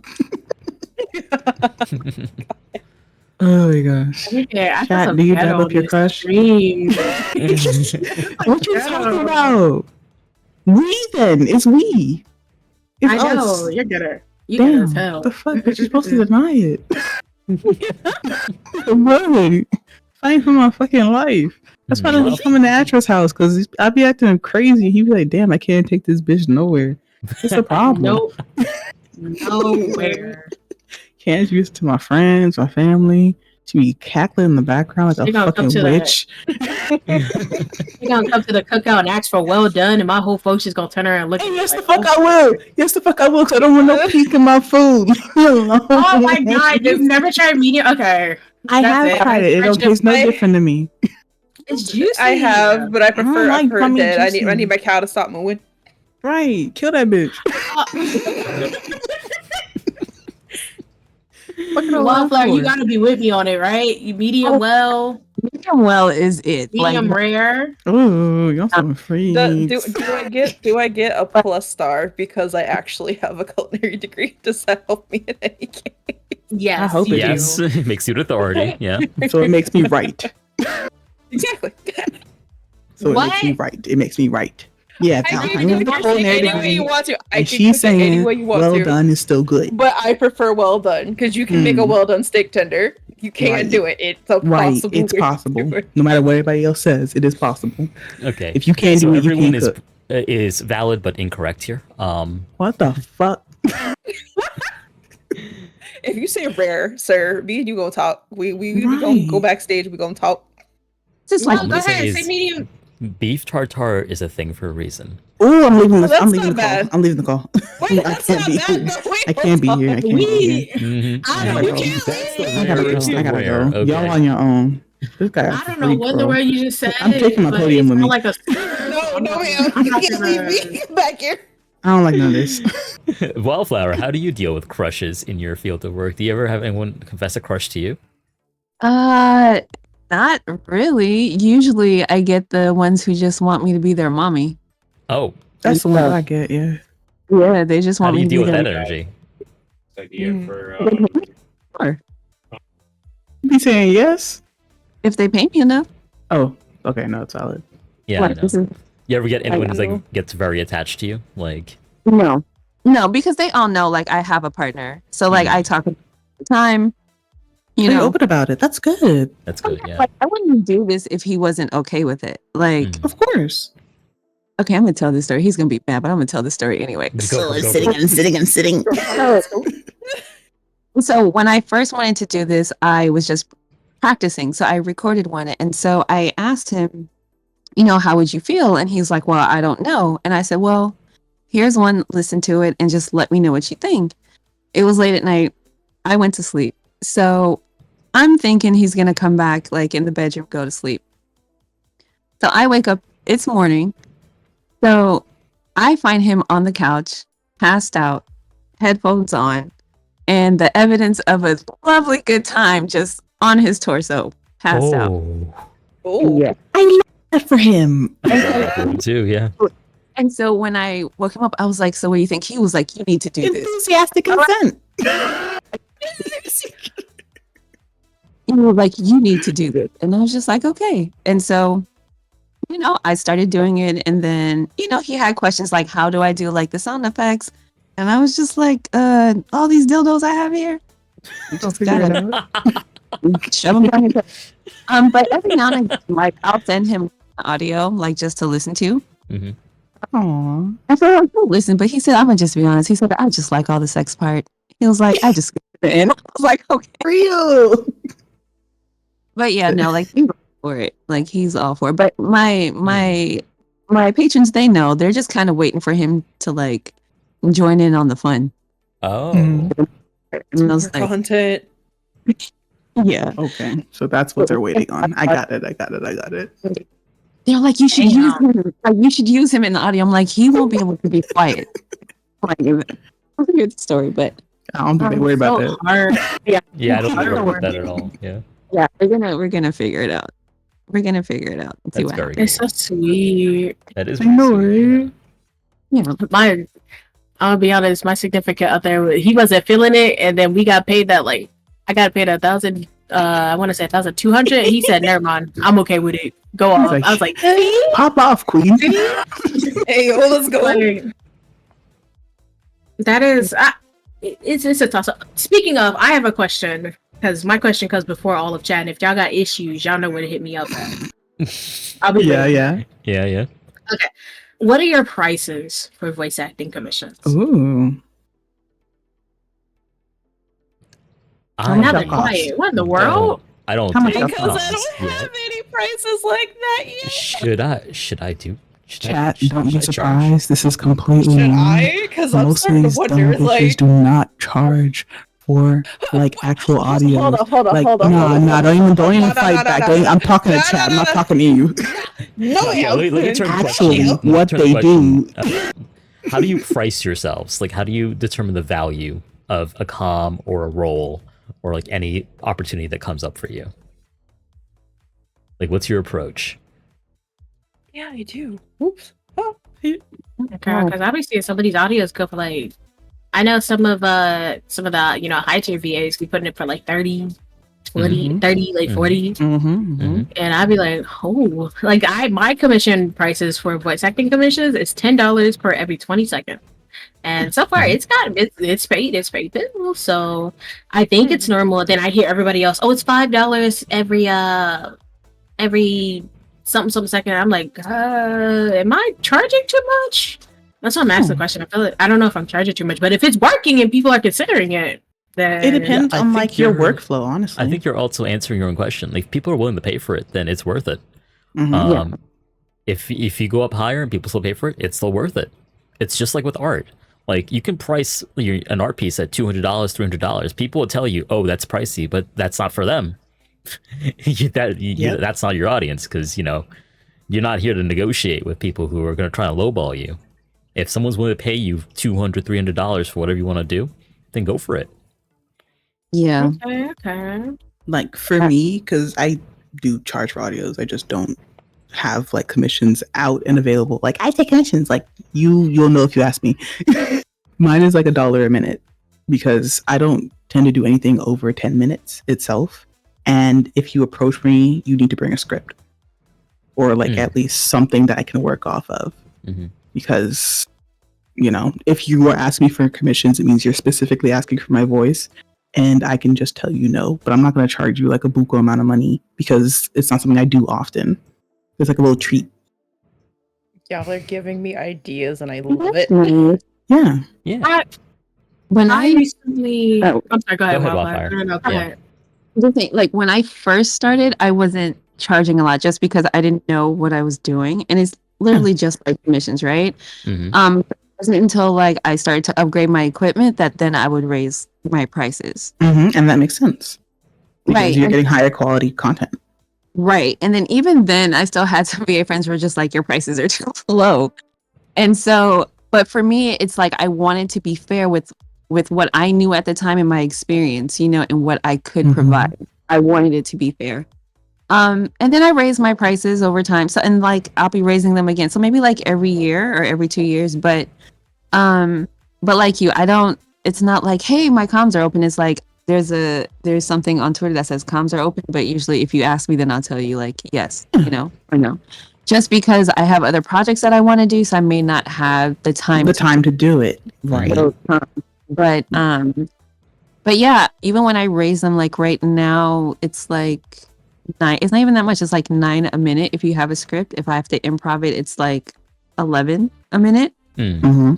Oh my gosh. Yeah, Chat, do you dab up your crush? What you talking about? We then. It's we. It's I know us. you're good at as Damn. hell. What the fuck? You're supposed to deny it. Word. Fight for my fucking life. That's why I don't come in the Atra's house, because I be acting crazy. He be like, damn, I can't take this bitch nowhere. It's a problem. Nope. Nowhere. Can't introduce it to my friends, my family. She be cackling in the background like She a gonna come fucking to witch. You're gonna come to the cookout and ask for well done, and my whole folks is gonna turn around and look Hey, at yes, me the like, fuck I will. Yes, the fuck I will, because I don't want no peek in my food. Leave me alone. oh my god, you've never tried medium? Okay. I That's have it. tried it. It don't taste no different to me. It's juicy. I have, but I prefer like I've heard gummy that. I juicy. need my cow to stop moving. Right. Kill that bitch. Wildflower, you gotta be with me on it, right? You medium well, Medium well is it. medium rare. Ooh, y'all some freaks. Do I get a plus star because I actually have a culinary degree? Does that help me in any case? Yes, I hope you it do. Yes, it makes you an authority. Yeah. So it makes me right. Exactly. So it makes What? me right. It makes me right. Yeah, I Valentine. can You have cook a it culinary any way degree, you want to. I and can she's cook it any saying way you want well to. done is still good. But I prefer well done because you can make a well done steak tender. You can Right. do it. It's a Right, possible. it's way to possible. do it. No matter what everybody else says, it is possible. Okay. If you can't So do it, you everyone can't cook. is valid but incorrect here. What the fuck? If you say rare, sir, me and you gonna talk. We gonna go Right. backstage. We gonna talk. Just Well, like I'm go gonna say ahead, say is- medium. Beef tartare is a thing for a reason. Ooh, I'm leaving this. Well, I'm that's leaving the not call. bad. I'm leaving the call. Wait, I that's can't not be bad. here. though. Wait, I can't be here. I can't be here. Mhm. I gotta don't know. go. You can't That's the leave. I gotta go. rarest I of gotta rare. go. Okay. Y'all on your own. This guy. I don't know what the word you just said. I'm taking my but podium it's with me. not like a. No, no, ma'am. I'm You not can't leave gonna. me back here. I don't like none of this. Wildflower, how do you deal with crushes in your field of work? Do you ever have anyone confess a crush to you? Not really. Usually I get the ones who just want me to be their mommy. Oh, That's the one I get. Yeah. Yeah, they just how want do me you to deal be with their that energy? Idea for Sure. You be saying yes? If they pay me enough. Oh, okay. No, it's valid. Yeah, I Like, know. this is- You ever get anyone who's know. like gets very attached to you? Like, No, because they all know like I have a partner. So like I talk all the time. You Very know, open about it. That's good. that's good. Yeah. like I wouldn't do this if he wasn't okay with it. Like, Mm. Of course. okay, I'm gonna tell this story. He's gonna be mad, but I'm gonna tell the story anyway. Go So, for it. I'm sitting. so when I first wanted to do this, I was just practicing. So I recorded one, and so I asked him, you know, how would you feel? And he's like, well, I don't know. And I said, well, here's one. Listen to it and just let me know what you think. It was late at night. I went to sleep. So I'm thinking he's gonna come back, like in the bedroom, go to sleep. So I wake up. It's morning. So I find him on the couch, passed out, headphones on, and the evidence of a lovely good time just on his torso, passed out. Oh, Yeah. I love that for him. Too. Yeah. And so when I woke him up, I was like, so what do you think? He was like, you need to do this. Enthusiastic consent. He was like, you need to do this. And I was just like, okay. And so I started doing it, and then he had questions like, how do I do like the sound effects? And I was just like, all these dildos I have here, you just gotta shove them down your throat. But every now and then, like, I'll send him audio, like, just to listen to. Mhm. Aww. I feel like he'll listen, but he said, I'm gonna just be honest. He said, I just like all the sex part. He was like, I just and I was like, okay, Real. but yeah, no, like, he's all for it. Like, he's all for it. But my patrons, they know. They're just kind of waiting for him to like join in on the fun. Oh. Mhm. And I was like, Content. yeah. Okay, so that's what they're waiting on. I got it. They're like, you should use him. Like, you should use him in the audio. I'm like, he won't be able to be quiet. Like, I'll hear the story, but I don't think they worry about that. Hard. Yeah, I don't think Hard we're work. about that at all. Yeah. yeah, we're gonna figure it out. We're gonna figure it out and see That's what very happens. It's so sweet. That is I know, very sweet, right? I'll be honest, my significant other, he wasn't feeling it, and then we got paid that, like, I got paid $1,000, I want to say 1,200. He said, never mind, I'm okay with it. Go off. like, I was like, Pop off, queen. Hey, yo, let's go. like, that is, it's a toss up. Speaking of, I have a question, because my question comes before all of chat, and if y'all got issues, y'all know where to hit me up at. I'll be Yeah, waiting. yeah. Yeah. What are your prices for voice acting commissions? Ooh. I Now that they're cost? quiet. What in the world? I don't How much think that Because I costs? don't have any prices like that yet. Should I do? Chat, don't be should I charge? surprised. This is completely Should wrong. I? Because I'm Most starting things to dumb wonder, bitches like. do not charge for like actual audio. Hold on. Like, hold on. nah, don't even No, fight no, back. no, Don't even- I'm talking no, to chat. no, I'm not no. talking to you. No, Yeah, let me turn the Actually, question. what turn the they question, do. How do you price yourselves? Like, how do you determine the value of a comm or a role or like any opportunity that comes up for you? Like, what's your approach? Yeah, I do. Oops. Oh. Because I'll be seeing some of these audios go for like, I know some of the high tier VAs be putting it for like 30, 20, Mhm. 30, like Mhm. 40. Mm-hmm. And I'd be like, oh, like my commission prices for voice acting commissions is $10 per every 20 seconds. And so far it's paid bill. So I think it's normal. Then I hear everybody else, oh, it's $5 every something second. I'm like, am I charging too much? That's why I'm asking the question. I don't know if I'm charging too much, but if it's working and people are considering it, then It depends I on think like your you're- workflow, honestly. I think you're also answering your own question. Like, if people are willing to pay for it, then it's worth it. Mhm. If you go up higher and people still pay for it, it's still worth it. It's just like with art. Like, you can price an art piece at $200, $300. People will tell you, "Oh, that's pricey," but that's not for them. That's not your audience, because you're not here to negotiate with people who are going to try and lowball you. If someone's willing to pay you $200, $300 for whatever you want to do, then go for it. Yeah. okay. Like for me, because I do charge for audios, I just don't have like commissions out and available. Like, I take commissions. Like, you'll know if you ask me. Mine is like $1 a minute because I don't tend to do anything over 10 minutes itself. And if you approach me, you need to bring a script or like at least something that I can work off of. Mhm. Because, if you are asking me for commissions, it means you're specifically asking for my voice. And I can just tell you no, but I'm not going to charge you like a buku amount of money because it's not something I do often. It's like a little treat. Y'all are giving me ideas and I love it. Yeah. Yeah. When I I recently, Oh. I'm sorry, go ahead, ahead, Wildfire. Wildfire. No, go Yeah. ahead. the thing, like when I first started, I wasn't charging a lot just because I didn't know what I was doing, and it's literally just like commissions, right? Mhm. It wasn't until like I started to upgrade my equipment that then I would raise my prices. And that makes sense. Because Right, you're and- getting higher quality content. Right. And then even then, I still had some VA friends who were just like, your prices are too low. And so, but for me, it's like I wanted to be fair with what I knew at the time and my experience, and what I could Mhm. provide. I wanted it to be fair. And then I raised my prices over time. So, and like I'll be raising them again. So maybe like every year or every 2 years. But like you, it's not like, hey, my comms are open. It's like there's something on Twitter that says comms are open, but usually if you ask me, then I'll tell you like yes, or no. just because I have other projects that I want to do, so I may not have the time. To do it, right? But yeah, even when I raise them, like right now, it's like 9. It's not even that much. It's like 9 a minute if you have a script. If I have to improv it, it's like 11 a minute. Mm-hmm.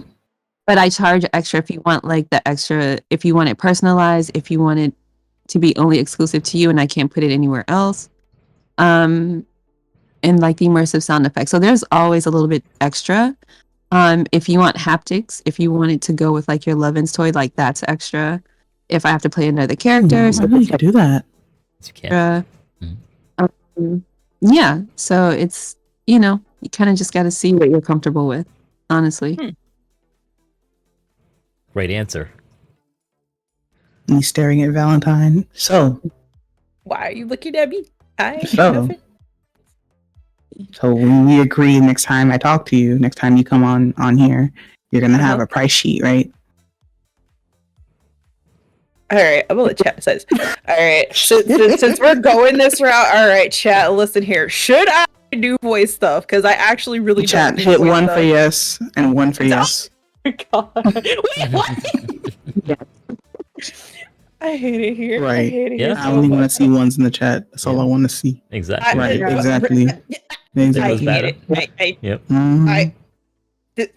But I charge extra if you want like the extra, if you want it personalized, if you want it to be only exclusive to you and I can't put it anywhere else. And like the immersive sound effects. So there's always a little bit extra. If you want haptics, if you want it to go with like your Lovin's toy, like that's extra. If I have to play another character, so you can do that. You can. Yeah, so it's, you kind of just got to see what you're comfortable with, honestly. Great answer. Me staring at Valentine. So, Why are you looking at me? So when we agree next time I talk to you, next time you come on here, you're gonna have a price sheet, right? All right, I'm gonna let chat says. All right, since we're going this route, all right, chat, listen here. Should I do voice stuff? Because I actually really Chat, don't do hit voice one stuff. for yes and one for yes. Oh my God. Wait, what? I hate it here. I Right. hate it here. Yeah. I only want to see ones in the chat. That's all I want to see. Exactly. Right, exactly. I Exactly. hate it. Yep. Mhm.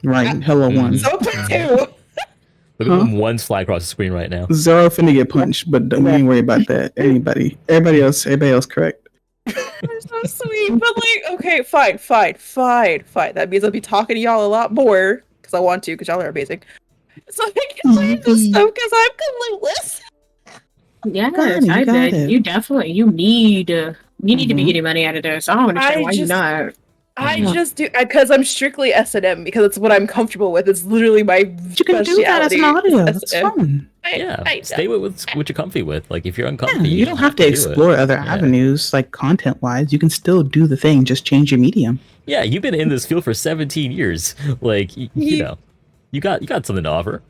Right. Hello, one. So put 2. Look at them ones fly across the screen right now. Zero finna get punched, but don't even worry about that. Everybody else correct. You're so sweet, but like, okay, fine. That means I'll be talking to y'all a lot more because I want to, because y'all are amazing. So I can learn this stuff because I'm clueless. Yeah, You got it. you definitely need to be getting money out of this. I don't understand why you're not. I just do because I'm strictly S&M because it's what I'm comfortable with. It's literally my You can do that as an audio. That's fun. Stay with what you're comfy with. Like if you're Yeah, uncomfy, you don't have to explore other avenues, like content-wise. You can still do the thing, just change your medium. Yeah, you've been in this field for 17 years. Like you got something to offer.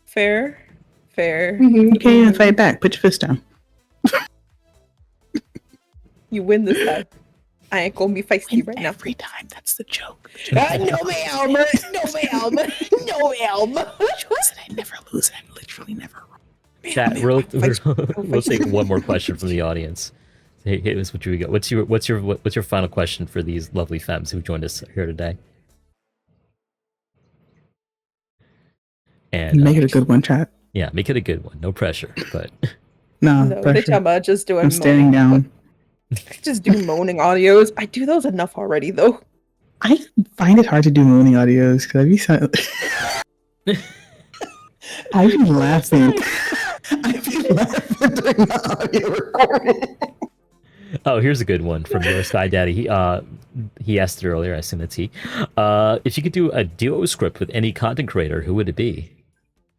Fair. You can't even fight back. Put your fist down. You win this time. I ain't gonna be feisty right now. Every time, that's the joke. No, ma'am. I never lose. I'm literally never wrong. Chat, we'll take one more question from the audience. Hey, here's what you got. What's your final question for these lovely femmes who joined us here today? And Make it a good one, chat. Yeah, make it a good one. No pressure, but No They pressure. talking about just doing I'm staring moaning. down. Just do moaning audios. I do those enough already, though. I find it hard to do moaning audios because I've been laughing. I've been laughing during the audio recording. oh, here's a good one from your Sky Daddy. He asked it earlier. I assume that's he. If you could do a duo script with any content creator, who would it be?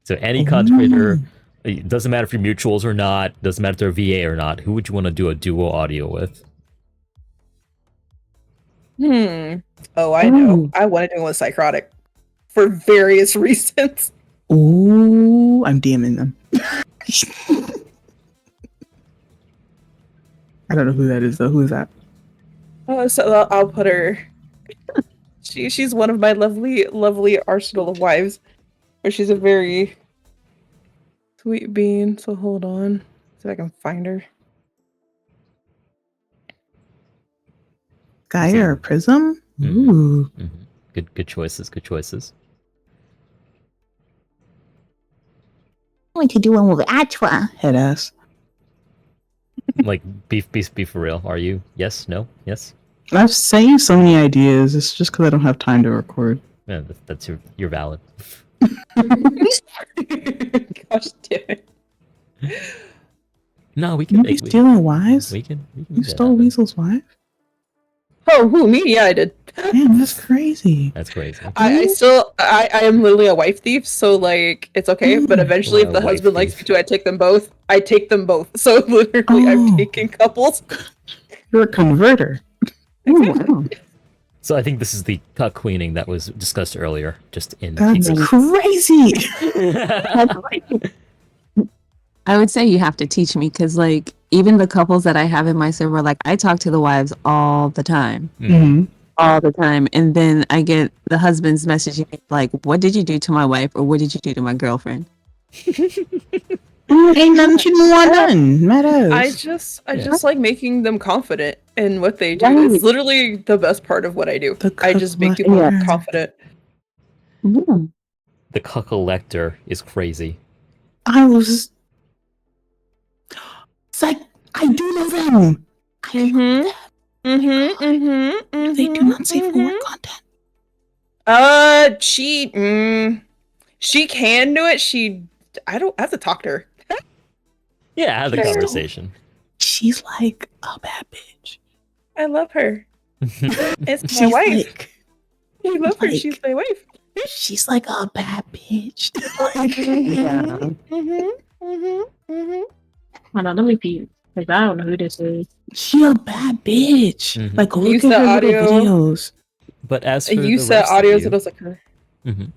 So any content creator, it doesn't matter if you're mutuals or not, doesn't matter if they're VA or not. Who would you want to do a duo audio with? Oh, I know. I want to do one with Psychotic for various reasons. Ooh, I'm DMing them. I don't know who that is though. Who is that? So I'll put her. She's one of my lovely arsenal of wives, where she's a very sweet bean. So hold on, see if I can find her. Guy or Prism? Ooh. Good choices. Good choices. I want to do one with Atra. Head ass. Like be for real. Are you? Yes. No. Yes. I've sent you so many ideas. It's just because I don't have time to record. Yeah, that's you're valid. Gosh damn it. No, we can You be stealing wives? We can You make that stole happen. Weasel's wife? Oh, who, me? Yeah, I did. Damn, that's crazy. That's crazy. I am literally a wife thief, so like it's okay. But eventually, if Wow, the wife husband likes thief. me to, I take them both. So literally, I'm taking couples. You're a converter. Ooh, wow. So I think this is the cuck queening that was discussed earlier, just in That's case. crazy. I would say you have to teach me because, like, even the couples that I have in my server, like, I talk to the wives all the time. Mhm. All the time. And then I get the husbands messaging me, like, what did you do to my wife? Or what did you do to my girlfriend? Ain't nothing she didn't want done. Matters. I just like making them confident in what they do. It's literally the best part of what I do. I just make people confident. Yeah. The collector is crazy. I was. It's like I do know them. They do not say for work content. She can do it. I have to talk to her. Yeah, have the conversation. She's like a bad bitch. I love her. It's my wife. I love her. She's my wife. She's like a bad bitch. Hold on, let me peep. Like, I don't know who this is. She a bad bitch. Mhm. Like, You look at said her audio. little videos. But as for You the said rest of audio, you, so it was like her. mhm.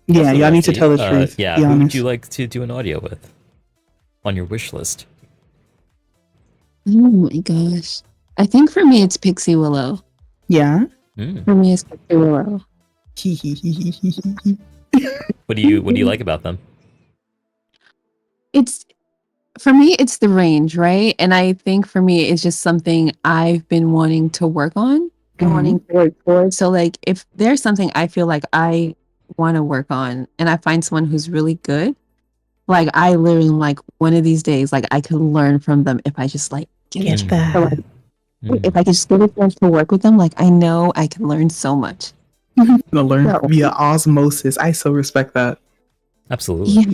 Yeah, As for y'all need rest to of tell you, the truth. Yeah, be who would honest. you like to do an audio with on your wish list? Oh my gosh. I think for me, it's Pixie Willow. Yeah. For me, it's Pixie Willow. What do you like about them? It's for me, it's the range, right? And I think for me, it's just something I've been wanting to work on and wanting to work towards. So, like, if there's something I feel like I want to work on, and I find someone who's really good, like, I literally am like, one of these days, like, I can learn from them if I just like Get that. So, like, if I could just get a chance to work with them, like, I know I can learn so much. To learn No. via osmosis. I so respect that. Absolutely. Yeah.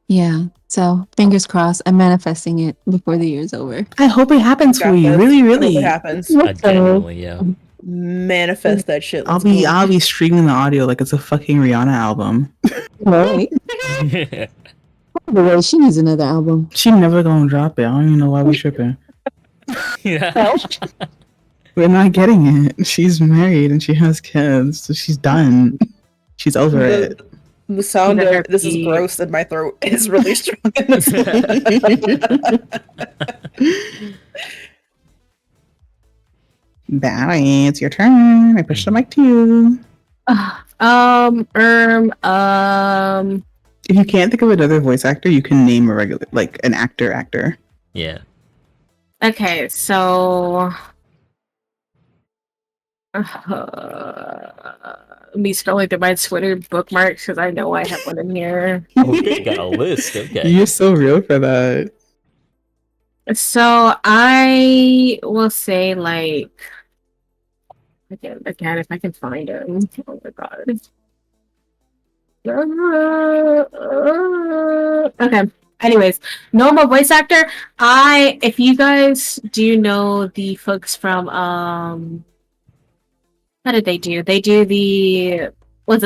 Yeah. So fingers crossed. I'm manifesting it before the year's over. I hope it happens for Got you. this. Really, I hope really. it happens. Genuinely, yeah. Manifest that shit. I'll Let's be go. streaming the audio like it's a fucking Rihanna album. Right. By the way, she needs another album. She never gonna drop it. I don't even know why we tripping. Yeah. We're not getting it. She's married and she has kids, so she's done. She's over it. The sound of this is gross in my throat is really strong in this. Barry, it's your turn. I push the mic to you. If you can't think of another voice actor, you can name a regular, like an actor. Yeah. Okay, so me scrolling through my Twitter bookmarks because I know I have one in here. Oh, you got a list. Okay. You're so real for that. So I will say, like, again, if I can find him. Oh my god. Okay. Anyways, normal voice actor. If you guys do know the folks from how did they do? They do the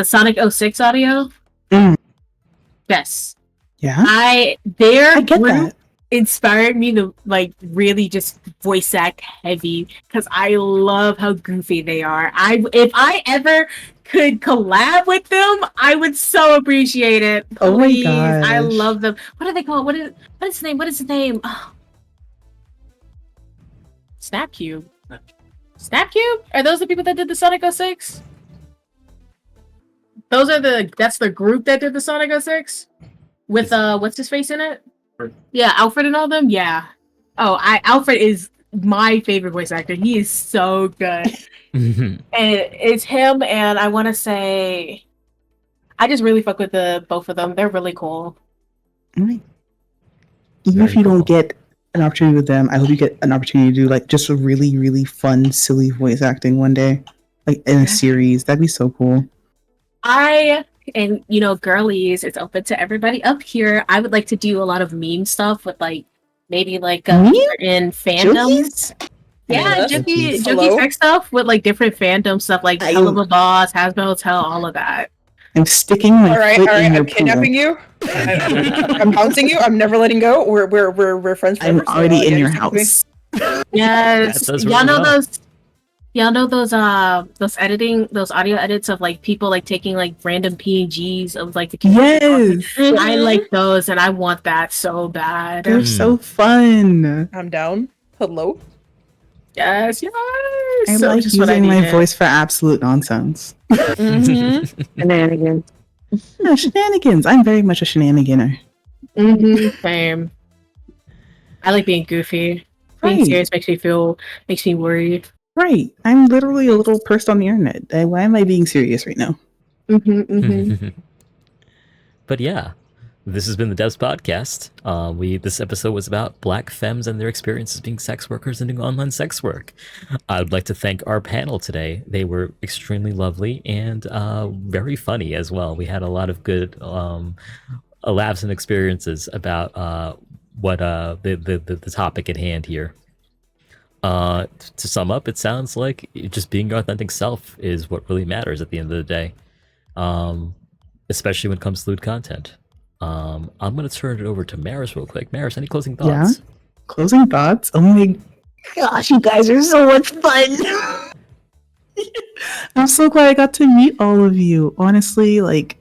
Sonic 06 audio? Mm. Yes. Yeah. Their I get group that. inspired me to like really just voice act heavy because I love how goofy they are. If I ever could collab with them, I would so appreciate it. Oh my Please. gosh. I love them. What are they called? What is his name? What is his name? Oh. Snapcube. Snapcube? Are those the people that did the Sonic 06? That's the group that did the Sonic 06? With what's his face in it? Yeah, Alfred and all them? Yeah. Oh, Alfred is my favorite voice actor. He is so good. And it's him, and I want to say I just really fuck with both of them. They're really cool. Right. Even if you don't get an opportunity with them, I hope you get an opportunity to do like just a really, really fun, silly voice acting one day, like in a series. That'd be so cool. And you know, girlies, it's open to everybody up here. I would like to do a lot of meme stuff with like maybe like in fandoms. Yeah, jokey tech stuff with like different fandom stuff like Hell of a Boss, Hasbro Hotel, all of that. I'm sticking my foot in your I'm kidnapping you. I'm pouncing you. I'm never letting go. We're friends forever. I'm already in your house. Yes. Y'all know those Y'all know those audio edits of like people like taking like random PNGs of like the Yes, I like those and I want that so bad. they're so fun. I'm down. Hello. Yes. I like using my voice for absolute nonsense. Shenanigans. No, shenanigans. I'm very much a shenaniganer. Same. I like being goofy. Being Right. serious makes me worried. Right. I'm literally a little person on the internet. Why am I being serious right now? But yeah, this has been the Devs Podcast. This episode was about Black femmes and their experiences being sex workers and doing online sex work. I would like to thank our panel today. They were extremely lovely and very funny as well. We had a lot of good laughs and experiences about what the topic at hand here. To sum up, it sounds like just being your authentic self is what really matters at the end of the day, especially when it comes to lewd content. I'm going to turn it over to Maris real quick. Maris, any closing thoughts? Yeah. Closing thoughts? Oh my gosh, you guys are so much fun. I'm so glad I got to meet all of you. Honestly, like,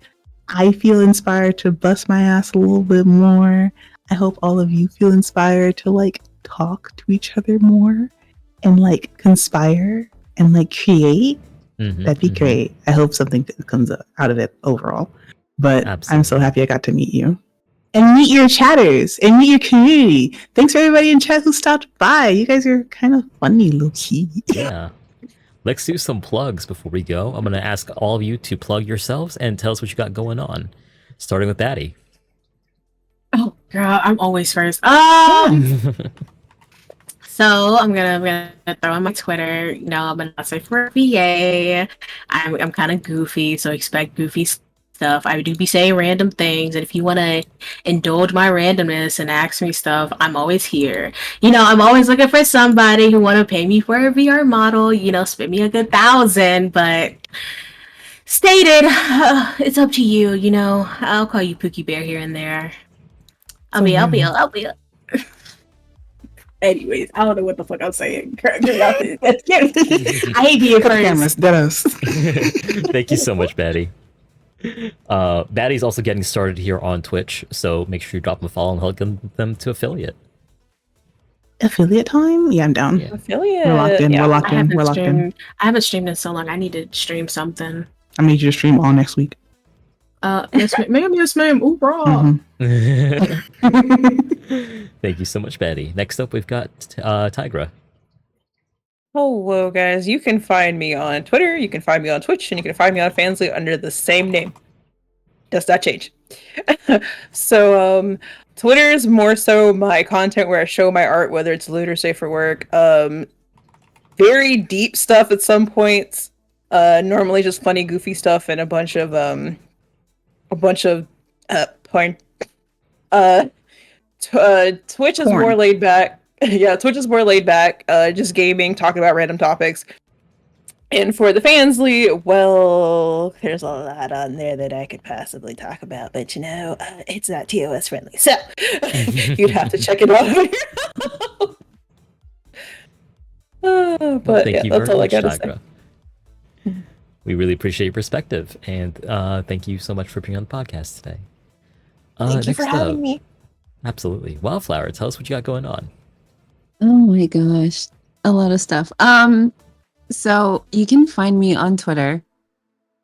I feel inspired to bust my ass a little bit more. I hope all of you feel inspired to like talk to each other more and like conspire and like create. That'd be great. I hope something comes out of it overall. But I'm so happy I got to meet you and meet your chatters and meet your community. Thanks for everybody in chat who stopped by. You guys are kind of funny, low key. Yeah. Let's do some plugs before we go. I'm going to ask all of you to plug yourselves and tell us what you got going on. Starting with Batty. Oh, girl, I'm always first. So I'm gonna throw on my Twitter. You know, I'm not safe for VA. I'm kind of goofy, so expect goofy stuff. I do be saying random things, and if you want to indulge my randomness and ask me stuff, I'm always here. You know, I'm always looking for somebody who want to pay me for a VR model. You know, spend me a good 1,000, but stated, it's up to you. You know, I'll call you Pookie Bear here and there. I'll be. Anyways, I don't know what the fuck I'm saying. I hate being first. Thank you so much, Batty. Batty's also getting started here on Twitch, so make sure you drop them a follow and help them to affiliate. Affiliate time? Yeah, I'm down. Yeah. Affiliate. We're locked in. Yeah. We're locked in. We're locked in. I haven't streamed in so long. I need to stream something. I need you to stream all next week. Yes, ma'am. Yes, ma'am. Ooh, raw. Thank you so much, Batty. Next up, we've got Tigra. Hello, guys. You can find me on Twitter, you can find me on Twitch, and you can find me on Fansly under the same name. Does not change. So, Twitter is more so my content where I show my art, whether it's lewd or safe for work. Very deep stuff at some points. Normally just funny, goofy stuff, and a bunch of porn. Twitch is more laid back. Yeah, Twitch is more laid back. Just gaming, talking about random topics. And for the Fansly, well, there's a lot on there that I could possibly talk about, but you know, it's not TOS friendly, so you'd have to check it out. But thank yeah, you that's very all I much, gotta Tigra. say. We really appreciate your perspective, and thank you so much for being on the podcast today. Thank you for next having up, me. Absolutely. Wildflower, tell us what you got going on. Oh my gosh, a lot of stuff. So you can find me on Twitter.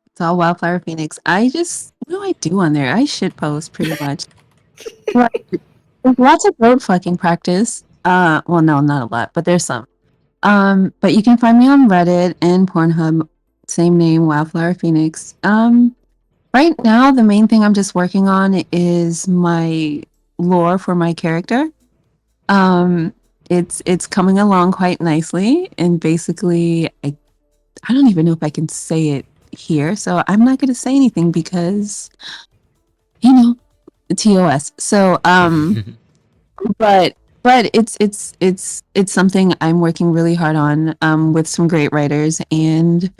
It's all Wildflower Phoenix. What do I do on there? I shit post pretty much. There's lots of road fucking practice. Well, no, not a lot, but there's some. But you can find me on Reddit and Pornhub, same name, Wildflower Phoenix. Right now, the main thing I'm just working on is my lore for my character. It's coming along quite nicely, and basically, I don't even know if I can say it here, so I'm not going to say anything because, you know, TOS. So, but it's something I'm working really hard on with some great writers, and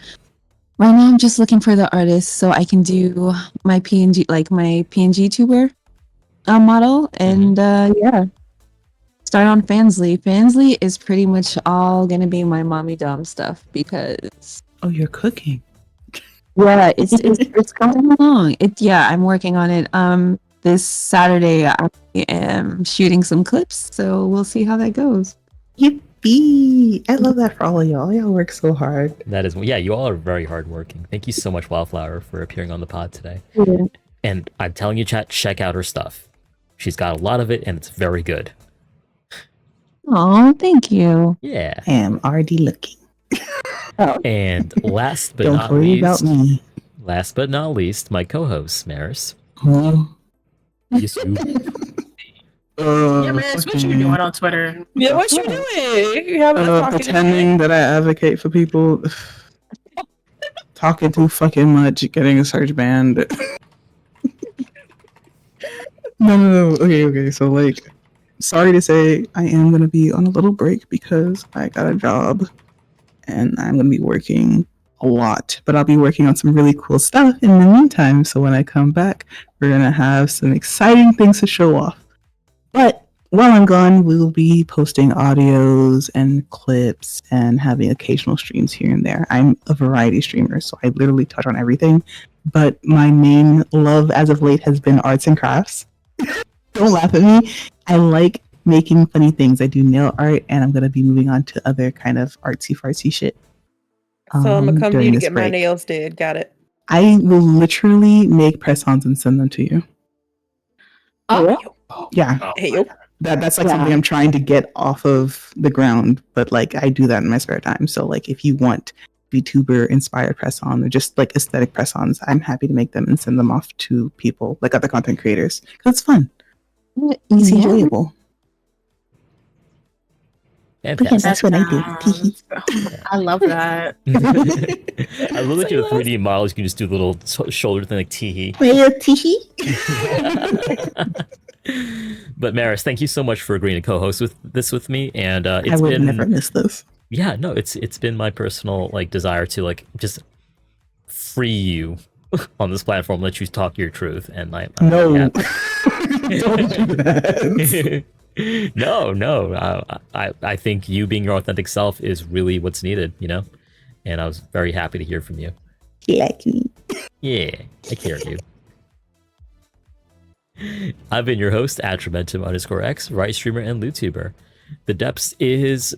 right now I'm just looking for the artists so I can do my PNG, like my PNG tuber model, and yeah. start on Fansly. Fansly is pretty much all gonna be my mommy dumb stuff because Oh, you're cooking. yeah, it's coming along. I'm working on it. This Saturday I am shooting some clips, so we'll see how that goes. Yippee! I love that for all of y'all. Y'all work so hard. That is, yeah, you all are very hardworking. Thank you so much, Wildflower, for appearing on the pod today. Yeah. And I'm telling you, chat, check out her stuff. She's got a lot of it, and it's very good. Oh, thank you. Yeah. I am already looking. And last but Don't not worry least, about me. my co-host, Maris. Huh? Yes, you. Yeah, man, what you doing on Twitter? Yeah, what you doing? You haven't been talking pretending that I advocate for people. Talking too fucking much, getting a search banned. No. Okay. So, like, sorry to say, I am going to be on a little break because I got a job and I'm going to be working a lot. But I'll be working on some really cool stuff in the meantime. So, when I come back, we're going to have some exciting things to show off. But while I'm gone, we will be posting audios and clips and having occasional streams here and there. I'm a variety streamer, so I literally touch on everything. But my main love as of late has been arts and crafts. Don't laugh at me. I like making funny things. I do nail art, and I'm going to be moving on to other kind of artsy-fartsy shit. So I'm gonna come to you during to this get my break. nails did. Got it. I will literally make press-ons and send them to you. Oh, Yeah. Oh, Hey, yo. That's like something I'm trying to get off of the ground, but like I do that in my spare time. So like if you want VTuber inspired press-on or just like aesthetic press-ons, I'm happy to make them and send them off to people like other content creators because it's fun, easy, enjoyable. Fantastic. That's what I do. I love that. I love that you're 3D models. You can just do the little shoulder thing like tee. But Maris, thank you so much for agreeing to co-host with me. And I it's would been never miss this. yeah, no, it's been my personal like desire to like just free you on this platform, let you talk your truth, and I'm No, happy. don't do that. No. I think you being your authentic self is really what's needed, you know? And I was very happy to hear from you. Like me. Yeah, I care of you. I've been your host, Atramentum_X, right streamer and lewdtuber. The Depths is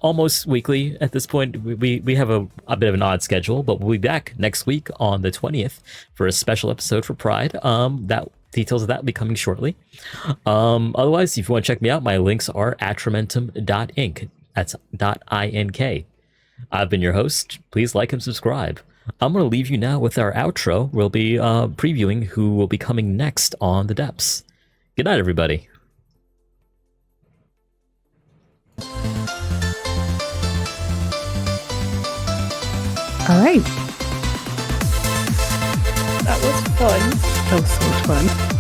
almost weekly at this point. We have a bit of an odd schedule, but we'll be back next week on the 20th for a special episode for Pride. That details of that will be coming shortly. Otherwise, if you want to check me out, my links are atramentum.inc. That's .ink. I've been your host. Please like and subscribe. I'm going to leave you now with our outro. We'll be previewing who will be coming next on The Depths. Good night, everybody. All right. That was fun. That was so much fun.